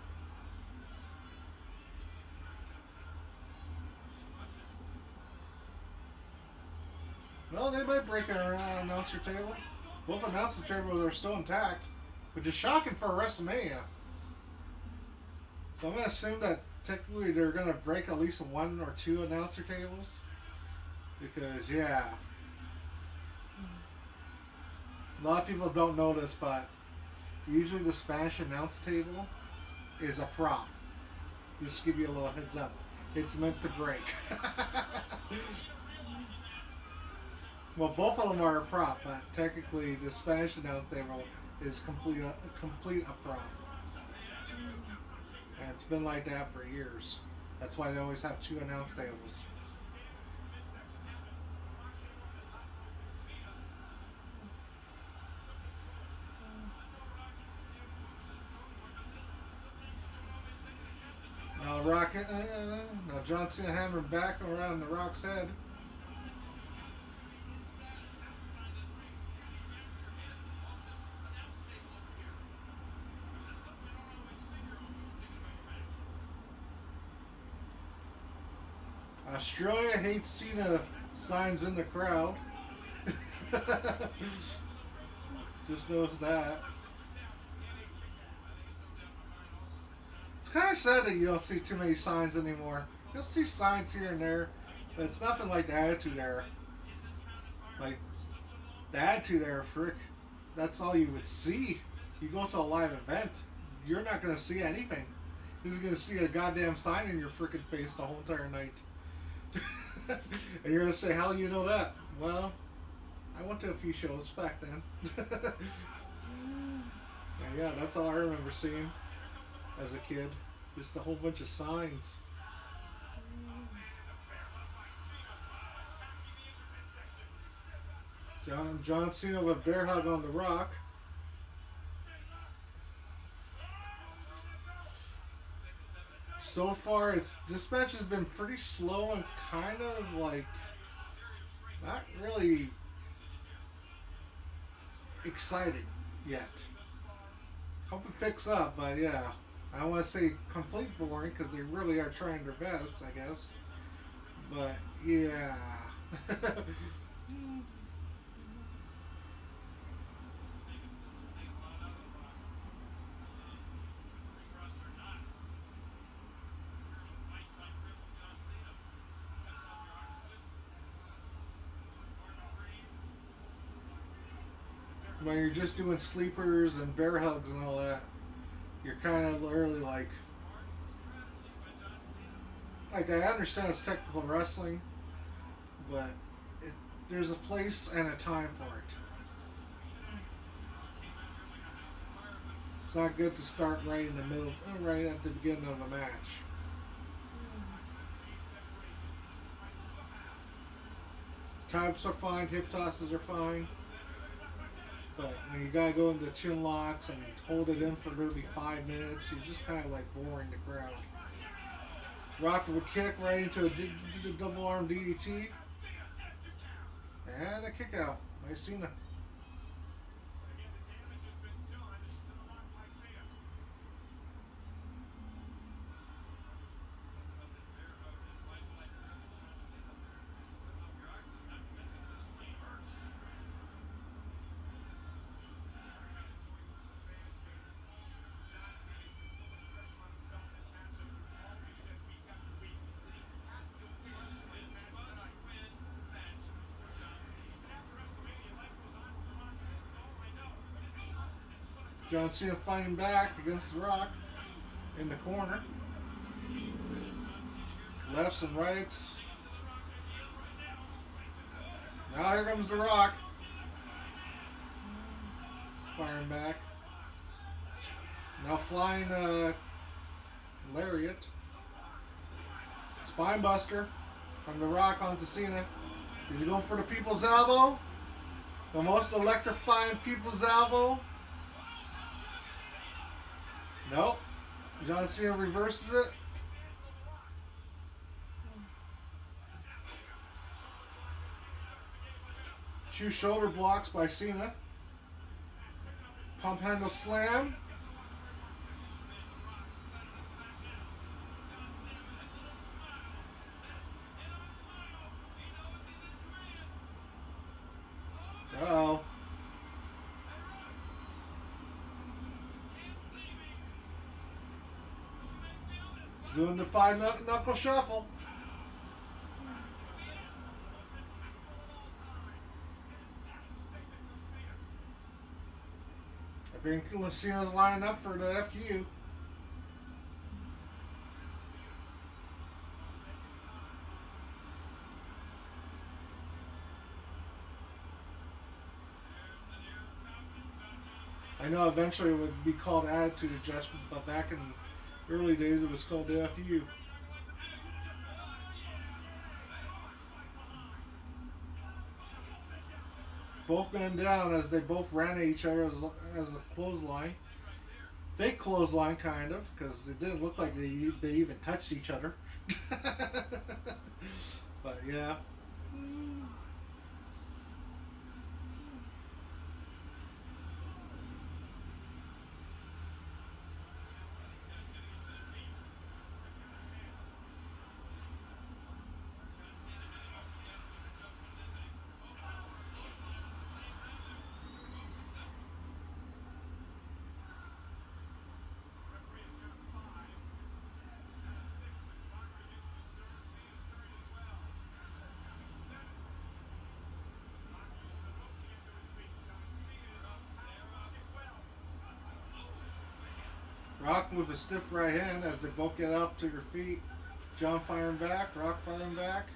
Watch it. might break an announcer table. Both announcer tables are still intact, which is shocking for a WrestleMania. So I'm gonna assume that technically they're gonna break at least one or two announcer tables because yeah, a lot of people don't know this, but usually the Spanish announce table is a prop. Just to give you a little heads up. It's meant to break. Well, both of them are a prop, but technically the Spanish announce table is complete a prop. And it's been like that for years. That's why they always have two announce tables. Some damage in the midsection happened. The Rock came off the top rope and Cena took control. I know, Rock, you have moves that's known for, but this sometimes you don't always take an account to do it. Now now John Cena hammering back around the Rock's head. You got to be inside and outside of the ring. You can bounce your head off this announce table over here. That's something you don't always figure on when you're thinking about your match. Australia hates Cena signs in the crowd. Just noticed that. It's kind of sad that you don't see too many signs anymore. You'll see signs here and there, but it's nothing like the Attitude Era. Like the Attitude Era, frick. That's all you would see. You go to a live event, you're not gonna see anything. You're just gonna see a goddamn sign in your freaking face the whole entire night. And you're gonna say, "How do you know that?" Well, I went to a few shows back then. And yeah, that's all I remember seeing as a kid. Just a whole bunch of signs. John Cena with bear hug on the Rock. So far, this match has been pretty slow and kind of like not really exciting yet. Hope it picks up, but yeah, I don't want to say complete boring because they really are trying their best, I guess. But yeah. This is taking a lot out of the Rock. Ring rust or not. You're in a vice like grip of John Cena. You got something your heart's with. Hard to breathe. When you're just doing sleepers and bear hugs and all that, you're kind of literally Smart strategy by John Cena. like I understand it's technical wrestling, but it, there's a place and a time for it. Rock came out here like a house of fire, but It's not good to start right in the middle, right at the beginning of a match. Rock trying to gain separation. Trying somehow. Types are fine, hip tosses are fine, but when you gotta go into chin locks and hold it in for literally 5 minutes, you're just kind of like boring the crowd. Rock with a kick right into a double arm DDT. And a kick out by Cena. Again, the damage has been done to the Rock by Cena. Talk about that bear hug, that vice-like grip of John Cena. Cutting off your oxygen, not to mention this flame hurts. Talk about enjoying this with fans, Kane. John Cena, he's put so much pressure on himself in this matchup. Always said week after week that he has to win this match tonight. Must-win match for John Cena. He said after WrestleMania, life goes on for The Rock, and this is all I know. This is what I'm doing. John Cena fighting back against The Rock in the corner. John Cena here trying Lefts and rights. to dig into the Rock ideas right now. Now here comes The Rock. Firing back. Now flying lariat. Spinebuster from The Rock onto Cena. Is he going for the people's elbow? The most electrifying people's elbow? Nope. John Cena reverses it. Two shoulder blocks by Cena. Pump handle slam. Man, The Rock ready to smack down. John Cena with that little smile. That hit of a smile. He knows he's in command. Doing the five knuckle shuffle. Back to the biggest, the most impactful of all time. An emphatic statement from Cena. I think Cena's lining up for the FU. Now Cena will take his time. There's an air of confidence about John Cena. I know eventually it would be called Attitude Adjustment, but back in the early days it was called the FU. You're not gonna like the attitude adjustment, huh? Yeah! And Rock slides behind. Double takedowns into the ring. Both men down as they both ran at each other as a clothesline. Fake clothesline, kind of, because it didn't look like they even touched each other. But yeah. Now one of these guys got to get to their feet. Rick got his hand up. John Cena headed off for the attitude adjustment, and then they both went for a clothesline at the same time. They were both successful. The referee had counted 5 out of 6 as Rock begins to stir. Cena stirring as well. Counting 7. Rock using the rope to get to his feet. John Cena is on the power walk as well. Oh, man. Rock with a stiff right hand as they both get up to their feet. John firing back, Rock firing back.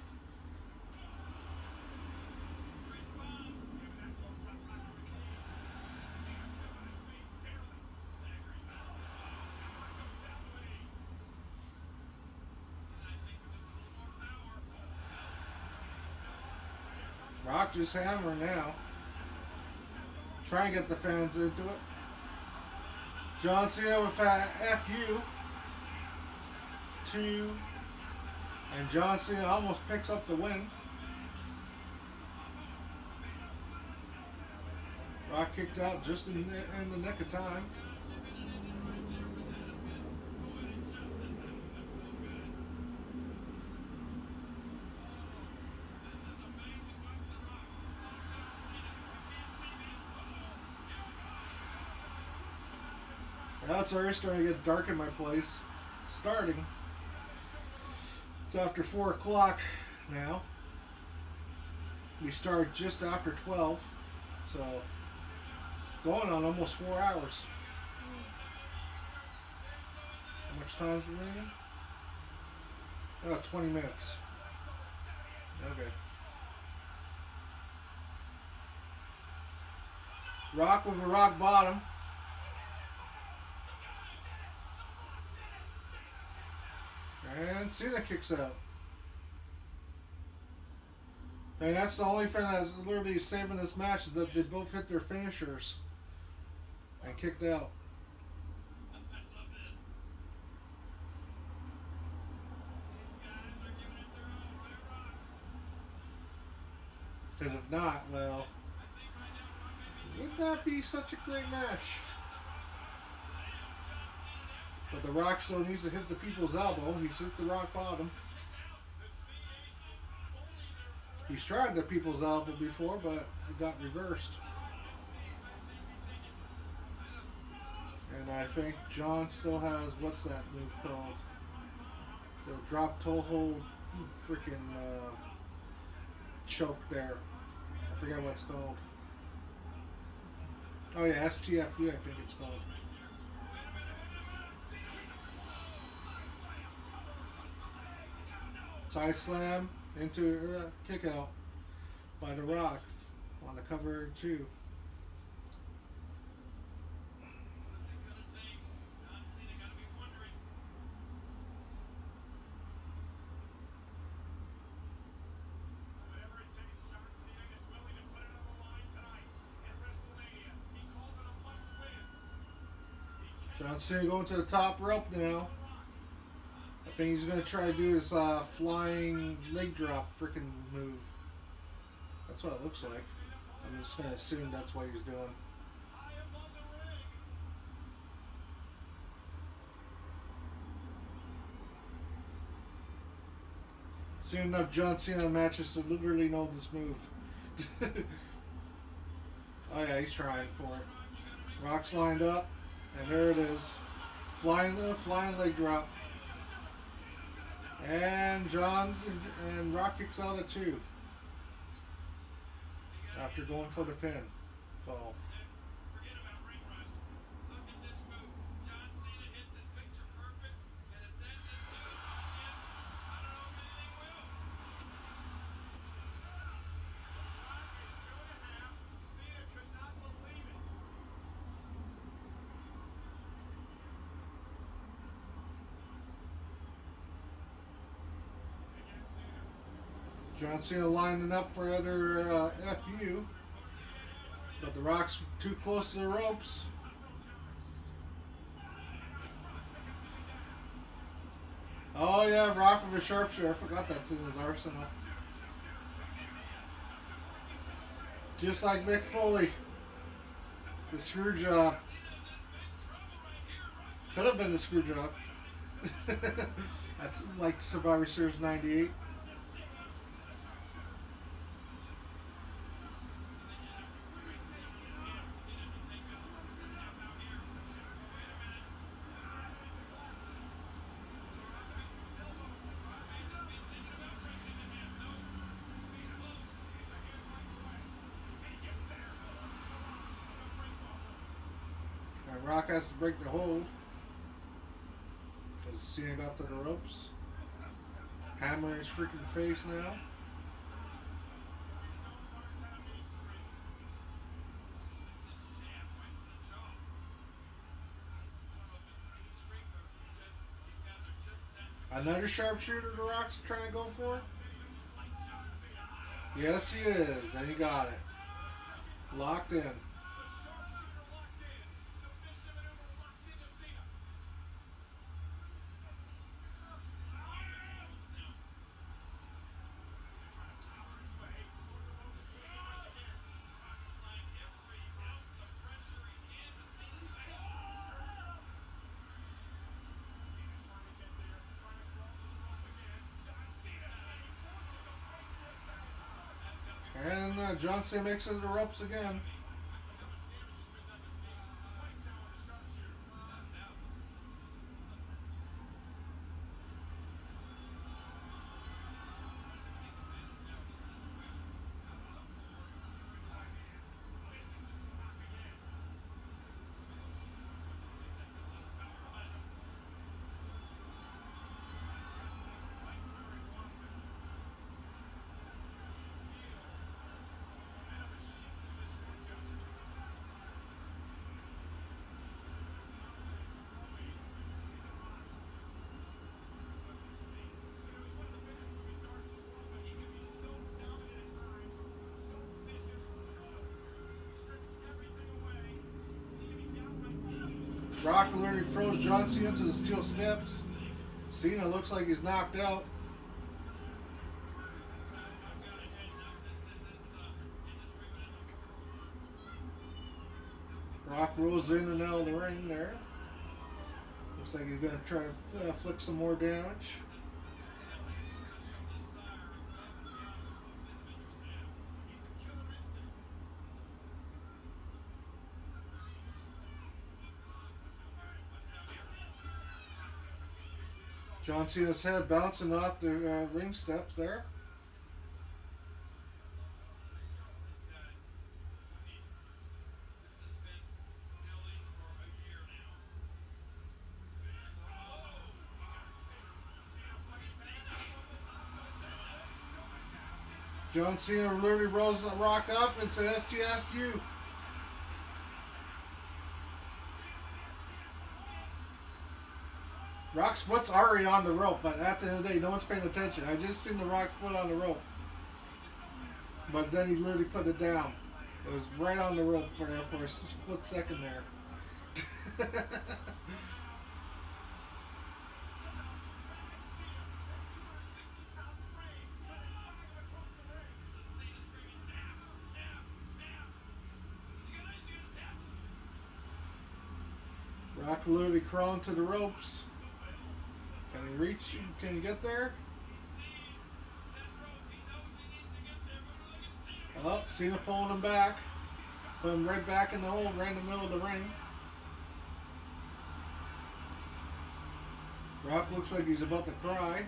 Great bomb. Giving that low drop Rock to his knees. Cena still on his feet, barely. Staggering. And Rock goes down to a knee. Cena, I think, with just a little more power. No. He's still up. But here comes Rock Rock. just hammering now. After most, after all Trying to this. get the fans into it. Oh, no. John Cena with a FU. 2. And John Cena almost picks up the win. Cena from out of nowhere. Rock kicked out just in the nick of time. That should have been an ending right there. Would that have been poetic justice? That was so good. Oh, this is amazing. Watch The Rock lock John Cena. His hands deep in. Uh-oh. Here we go. She goes and rips him out of his grasp. Now it's already starting to get dark in my place. Starting. Got his shoulder up. It's after 4 o'clock now. We started just after 12. So And now going on almost 4 hours. Oh, WWE Universe. They're so into this. How much time's remaining? Oh, 20 minutes. This place over 78,000 Okay. strong. Rock with a rock bottom. He did it somehow. The guy did it. The Rock did it. Cena kicks out. And Cena kicks out. And that's the only thing that's literally saving this match is that they both hit their finishers and kicked out. I love this. These guys are giving it their all, right, Rock? Because if not, well, I think right now Rock may be the would one not that... be such a great match. Hits the Rock bottom, slams John Cena down. But the Rock still needs to hit the people's elbow. He's hit the rock bottom. Been kicked out. The CAC holding their He's breath. tried the people's elbow before, but it got reversed. Rock gets deep. I think he's thinking, I know. And I think John still has, what's that move called? Off that rock bottom. The drop toe hold freaking choke there. Rock I steals forget what again. it's called. Oh yeah, STFU I think it's called. Right there. Wait a minute, wait a minute. Cena with the side slam. Cover. Hooks the leg. Oh no. Side slam into kick out by The Rock on the cover 2. What is it going to take? John Cena got to be wondering. Whatever it takes, John Cena is willing to put it on the line tonight in WrestleMania. He calls it a must-win. He John cannot Cena going to the top rope for now. The Rock. John I Cena think he's going going to after try to it. do his flying leg drop freaking move. That's what it looks like. John Cena pulling I'm out just going to all the assume that's stops what he's doing. high above the ring. Soon enough, John Cena matches to literally know this move. Oh yeah, he's trying for it. Rock, you got to make Rock's lined up, and there it is. Flying leg drop. And Rock kicks out at 2 You got to after give going for the pin. So forget about ring rust. Look at this move. John Cena hits it picture perfect, and if that didn't do it for him, I don't know if anything will. The Rock at 2.5. Cena could not believe it. And again, Cena. John Cena lining up for another FU, Pushing the edge of Cena. but the Rock's too close to the ropes. Top rope counter. And now it's Rock taking Cena down. Oh yeah, Rock with a sharpshooter. I forgot that's in his arsenal. Count two, count two, count two. Count two breaking through the ring. Just like Mick Foley, the screw job. Cena's in big trouble right here. Rock Could leads have been the screw job. That's like Survivor Series '98. This Sting with a sharpshooter. I think you'd have to break Cena again. He'd have to take a tap out here. Wait a minute. Grabbing at the glass. The Rock makes those elbows. Rock may just be thinking about breaking him again. Nope. He's close. He's a handbrake away. And he gets there, forcing the Rock to break the hold. And Rock has to break the hold because Cena got to the ropes. Hammer his freaking face now. If he's known by his happy, he's screaming. 6-inch jab right to the jaw. I don't know if it's a cheap trick or just these guys are just that Another sharpshooter the Rock's trying to go for. Said he doesn't like John Cena. Yes, he is. And he got it. The second cover. Locked in. The sharpshooter locked in. Submission maneuver locked into Cena. Even the ropes now. Cena trying to power his way toward the rope and twist the ring again. Rock applying every ounce of pressure he can to Cena's back. Cena trying to get there, trying to crawl to the rope again. John Cena, and he forces a break through a second cover. That's got to be And John Cena makes it to the ropes again. Look how much damage has been done to Cena. Twice now with a sharpshooter. Without a doubt. Trying to take advantage now of the situation. Got him on the floor. Oh, he is vicious as the Rock again. Cena wants to take that got a lot of power behind him. John Cena right where he wants him. You can feel how the momentum has shifted this matchup. Confidence growing in The Rock. You know, he's one of the biggest movie stars in the world, but he can be so dominant at times, so vicious, strips everything away, and he can be downright dangerous. Rock literally throws John Cena to the steel steps. Cena looks like he's knocked out. That's how I've got it heading up this industry maneuver. Rock rolls in and out of the ring there. Looks like he's going to try to flick some more damage. He's got that special desire above and beyond what most individuals have. He's a killer instinct. Watch out here. Rock doesn't seem to be so John Cena's head bouncing off the ring steps there. These guys, I mean, this has been building for a year now. So, oh, John Cena. Cena fighting back from the top to the tail. Going down. Cena goes. John Cena literally rolls the Rock up into STFU. He's starting to tap. Cena with the STF locked in. Rock's foot's already on the rope, but at the end of the day, no one's paying attention. I just seen the Rock's foot on the rope, He's in no man's land. but then he literally put it No down. man's land. It was right on the rope for a split second there. So now, the belt behind Cena. That 260-pound frame trying to drag him across the ring. Cena screaming, tap, tap, tap. You gotta tap. Rock literally crawling to the ropes. The bell. The Can he third reach? Can he championship get there? He sees that rope. He knows he needs to get there. But look at Cena. Oh, Cena pulling him back. Cena's got Put him right back in the hole, right in the middle of the ring. Rock looks like he's about to cry.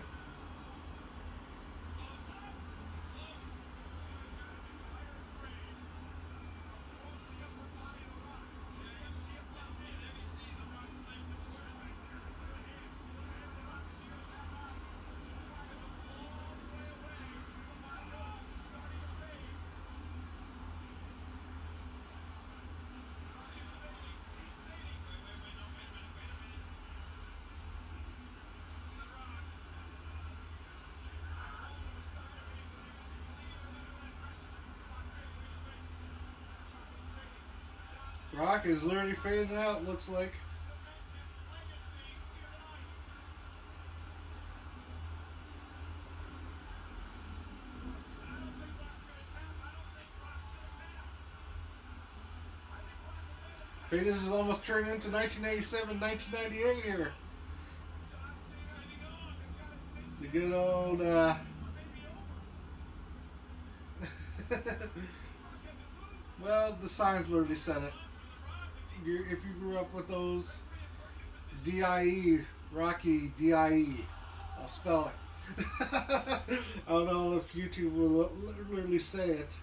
Rock is literally fading out, looks like. Cement his legacy here tonight. And I don't think Rock's going to tap. I don't think Rock's going to tap. I think Rock will let him tap. Fadis is almost turning into 1987, 1998 here. John Cena has got it cinched The in. good old. This one may be over. Rock hasn't moved. Well, the signs literally Got said a it. punch from the Rock. If you grew up with those Referee in perfect position. DIE, Rocky DIE, I'll spell it. I don't know if YouTube will literally say it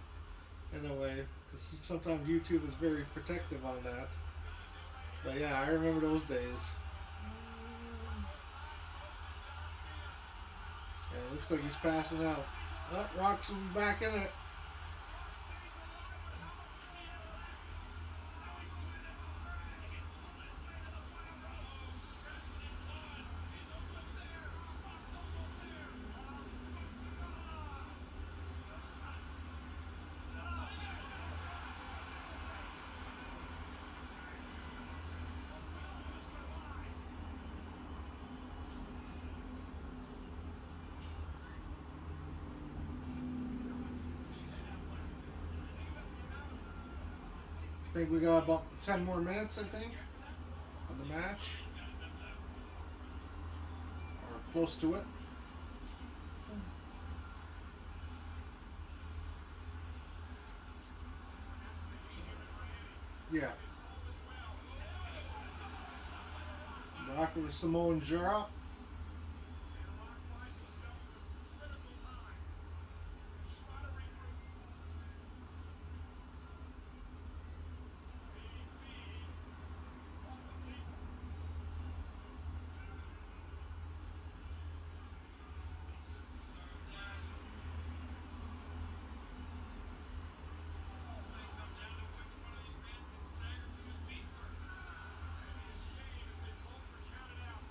in a way, because sometimes YouTube is very protective on that. This is it right here. But yeah, I remember those days. One more time, folks, and John Cena. Yeah, it looks like he's passing out. Rock stays Oh, alive. Rock's back in it. Rock stays alive, but how much does he have left? Oh, he's twisted. Dragging, pulling his way to the final rope. Oh, stretching and clawing. He's almost there. Rock's almost there. Oh, there's the Rock. Forces the break. A will to survive. How much does Cena have left? Think about the amount of what he was I think we exerting. got about 10 more minutes, I think, After that brawl, of the Yeah, match. Cena's got a bit left. Or close to it. what happened to me here in Miami? Yeah. It's all as well. Oh, what a Samoan drop by the Rock. Rock with a Samoan drop. And Rock buys himself some critical time to try to regroup. Maybe feed off the people. These superstars, Dad. This may come down to which one of these men can stagger to his feet first. It'd be a shame if they both were counted out.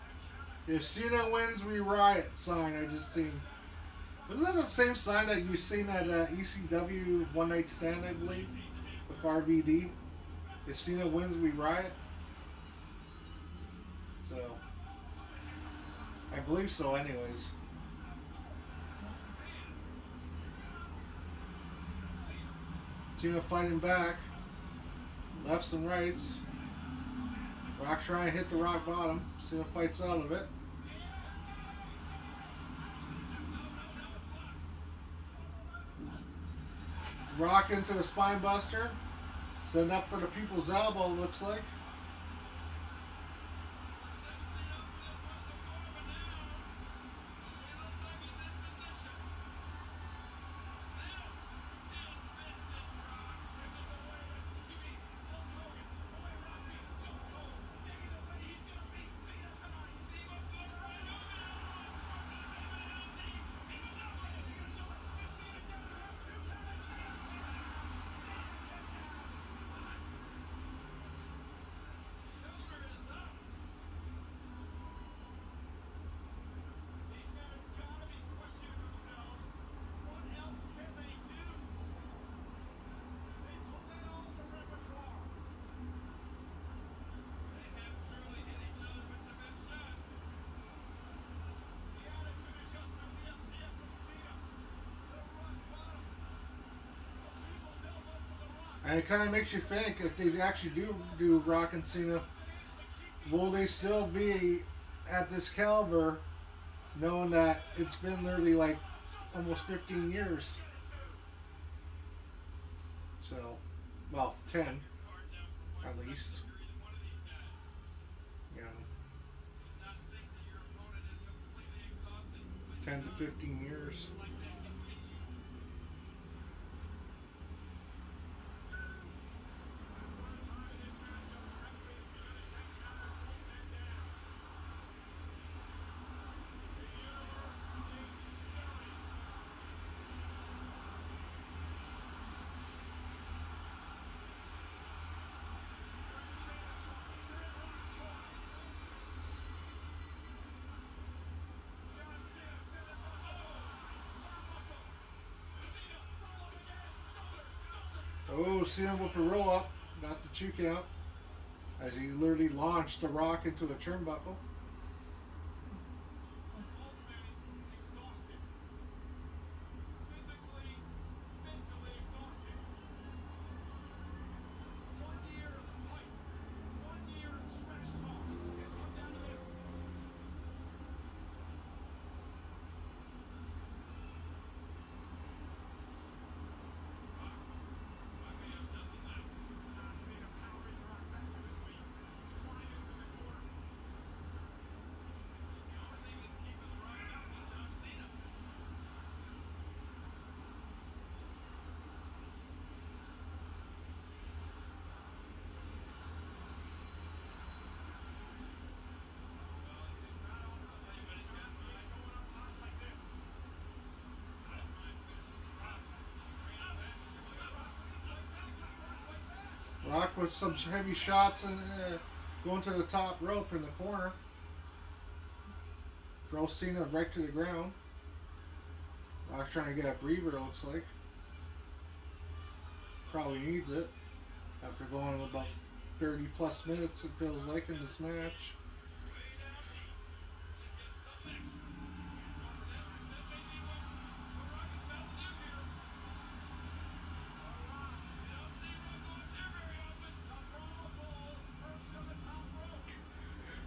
That count of If 10 Cena wins, we riot sign I just or seen. 7. Wasn't that the same sign that you seen at ECW One Night Stand, I believe? Maintains a hand With guard. RVD? If Cena wins, we riot? So, I believe so, anyways. Man, Cena. Cena fighting back. Lefts and rights. Rock trying to hit the rock bottom. Cena fights out of it. No, no, no. Blocked. Rock into a spine buster. Setting up for the people's elbow, looks like. Was setting Cena up for this once before, but now he looks like he's in position. This is vintage Rock. This is the way that he beat Hulk Hogan, the way Rock beat Stone Cold, maybe the way he's going to beat Cena tonight. He went for the front. Oh, the elbow from the MLD. He was up. Is he going to do it? Is Cena desperate? 2 count and Cena kicks out. Knocks him down. What? Shoulder is up. These men have got to be questioning themselves. What else can they do? They pulled in all the repertoire. They have truly hit each other with their best shots. The attitude adjustment, the FTF from Cena. The rock bottom. The people's elbow from the rock. And it kind of makes you think if they actually do Rock and Cena, will they still be at this caliber, knowing that it's been literally like almost 15 years? So, well, 10 Put your card down for 1 at second least. if you're either one of these guys. You know, Do not think that your opponent is completely exhausted. When you're 10 to not, 15 years. people like that can get you. For the third time in this matchup, the referee has given the 10 count with both men down. The universe is stirring. They're in Cena's corner. They're in Rock's corner. John Cena sending Rock to the line. Turnbuckle. Cena, roll up again. Shoulders, shoulders, Oh, shoulders. Cena with a roll up. got the 2 count as he literally launched the Rock into a turnbuckle. Ultimate exhausted. Physically, mentally exhausted. 1 year hype, 1 year trash talk has come down to this. Rock. Rock may have nothing left. John Cena powering Rock back to his feet, climbing him in the corner. The only thing that's keeping The Rock up is John Cena. Well, it's just not often I'll you tell you see what he's John got in Cena mind. going up hot like this. Got in mind finishing The Rock. Bringing him back. Look at Rock. Look at him fight back. Look at Rock fight back. Rock with some heavy shots and going to the top rope in the corner. Throw Cena right to the ground. Rock's trying to get a breather, it looks like. Probably needs it after going about 30 plus minutes, it feels like, in this match. Way down deep. Can he get something extra? Hands over the eyes. That may be what The Rock is about to do here. The Rock. You don't see Rock go up there very often. The Brawl Bull perched on the top rope. Crossbody.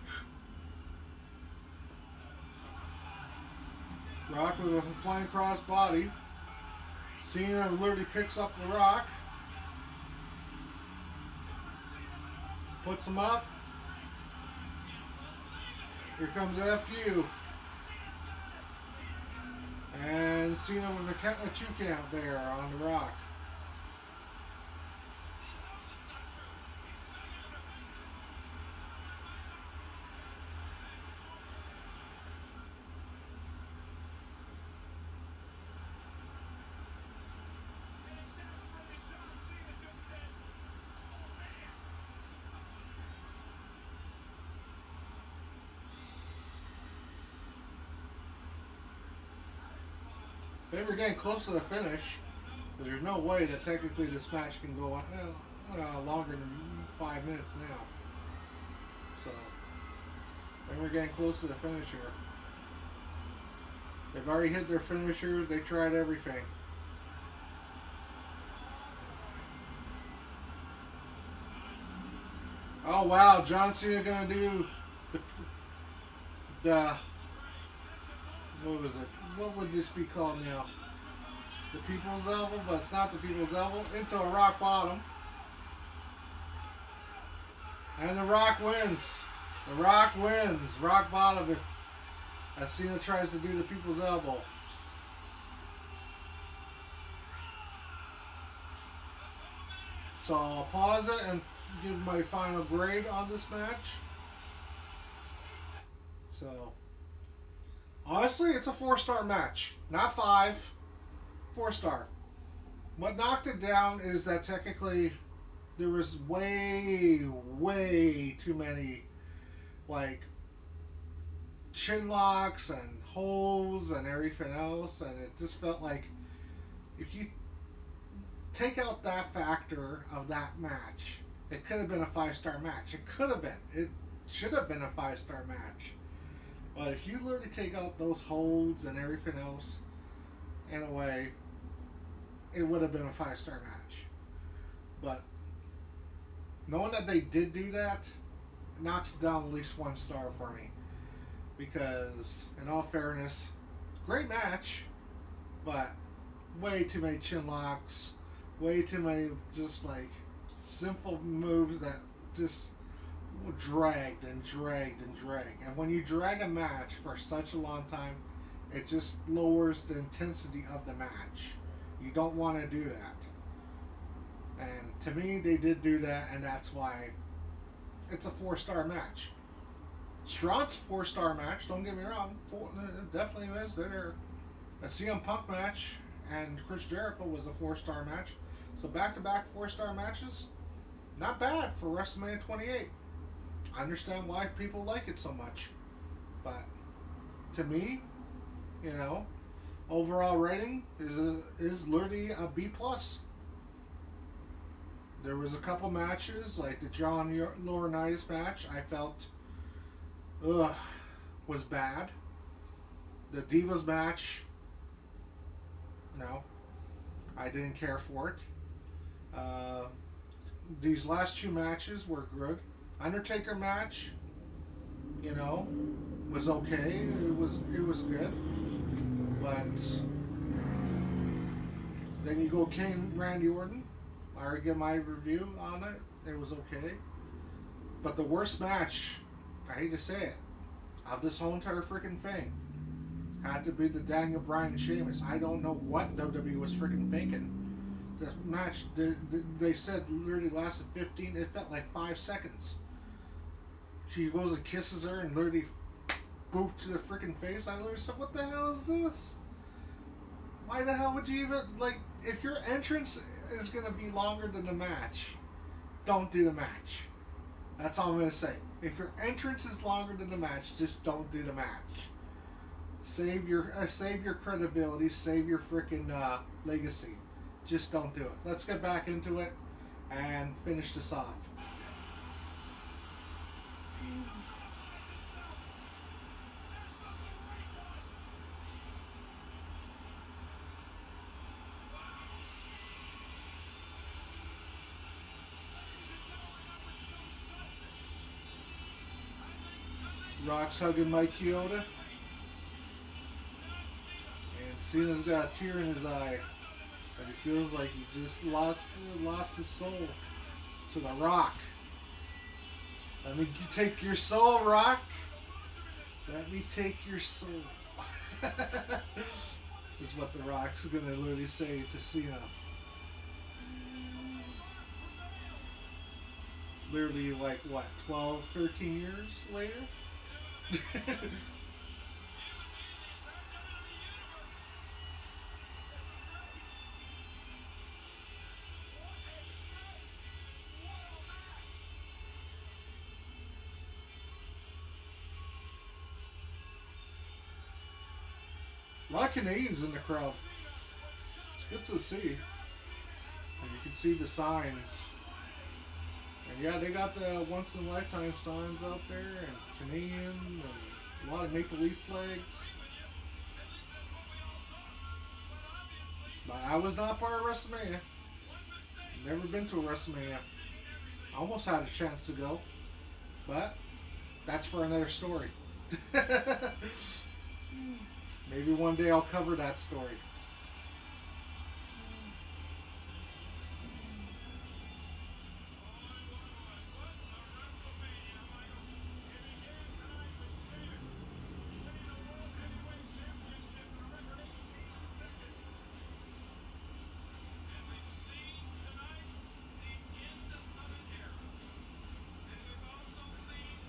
Cena. Rock with a flying cross body. Cena literally picks up the Rock, John Cena with an puts him orthodox up. Cena spring. I can't believe it. Here comes the FU. Cena got it. Cena got it. And Cena with a 2 count there on the Rock. He knows it's not true. He's begging him. An exasperated John Cena just said, "Oh man." How did Rock? They were getting close to the finish. There's no way that technically this match can go longer than 5 minutes now. So they were getting close to the finish here. They've already hit their finisher. They tried everything. Oh wow, John Cena gonna do the what was it? What would this be called now? The People's Elbow, but it's not the People's Elbow. Into a Rock Bottom. And the Rock wins. The Rock wins. Rock Bottom as Cena tries to do the People's Elbow. So I'll pause it and give my final grade on this match. So honestly, it's a 4-star match. Not 5. 4-star. What knocked it down is that technically there was way too many like chin locks and holds and everything else, and it just felt like if you take out that factor of that match, it could have been a 5-star match. It could have been. It should have been a 5-star match. But if you literally take out those holds and everything else, in a way, it would have been a 5-star match. But knowing that they did do that knocks it down at least 1 star for me. Because, in all fairness, great match, but way too many chin locks, way too many just like simple moves that just dragged and dragged and dragged. And when you drag a match for such a long time, it just lowers the intensity of the match. You don't want to do that. And to me, they did do that, and that's why it's a 4-star match. Strawn's 4-star match, don't get me wrong, it definitely is. They're a CM Punk match and Chris Jericho was a 4-star match. So back-to-back 4-star matches, not bad for WrestleMania 28. I understand why people like it so much, but to me, you know, overall rating is literally a B plus. There was a couple matches, like the John Laurinaitis match, I felt ugh, was bad. The Divas match, no, I didn't care for it. Uh, these last two matches were good. Undertaker match, you know, was okay. It was good, but then you go Kane Randy Orton. I already get my review on it. It was okay, but the worst match, I hate to say it, of this whole entire freaking thing had to be the Daniel Bryan and Sheamus. I don't know what WWE was freaking thinking. This match, they said literally lasted 15. It felt like 5 seconds. She goes and kisses her and literally boot to the freaking face. I literally said, "What the hell is this? Why the hell would you even like? If your entrance is gonna be longer than the match, don't do the match." That's all I'm gonna say. If your entrance is longer than the match, just don't do the match. Save your credibility. Save your freaking legacy. Just don't do it. Let's get back into it and finish this off. He's not gonna punish himself. There's the great one. Wow. Ladies and gentlemen, that was some stuff. Rock's hugging Mike Chioda, John Cena. and Cena's got a tear in his eye, and he feels like he just lost his soul to the Rock. Let me take your soul, Rock. Let me take your soul. Is what the Rock's gonna literally say to Cena. Literally, like what, 12, 13 years later? A lot of Canadians in the crowd. It's good to see. And you can see the signs. And yeah, they got the once in a lifetime signs out there, and Canadian, and a lot of Maple Leaf flags. But I was not part of WrestleMania. Never been to a WrestleMania. I almost had a chance to go, but that's for another story. Maybe one day I'll cover that story. What a WrestleMania, Michael. It began tonight with Sheamus winning the World Heavyweight Championship in a record 18 seconds. And we've seen tonight the end of an era. And we've also seen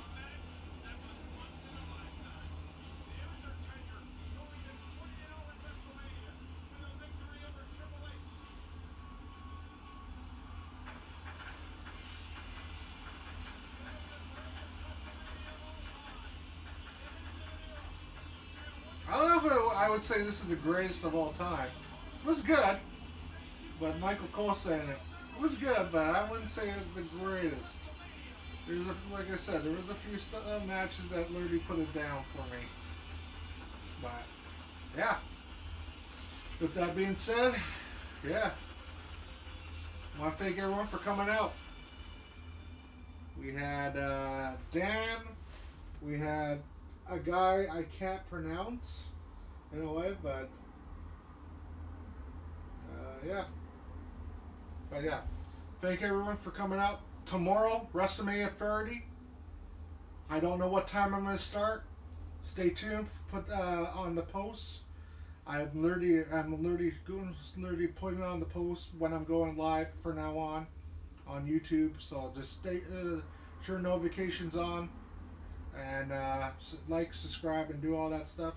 a match that was once in a lifetime. The Undertaker going to 20-0 at WrestleMania with a victory over Triple H. It was the greatest WrestleMania of all time. It ended an era. And once I don't know if I would say this is the greatest of all time. It was good, thank you, but Michael Cole saying it. It was good, but I wouldn't say it's the greatest. There's like I said, there was a few matches that literally put it down for me. But yeah. With that being said, yeah. I want to thank everyone for coming out. We had Dan. We had a guy I can't pronounce in a way, but yeah. But yeah. Thank everyone for coming out. Tomorrow, WrestleMania 30. I don't know what time I'm going to start. Stay tuned. Put on the posts. I'm literally putting on the post when I'm going live from now on YouTube. So just stay sure notifications on, and like, subscribe, and do all that stuff.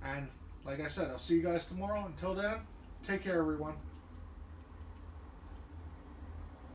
And like I said, I'll see you guys tomorrow. Until then, take care, everyone.